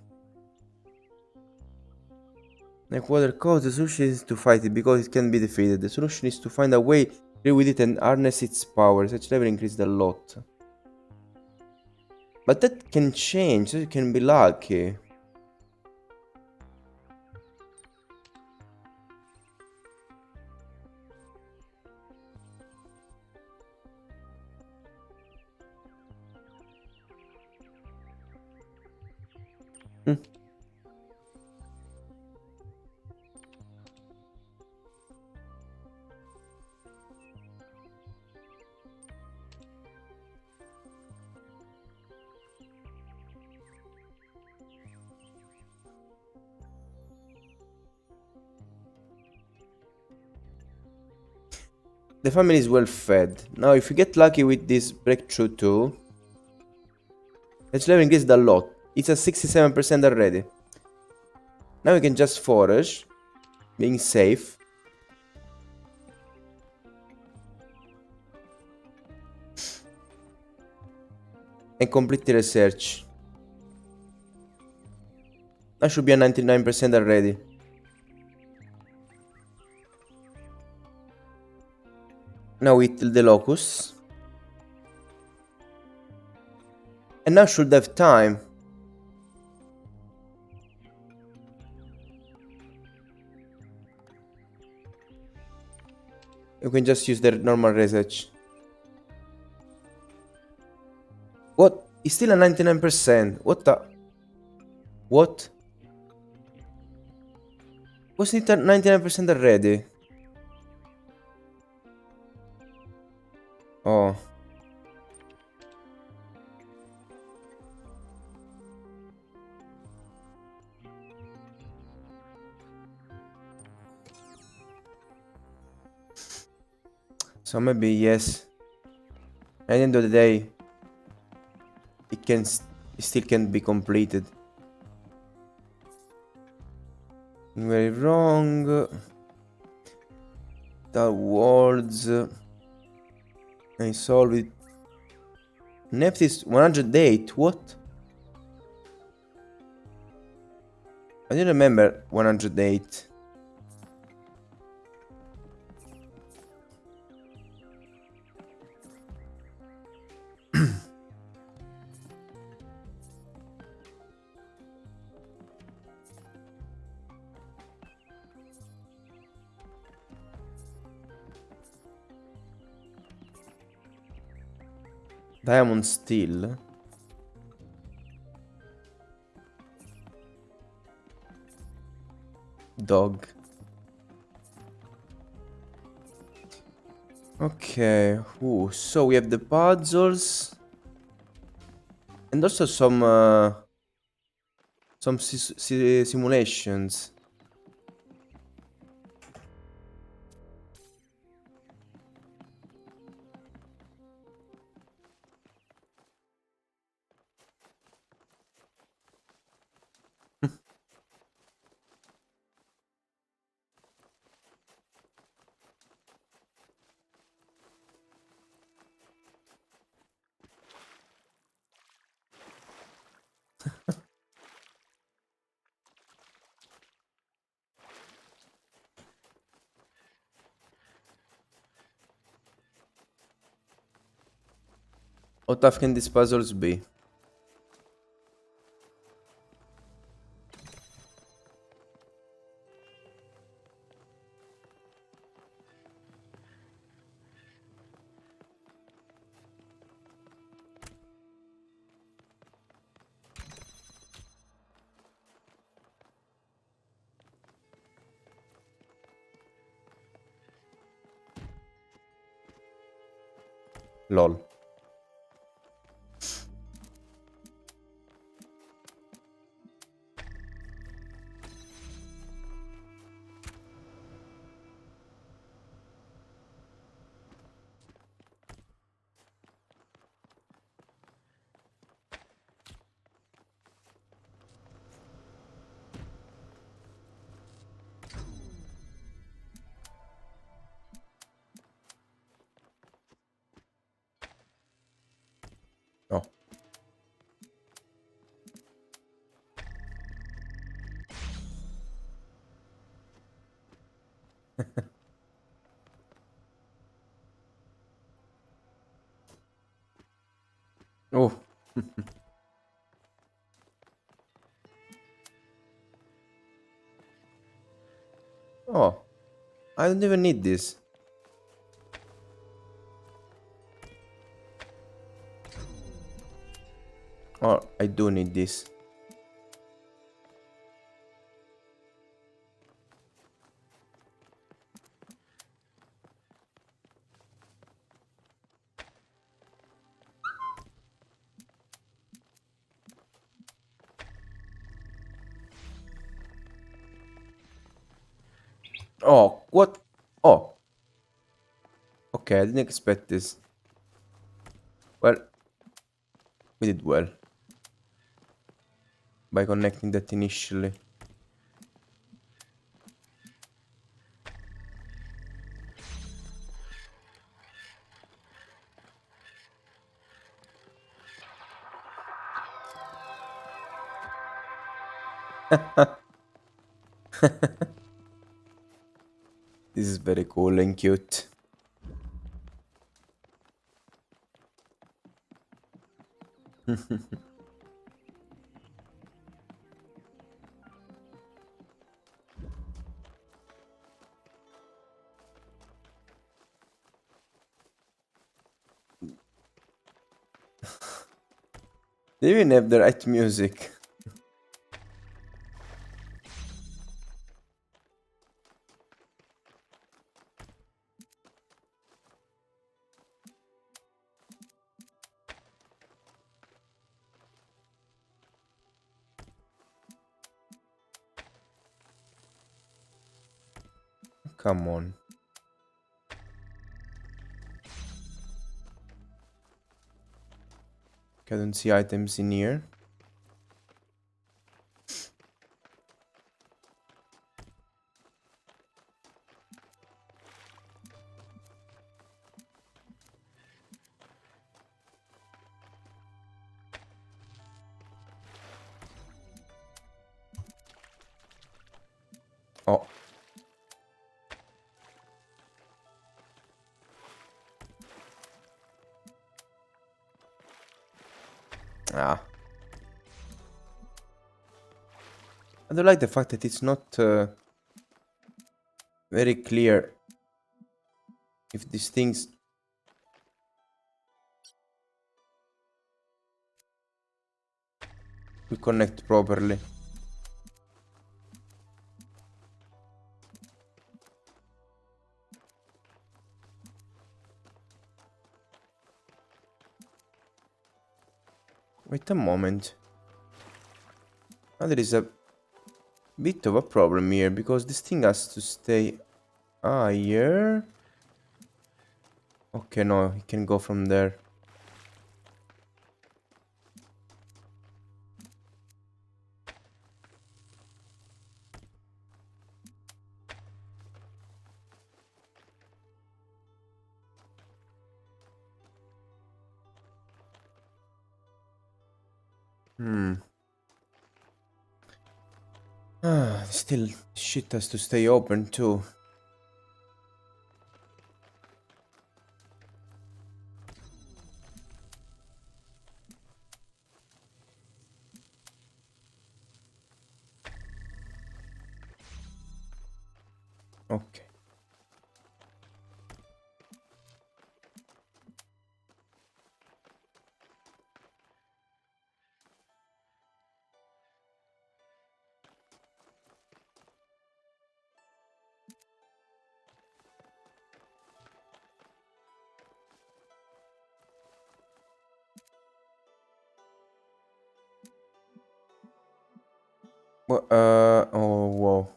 Like water cause, the solution is to fight it because it can be defeated. The solution is to find a way to deal with it and harness its power. Such level increased a lot. But that can change, so you can be lucky. Hmm. The family is well fed. Now if you get lucky with this breakthrough too, its level increased a lot. It's at 67% already. Now we can just forage, being safe. And complete the research. That should be a 99% already. Now we kill the locusts. And now should have time. You can just use the normal research. What? It's still a 99%. What the? What? Wasn't it at 99% already? Oh. So maybe yes. At the end of the day, it still can be completed. Very wrong. The words. I solve it. Next is 108. What? I didn't remember 108. Diamond steel. Dog. Okay. Ooh, so we have the puzzles. And also some simulations. How tough can these puzzles be? Lol. Oh. Oh, I don't even need this. Oh, I do need this. Oh, what? Oh. Okay, I didn't expect this. Well, we did well by connecting that initially. This is very cool and cute. They even have the right music. Come on. I don't see items in here. Oh. Ah. I don't like the fact that it's not very clear if these things will connect properly. Wait a moment. Now there is a bit of a problem here because this thing has to stay higher. Okay, no, it can go from there. Hmm. Ah, still, shit has to stay open too. Okay. Well, oh, whoa.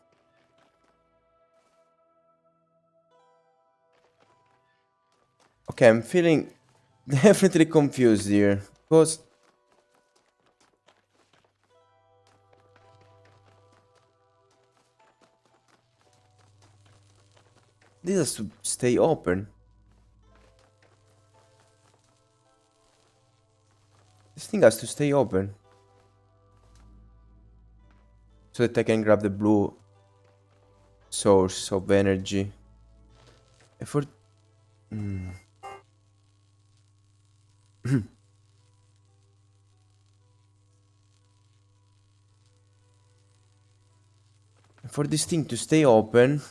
Okay, I'm feeling definitely confused here because this has to stay open. This thing has to stay open so that I can grab the blue source of energy. And for mm. For this thing to stay open,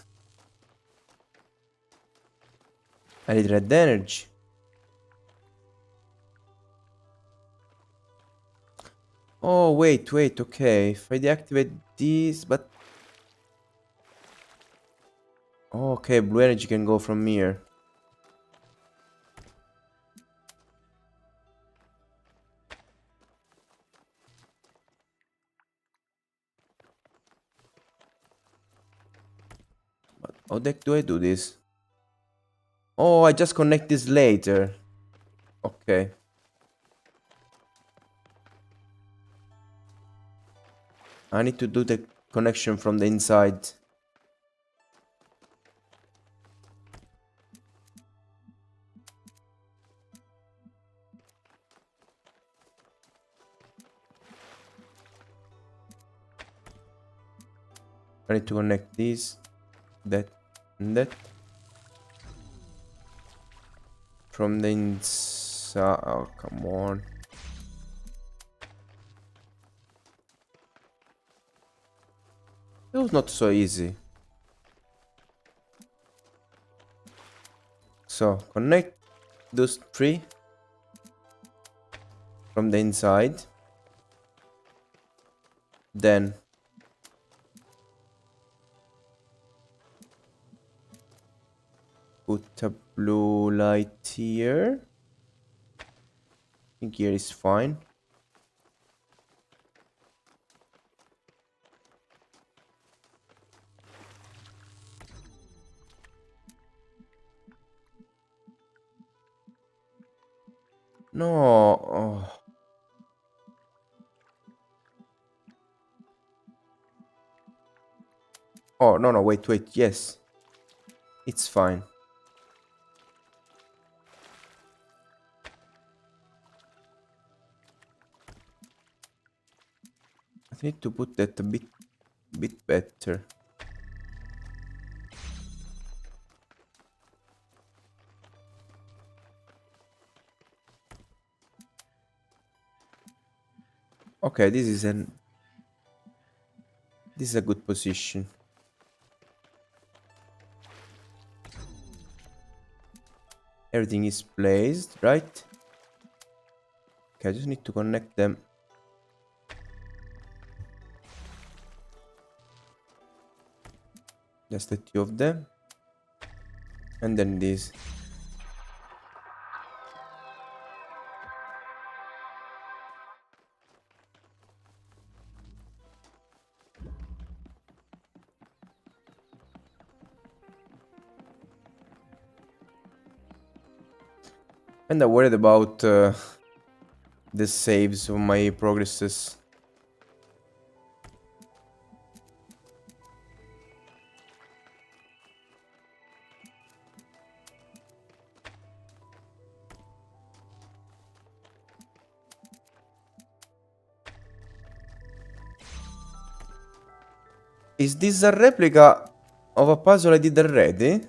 I need red energy. Oh, wait, okay. If I deactivate this, but... Oh, okay, blue energy can go from here. But how the heck do I do this? Oh, I just connect this later. Okay. I need to do the connection from the inside. I need to connect this, that, and that. From the inside. Oh, come on. It was not so easy. So, connect those three from the inside. Then put a blue light here. I think here is fine. No. Oh. Oh, no, wait. Yes. It's fine. I need to put that a bit better. Okay, this is a good position. Everything is placed, right? Okay, I just need to connect them. Just the two of them. And then this. And I'm worried about the saves of my progresses. Is this a replica of a puzzle I did already?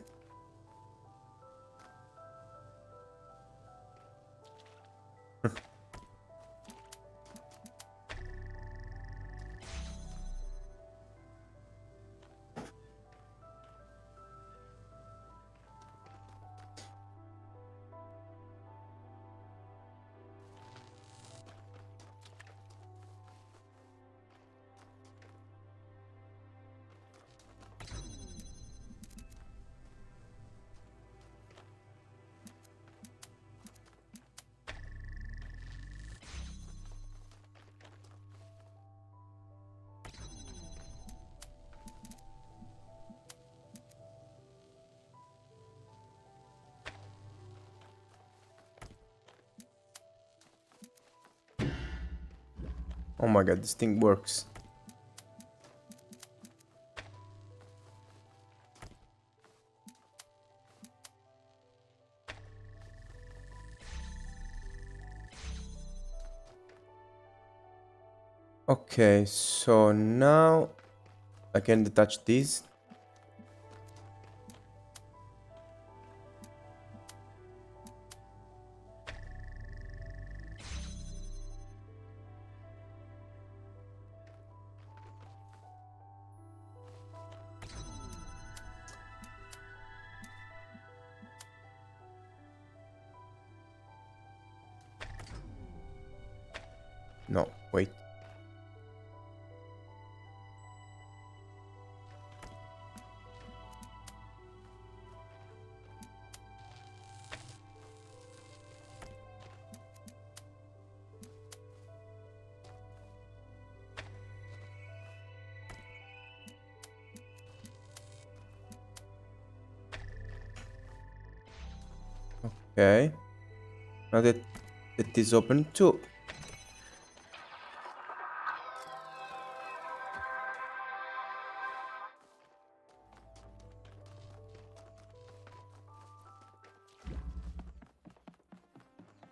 Oh my god, this thing works. Okay, so now I can detach this. No, wait. Okay. Now that it is open too.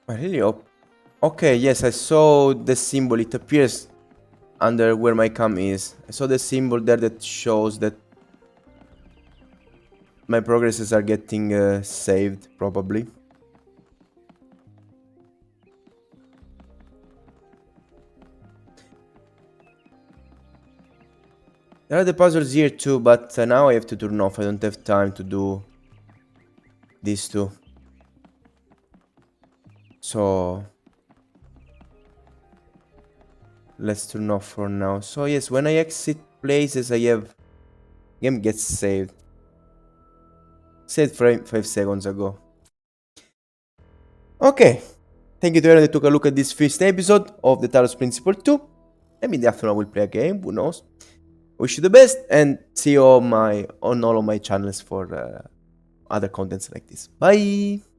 I really hope. Okay, yes, I saw the symbol. It appears under where my cam is. I saw the symbol there that shows that my progresses are getting saved, probably. There are the puzzles here too, but now I have to turn off. I don't have time to do these two. So let's turn off for now. So yes, when I exit places, I have game gets saved. Saved 5 seconds ago. Okay. Thank you to everyone that took a look at this first episode of the Talos Principle 2. Maybe in the afternoon I will play a game, who knows. Wish you the best and see you on all of my channels for other contents like this. Bye!